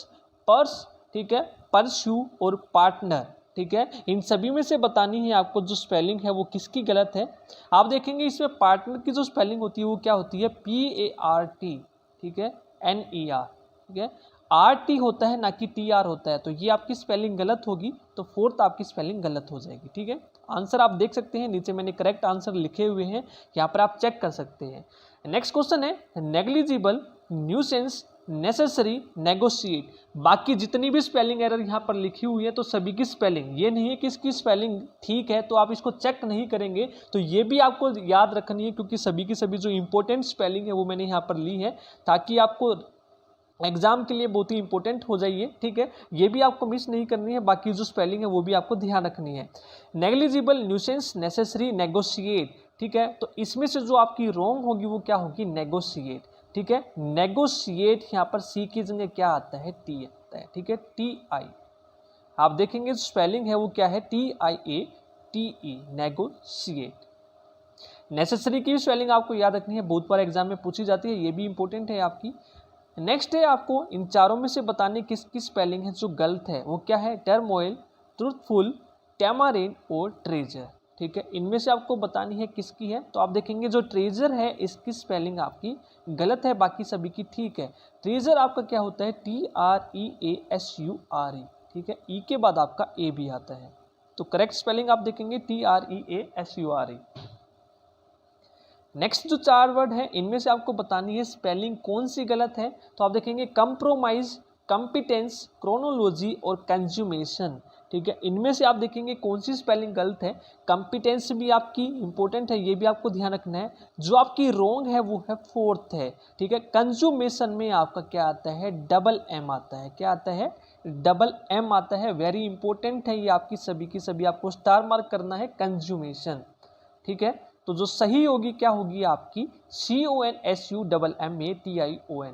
S2: पर्स, ठीक है, परस्यू और पार्टनर, ठीक है। इन सभी में से बतानी है आपको जो स्पेलिंग है वो किसकी गलत है। आप देखेंगे इसमें पार्टनर की जो स्पेलिंग होती है वो क्या होती है? PART, ठीक है, NER, ठीक है, RT होता है ना कि TR होता है, तो ये आपकी स्पेलिंग गलत होगी, तो फोर्थ आपकी स्पेलिंग गलत हो जाएगी, ठीक है। आंसर आप देख सकते हैं, नीचे मैंने करेक्ट आंसर लिखे हुए हैं, यहाँ पर आप चेक कर सकते हैं। नेक्स्ट क्वेश्चन है नेग्लिजिबल, न्यूसेंस, नेसेसरी, नेगोशिएट। बाकी जितनी भी स्पेलिंग एरर यहाँ पर लिखी हुई है तो सभी की स्पेलिंग, ये नहीं है कि इसकी स्पेलिंग ठीक है तो आप इसको चेक नहीं करेंगे, तो ये भी आपको याद रखनी है, क्योंकि सभी की सभी जो इंपॉर्टेंट स्पेलिंग है वो मैंने यहाँ पर ली है, ताकि आपको एग्जाम के लिए बहुत ही इंपॉर्टेंट हो जाइए, ठीक है। ये भी आपको मिस नहीं करनी है, बाकी जो स्पेलिंग है वो भी आपको ध्यान रखनी है। नेग्लिजिबल, न्यूसेंस, नेसेसरी, नेगोशिएट, ठीक है। तो इसमें से जो आपकी रॉन्ग होगी वो क्या होगी? नेगोशिएट, ठीक है। नेगोशिएट यहाँ पर सी की जगह क्या आता है? टी आता है, ठीक है, TI। आप देखेंगे स्पेलिंग है वो क्या है? TIATE, negotiate. नेसेसरी की स्पेलिंग आपको याद रखनी है, बहुत बार एग्जाम में पूछी जाती है, ये भी इंपॉर्टेंट है आपकी। नेक्स्ट है, आपको इन चारों में से बताने किसकी स्पेलिंग है जो गलत है, वो क्या है? टर्मोइल, ट्रूथफुल, टैमारिन और ट्रेजर, ठीक है। इनमें से आपको बतानी है किसकी है, तो आप देखेंगे जो ट्रेजर है इसकी स्पेलिंग आपकी गलत है, बाकी सभी की ठीक है। ट्रेजर आपका क्या होता है? TREASURE, ठीक है, ई के बाद आपका ए भी आता है, तो करेक्ट स्पेलिंग आप देखेंगे TREASURE। नेक्स्ट जो 4 वर्ड है इनमें से आपको बतानी है स्पेलिंग कौन सी गलत है। तो आप देखेंगे कंप्रोमाइज, कॉम्पिटेंस, क्रोनोलॉजी और कंज्यूमेशन। ठीक है, इनमें से आप देखेंगे कौन सी स्पेलिंग गलत है। कॉम्पिटेंस भी आपकी इंपॉर्टेंट है, ये भी आपको ध्यान रखना है। जो आपकी रॉन्ग है वो है 4th है। ठीक है, कंज्यूमेशन में आपका क्या आता है, डबल एम आता है। क्या आता है, डबल एम आता है। वेरी इंपॉर्टेंट है ये आपकी सभी की सभी, आपको स्टार मार्क करना है कंज्यूमेशन। ठीक है, तो जो सही होगी क्या होगी आपकी CONSUMMATION।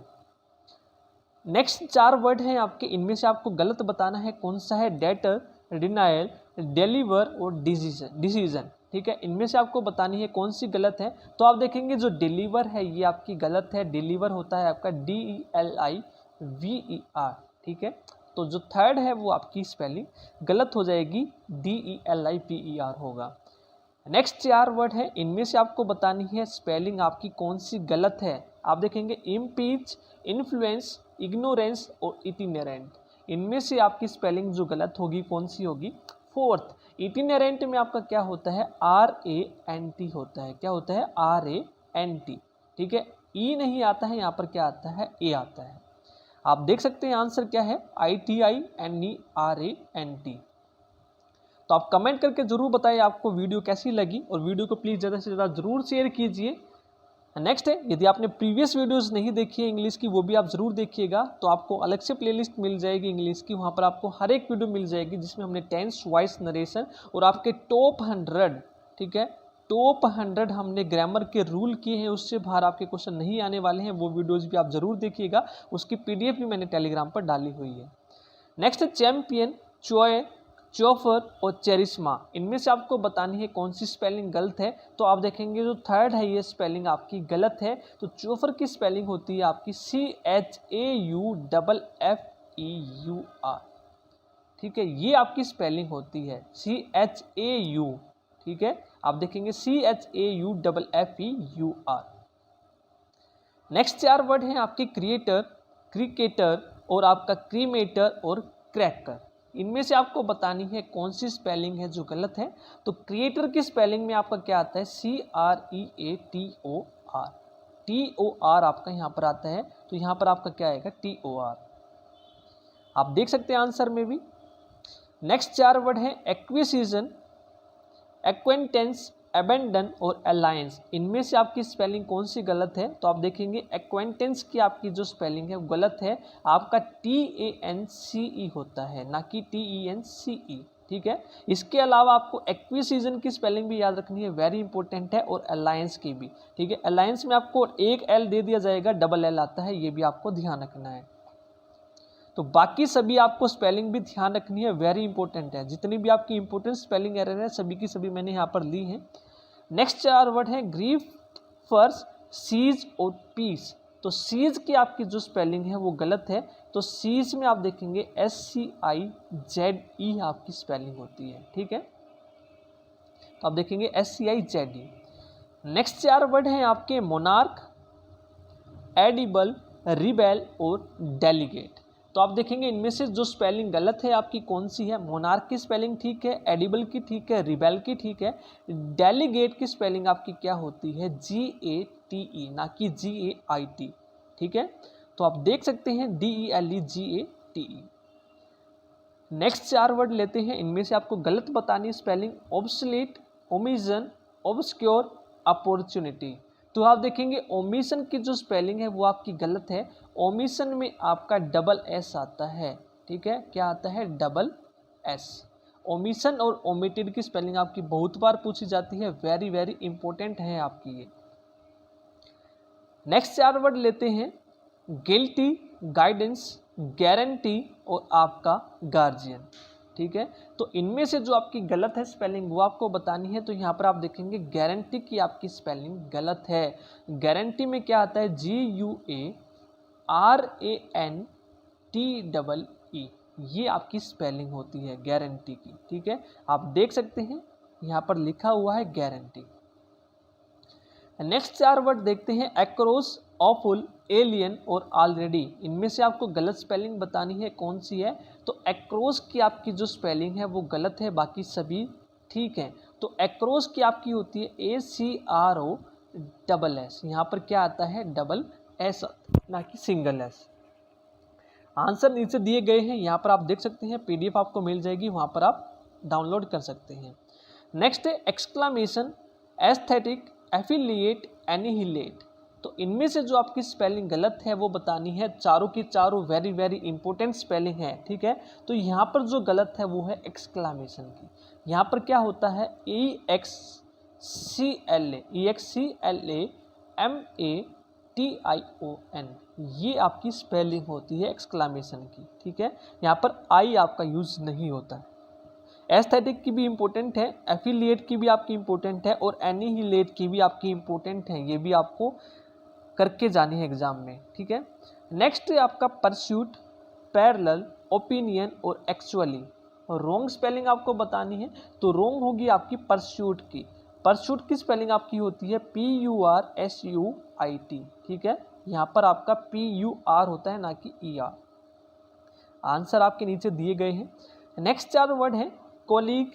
S2: नेक्स्ट 4 वर्ड हैं आपके, इनमें से आपको गलत बताना है कौन सा है, डेटर, डिनायल, डिलीवर और डिसीजन। ठीक है, इनमें से आपको बतानी है कौन सी गलत है। तो आप देखेंगे जो डिलीवर है ये आपकी गलत है। डिलीवर होता है आपका DELIVER। ठीक है, तो जो 3rd है वो आपकी स्पेलिंग गलत हो जाएगी, DELIPER होगा। नेक्स्ट 4 वर्ड है, इनमें से आपको बतानी है स्पेलिंग आपकी कौन सी गलत है। आप देखेंगे इम्पीच, इन्फ्लुएंस, इग्नोरेंस और इटिनेरेंट। इनमें से आपकी स्पेलिंग जो गलत होगी कौन सी होगी, 4th। इटिनेरेंट में आपका क्या होता है, RANT होता है। क्या होता है, RANT। ठीक है, ई नहीं आता है, यहाँ पर क्या आता है, ए आता है। आप देख सकते हैं आंसर क्या है, ITINERANT। तो आप कमेंट करके जरूर बताइए आपको वीडियो कैसी लगी, और वीडियो को प्लीज़ ज़्यादा से ज़्यादा जरूर शेयर कीजिए। नेक्स्ट है, यदि आपने प्रीवियस वीडियोस नहीं देखी है इंग्लिश की, वो भी आप ज़रूर देखिएगा। तो आपको अलग से प्लेलिस्ट मिल जाएगी इंग्लिश की, वहाँ पर आपको हर एक वीडियो मिल जाएगी जिसमें हमने टेंस, वॉइस नरेशन और आपके टॉप 100, ठीक है, टॉप 100 हमने ग्रामर के रूल किए हैं, उससे बाहर आपके क्वेश्चन नहीं आने वाले हैं। वो वीडियोज़ भी आप ज़रूर देखिएगा, उसकी PDF भी मैंने टेलीग्राम पर डाली हुई है। नेक्स्ट है चैम्पियन, चॉय, चोफर और चेरिश्मा। इनमें से आपको बतानी है कौन सी स्पेलिंग गलत है। तो आप देखेंगे जो 3rd है ये स्पेलिंग आपकी गलत है। तो चोफर की स्पेलिंग होती है आपकी CHAUFFEUR। ठीक है, ये आपकी स्पेलिंग होती है CHAU। ठीक है, आप देखेंगे CHAUFFEUR। नेक्स्ट 4 वर्ड हैं आपके क्रिएटर, क्रिकेटर और आपका क्रीमेटर और क्रैकर। इनमें से आपको बतानी है कौन सी स्पेलिंग है जो गलत है। तो क्रिएटर की स्पेलिंग में आपका क्या आता है, CREATOR। TOR आपका यहाँ पर आता है, तो यहाँ पर आपका क्या आएगा, TOR। आप देख सकते हैं आंसर में भी। नेक्स्ट 4 वर्ड है एक्विजिशन, एक्वेंटेंस, अबेंडन और अलायंस। इनमें से आपकी स्पेलिंग कौन सी गलत है। तो आप देखेंगे एक्वेंटेंस की आपकी जो स्पेलिंग है वो गलत है। आपका TANCE होता है, ना कि TENCE। ठीक है, इसके अलावा आपको एक्विजिशन की स्पेलिंग भी याद रखनी है, वेरी इंपॉर्टेंट है, और अलायंस की भी। ठीक है, अलायंस में आपको एक L दे दिया जाएगा, डबल L आता है, ये भी आपको ध्यान रखना है। तो बाकी सभी आपको स्पेलिंग भी ध्यान रखनी है, वेरी इंपॉर्टेंट है। जितनी भी आपकी इंपॉर्टेंट स्पेलिंग एरर है सभी की सभी मैंने यहाँ पर ली हैं। नेक्स्ट 4 वर्ड है ग्रीफ, फर्स, सीज और पीस। तो सीज की आपकी जो स्पेलिंग है वो गलत है। तो सीज में आप देखेंगे SCIZE आपकी स्पेलिंग होती है। ठीक है, तो आप देखेंगे SCIZE। नेक्स्ट 4 वर्ड हैं आपके मोनार्क, एडिबल, रिबेल और डेलीगेट। तो आप देखेंगे इनमें से जो स्पेलिंग गलत है आपकी कौन सी है। मोनार्क की स्पेलिंग ठीक है, एडिबल की ठीक है, रिबेल की ठीक है। डेलीगेट की स्पेलिंग आपकी क्या होती है, GATE, ना कि GAIT। ठीक है, तो आप देख सकते हैं DELEGATE। नेक्स्ट 4 वर्ड लेते हैं, इनमें से आपको गलत बतानी spelling obsolete, omission, obscure, opportunity. तो आप देखेंगे ओमिशन की जो स्पेलिंग है वो आपकी गलत है। ओमिशन में आपका डबल S आता है। ठीक है, क्या आता है, डबल S। ओमिशन और ओमिटेड की स्पेलिंग आपकी बहुत बार पूछी जाती है, वेरी वेरी इंपॉर्टेंट है आपकी ये। नेक्स्ट 4 वर्ड लेते हैं, गिल्टी, गाइडेंस, गारंटी और आपका गार्जियन। ठीक है, तो इनमें से जो आपकी गलत है स्पेलिंग वो आपको बतानी है। तो यहाँ पर आप देखेंगे गारंटी की आपकी स्पेलिंग गलत है। गारंटी में क्या आता है, GUARANTEE, ये आपकी स्पेलिंग होती है गारंटी की। ठीक है, आप देख सकते हैं यहाँ पर लिखा हुआ है गारंटी। नेक्स्ट 4 वर्ड देखते हैं, एक्रोस, ऑफुल, एलियन और ऑलरेडी। इनमें से आपको गलत स्पेलिंग बतानी है कौन सी है। तो एक्रोस की आपकी जो स्पेलिंग है वो गलत है, बाकी सभी ठीक है। तो एक्रोस की आपकी होती है ACROSS। डबल एस, यहाँ पर क्या आता है, डबल एस आता है, ना कि सिंगल एस। आंसर नीचे दिए गए हैं, यहाँ पर आप देख सकते हैं, PDF आपको मिल जाएगी, वहाँ पर आप डाउनलोड कर सकते हैं। नेक्स्ट है एक्सक्लामेशन, एस्थेटिक, एफिलिएट, एनिहिलेट। तो इनमें से जो आपकी स्पेलिंग गलत है वो बतानी है, चारों की चारों वेरी वेरी इंपॉर्टेंट स्पेलिंग है, ठीक है। तो यहाँ पर जो गलत है वो है एक्सक्लामेशन की। यहाँ पर क्या होता है, EXCLAMATION, ये आपकी स्पेलिंग होती है एक्सक्लामेशन की, ठीक है। यहाँ पर आई आपका यूज नहीं होता है। एस्थेटिक की भी इंपॉर्टेंट है, एफिलिएट की भी आपकी इंपॉर्टेंट है, और एनिहिलेट की भी आपकी इंपॉर्टेंट है, ये भी आपको करके जानी है एग्जाम में, ठीक है। नेक्स्ट है आपका परस्यूट, पैरेलल, ओपिनियन और एक्चुअली। रॉन्ग स्पेलिंग आपको बतानी है, तो रॉन्ग होगी आपकी परस्यूट की। परस्यूट की स्पेलिंग आपकी होती है PURSUIT, ठीक है। यहाँ पर आपका PUR होता है, ना कि ER। आंसर आपके नीचे दिए गए हैं। नेक्स्ट 4 वर्ड है कोलीग,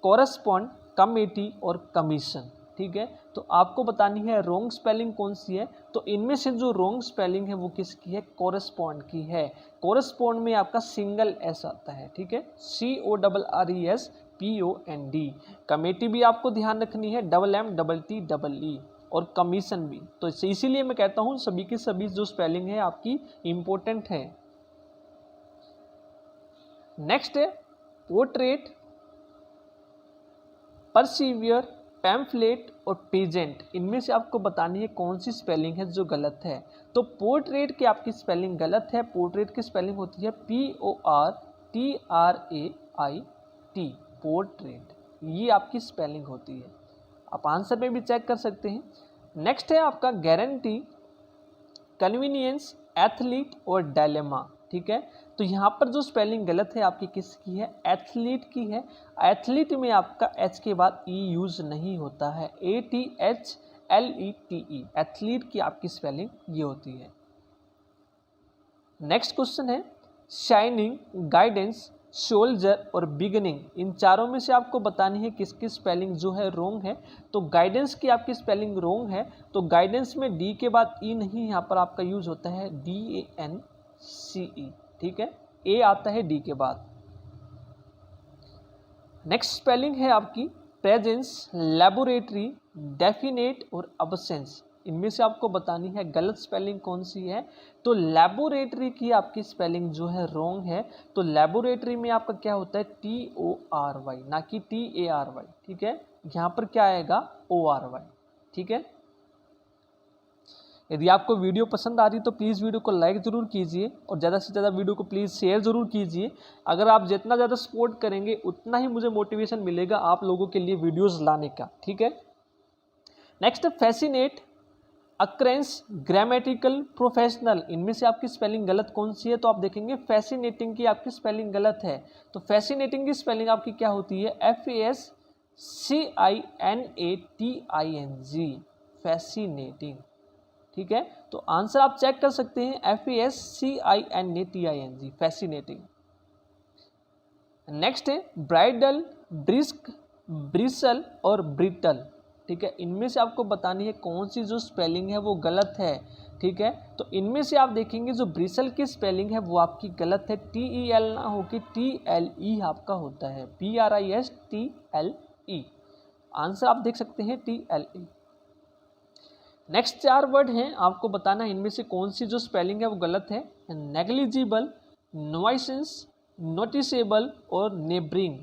S2: कोरस्पॉन्ड, कमेटी और कमीशन, ठीक है। तो आपको बतानी है रॉन्ग स्पेलिंग कौन सी है, तो इनमें से जो रॉन्ग स्पेलिंग है वो किसकी है, कोरस्पॉन्ड की है। कोरस्पॉन्ड में आपका सिंगल एस आता है, ठीक है, CORRESPOND। कमेटी भी आपको ध्यान रखनी है, MMTTEE, और कमीशन भी। तो इसीलिए मैं कहता हूँ सभी की सभी जो स्पेलिंग है आपकी इंपॉर्टेंट है। नेक्स्ट है पोर्ट्रेट, परसीवियर, पैम्फलेट और पेजेंट। इनमें से आपको बतानी है कौन सी स्पेलिंग है जो गलत है। तो पोर्ट्रेट की आपकी स्पेलिंग गलत है, पोर्ट्रेट की स्पेलिंग होती है PORTRAIT, पोर्ट्रेट, ये आपकी स्पेलिंग होती है। आप आंसर में भी चेक कर सकते हैं। नेक्स्ट है आपका गारंटी, कन्वीनियंस, एथलीट और डायलेमा, ठीक है। तो यहाँ पर जो स्पेलिंग गलत है आपकी किसकी है, एथलीट की है। एथलीट में आपका एच के बाद ई यूज नहीं होता है, ATHLETE, एथलीट की आपकी स्पेलिंग ये होती है। नेक्स्ट क्वेश्चन है शाइनिंग, गाइडेंस, सोल्जर और बिगनिंग। इन चारों में से आपको बतानी है किसकी स्पेलिंग जो है रॉन्ग है। तो गाइडेंस की आपकी स्पेलिंग रॉन्ग है, तो गाइडेंस में डी के बाद ई नहीं, यहाँ पर आपका यूज होता है DANCE, ठीक है, ए आता है डी के बाद। नेक्स्ट स्पेलिंग है आपकी प्रेजेंस, लेबोरेटरी, डेफिनेट और अब्सेंस। इनमें से आपको बतानी है गलत स्पेलिंग कौन सी है। तो लेबोरेटरी की आपकी स्पेलिंग जो है रॉन्ग है। तो लेबोरेटरी में आपका क्या होता है, TORY, ना कि TARY, ठीक है। यहाँ पर क्या आएगा, ORY, ठीक है। यदि आपको वीडियो पसंद आ रही तो प्लीज़ वीडियो को लाइक ज़रूर कीजिए, और ज़्यादा से ज़्यादा वीडियो को प्लीज़ शेयर ज़रूर कीजिए। अगर आप जितना ज़्यादा सपोर्ट करेंगे उतना ही मुझे मोटिवेशन मिलेगा आप लोगों के लिए वीडियोस लाने का, ठीक है। Next fascinate, occurrence, grammatical, professional. इनमें से आपकी स्पेलिंग गलत कौन सी है, तो आप देखेंगे फैसिनेटिंग की आपकी स्पेलिंग गलत है। तो फैसिनेटिंग की स्पेलिंग आपकी क्या होती है, FASCINATING, फैसिनेटिंग, ठीक है। तो आंसर आप चेक कर सकते हैं, FASCINATING, फैसिनेटिंग। नेक्स्ट है ब्राइडल, ब्रिस्क, ब्रिसल और ब्रिटल, ठीक है। इनमें से आपको बतानी है कौन सी जो स्पेलिंग है वो गलत है, ठीक है। तो इनमें से आप देखेंगे जो ब्रिसल की स्पेलिंग है वो आपकी गलत है, TEL ना होकर TLE आपका होता है, BRISTLE। आंसर आप देख सकते हैं TLE। नेक्स्ट 4 वर्ड हैं, आपको बताना है इनमें से कौन सी जो स्पेलिंग है वो गलत है। नेग्लिजिबल, नॉइसेंस, नोटिसेबल और नेबरिंग,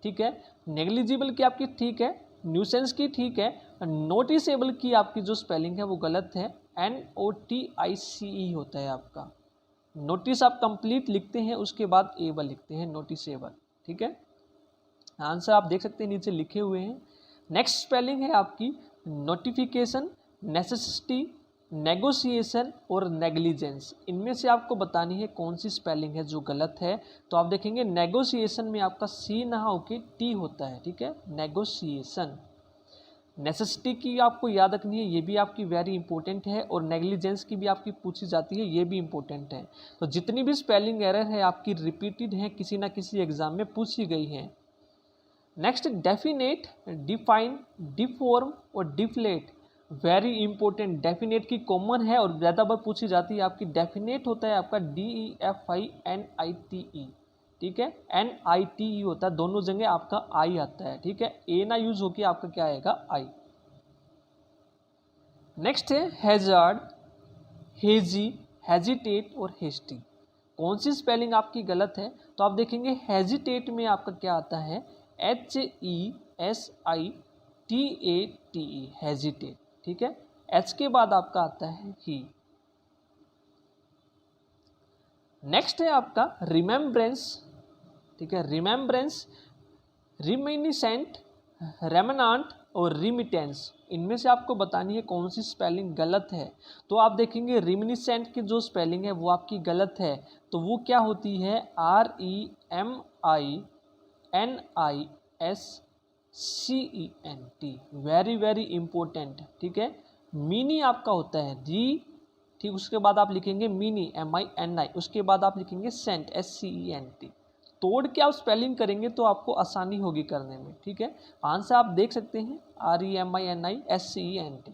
S2: ठीक है। नेग्लिजिबल की आपकी ठीक है, न्यूसेंस की ठीक है, नोटिसेबल की आपकी जो स्पेलिंग है वो गलत है, NOTICE होता है आपका। नोटिस आप कंप्लीट लिखते हैं उसके बाद एबल लिखते हैं, नोटिसेबल, ठीक है। आंसर आप देख सकते हैं नीचे लिखे हुए हैं। नेक्स्ट स्पेलिंग है आपकी नोटिफिकेशन, नेसेसिटी, नेगोशिएशन और नेग्लिजेंस। इनमें से आपको बतानी है कौन सी स्पेलिंग है जो गलत है। तो आप देखेंगे नेगोशिएशन में आपका C ना होके T होता है, ठीक है, नेगोशिएशन। नेसेसिटी की आपको याद रखनी है, ये भी आपकी वेरी इंपॉर्टेंट है, और नेग्लिजेंस की भी आपकी पूछी जाती है, ये भी इंपॉर्टेंट है। तो जितनी भी स्पेलिंग एरर है आपकी रिपीटेड है, किसी ना किसी एग्जाम में पूछी गई है। नेक्स्ट डेफिनेट, डिफाइन, डिफॉर्म और डिफ्लेट। वेरी इंपॉर्टेंट, डेफिनेट की कॉमन है और ज़्यादा बार पूछी जाती है आपकी। डेफिनेट होता है आपका DEFINITE, ठीक है, NITE होता है, दोनों जगह आपका आई आता है, ठीक है, ए ना यूज होके आपका क्या आएगा, आई। नेक्स्ट है हैजार्ड, हेजी, हेजिटेट और हेस्टी। कौन सी स्पेलिंग आपकी गलत है? तो आप देखेंगे हेजिटेट में आपका क्या आता है, HESITATE, हेजिटेट, ठीक है। एच के बाद आपका आता है ही। नेक्स्ट है आपका रिमेम्ब्रेंस, ठीक है, रिमेम्ब्रेंस, रिमिनिसेंट, रेमनांट और रिमिटेंस। इनमें से आपको बतानी है कौन सी स्पेलिंग गलत है। तो आप देखेंगे रिमिनिसेंट की जो स्पेलिंग है वो आपकी गलत है, तो वो क्या होती है, REMINISCENT, वेरी वेरी इंपॉर्टेंट, ठीक है। मिनी आपका होता है री, ठीक, उसके बाद आप लिखेंगे मिनी MINI, उसके बाद आप लिखेंगे सेंट SCENT। तोड़ के आप स्पेलिंग करेंगे तो आपको आसानी होगी करने में, ठीक है। आंसर आप देख सकते हैं REMINISCENT।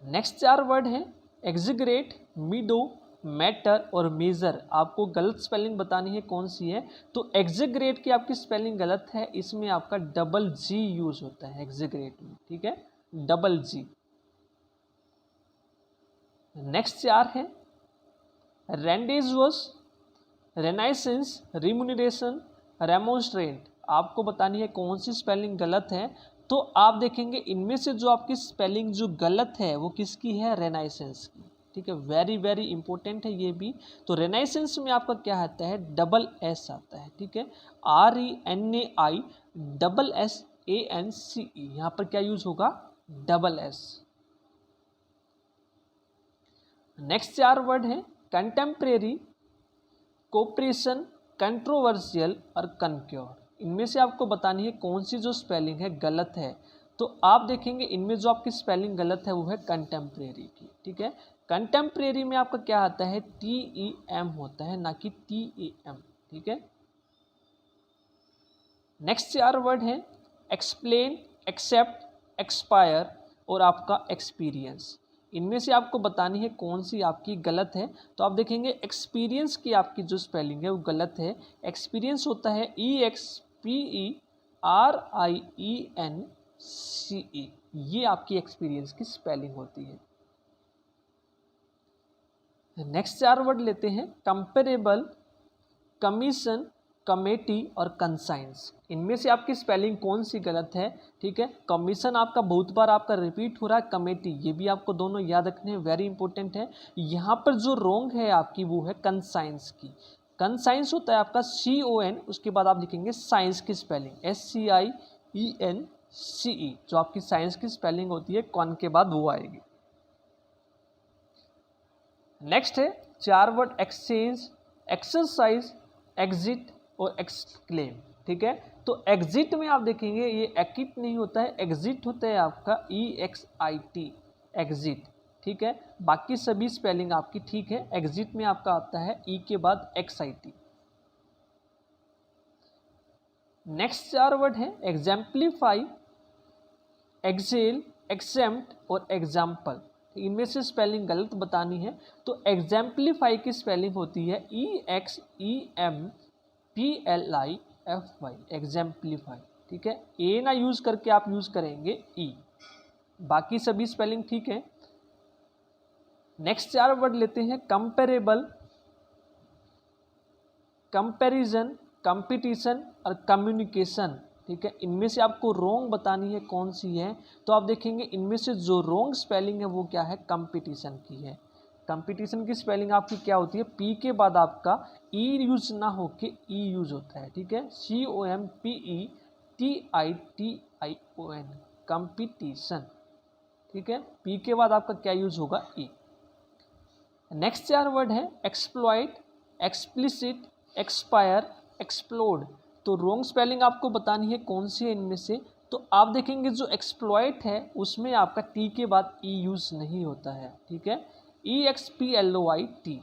S2: नेक्स्ट 4 वर्ड है एग्जिग्रेट, मिडो, मैटर और मेजर। आपको गलत स्पेलिंग बतानी है कौन सी है। तो एग्जिग्रेट की आपकी स्पेलिंग गलत है, इसमें आपका डबल जी यूज होता है एग्जिग्रेट में, ठीक है, डबल जी। नेक्स्ट 4 है रेंडेजुअस, रेनाइसेंस, रिम्यूनरेशन, रेमोन्स्ट्रेंट। आपको बतानी है कौन सी स्पेलिंग गलत है। तो आप देखेंगे इनमें से जो आपकी स्पेलिंग जो गलत है वो किसकी है, रेनाइसेंस की, ठीक है, वेरी वेरी इंपॉर्टेंट है ये भी। तो रेनाइसेंस में आपका क्या आता है, डबल एस आता है, ठीक है, RENAISSANCE, यहाँ पर क्या यूज होगा, डबल एस। नेक्स्ट 4 वर्ड है कंटेम्प्रेरी, कोऑपरेशन, कंट्रोवर्शियल और कनक्योर। इनमें से आपको बतानी है कौन सी जो स्पेलिंग है गलत है। तो आप देखेंगे इनमें जो आपकी स्पेलिंग गलत है वो है कंटेम्प्रेरी की, ठीक है। कंटेम्प्रेरी में आपका क्या आता है, TEM होता है, ना कि TAM, ठीक है। नेक्स्ट 4 वर्ड है एक्सप्लेन, एक्सेप्ट, एक्सपायर और आपका एक्सपीरियंस। इनमें से आपको बतानी है कौन सी आपकी गलत है। तो आप देखेंगे एक्सपीरियंस की आपकी जो स्पेलिंग है वो गलत है। एक्सपीरियंस होता है EXPERIENCE, ये आपकी एक्सपीरियंस की स्पेलिंग होती है। नेक्स्ट 4 वर्ड लेते हैं कंपेरेबल, कमीशन, कमेटी और कंसाइंस। इनमें से आपकी स्पेलिंग कौन सी गलत है, ठीक है। कमीशन आपका बहुत बार आपका रिपीट हो रहा है, कमेटी ये भी आपको दोनों याद रखने हैं, वेरी इंपॉर्टेंट है। यहाँ पर जो रॉन्ग है आपकी वो है कंसाइंस की। कंसाइंस होता है आपका CON, उसके बाद आप लिखेंगे साइंस की स्पेलिंग SCIENCE, जो आपकी साइंस की स्पेलिंग होती है कॉन के बाद वो आएगी। नेक्स्ट है 4 वर्ड एक्सचेंज, एक्सरसाइज, एग्जिट और एक्सक्लेम, ठीक है। तो एग्जिट में आप देखेंगे ये एक्ट नहीं होता है, एग्जिट होता है आपका EXIT, एग्जिट, ठीक है। बाकी सभी स्पेलिंग आपकी ठीक है, एग्जिट में आपका आता है ई के बाद XIT। नेक्स्ट 4 वर्ड है एग्जाम्पलीफाई, एक्सेल, एक्सेम्प्ट और एग्जाम्पल। इनमें से स्पेलिंग गलत बतानी है। तो एग्जाम्पलीफाई की स्पेलिंग होती है EXEMPLIFY, एग्जाम्पलीफाई, ठीक है। ए ना यूज करके आप यूज करेंगे ई, बाकी सभी स्पेलिंग ठीक है। नेक्स्ट 4 वर्ड लेते हैं कंपेरेबल, कंपैरिजन, कंपटीशन और कम्युनिकेशन, ठीक है। इनमें से आपको रॉन्ग बतानी है कौन सी है। तो आप देखेंगे इनमें से जो रॉन्ग स्पेलिंग है वो क्या है, कंपटीशन की है। कंपटीशन की स्पेलिंग आपकी क्या होती है, पी के बाद आपका ई यूज ना होके ई यूज होता है, ठीक है, COMPETITION, कंपटीशन, ठीक है। पी के बाद आपका क्या यूज होगा, ई। नेक्स्ट 4 वर्ड है एक्सप्लॉइट, एक्सप्लिसिट, एक्सपायर, एक्सप्लोड। तो रॉन्ग स्पेलिंग आपको बतानी है कौन सी है इनमें से। तो आप देखेंगे जो एक्सप्लॉइट है उसमें आपका टी के बाद ई यूज नहीं होता है, ठीक है, EXPLOIT।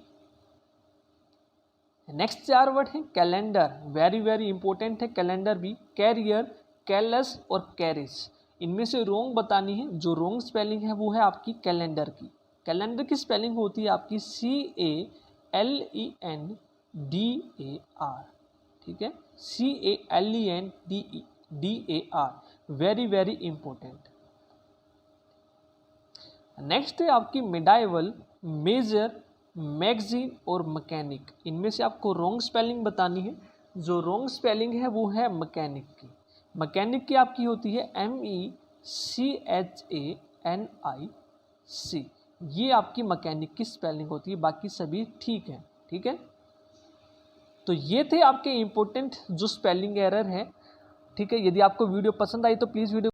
S2: नेक्स्ट 4 वर्ड है कैलेंडर, वेरी वेरी इंपॉर्टेंट है कैलेंडर भी, कैरियर, कैलस और कैरिस। इनमें से रोंग बतानी है। जो रोंग स्पेलिंग है वो है आपकी कैलेंडर की। कैलेंडर की स्पेलिंग होती है आपकी CALENDAR, ठीक है, CALENDAR, very very important. Next है आपकी मिडाइवल, मेजर, मैगजीन और मैकेनिक। इनमें से आपको रोंग स्पेलिंग बतानी है। जो रोंग स्पेलिंग है वो है मैकेनिक की। मैकेनिक की आपकी होती है MECHANIC, ये आपकी मैकेनिक की स्पेलिंग होती है, बाकी सभी ठीक है, ठीक है। तो ये थे आपके इम्पोर्टेंट जो स्पेलिंग एरर है, ठीक है। यदि आपको वीडियो पसंद आई तो प्लीज़ वीडियो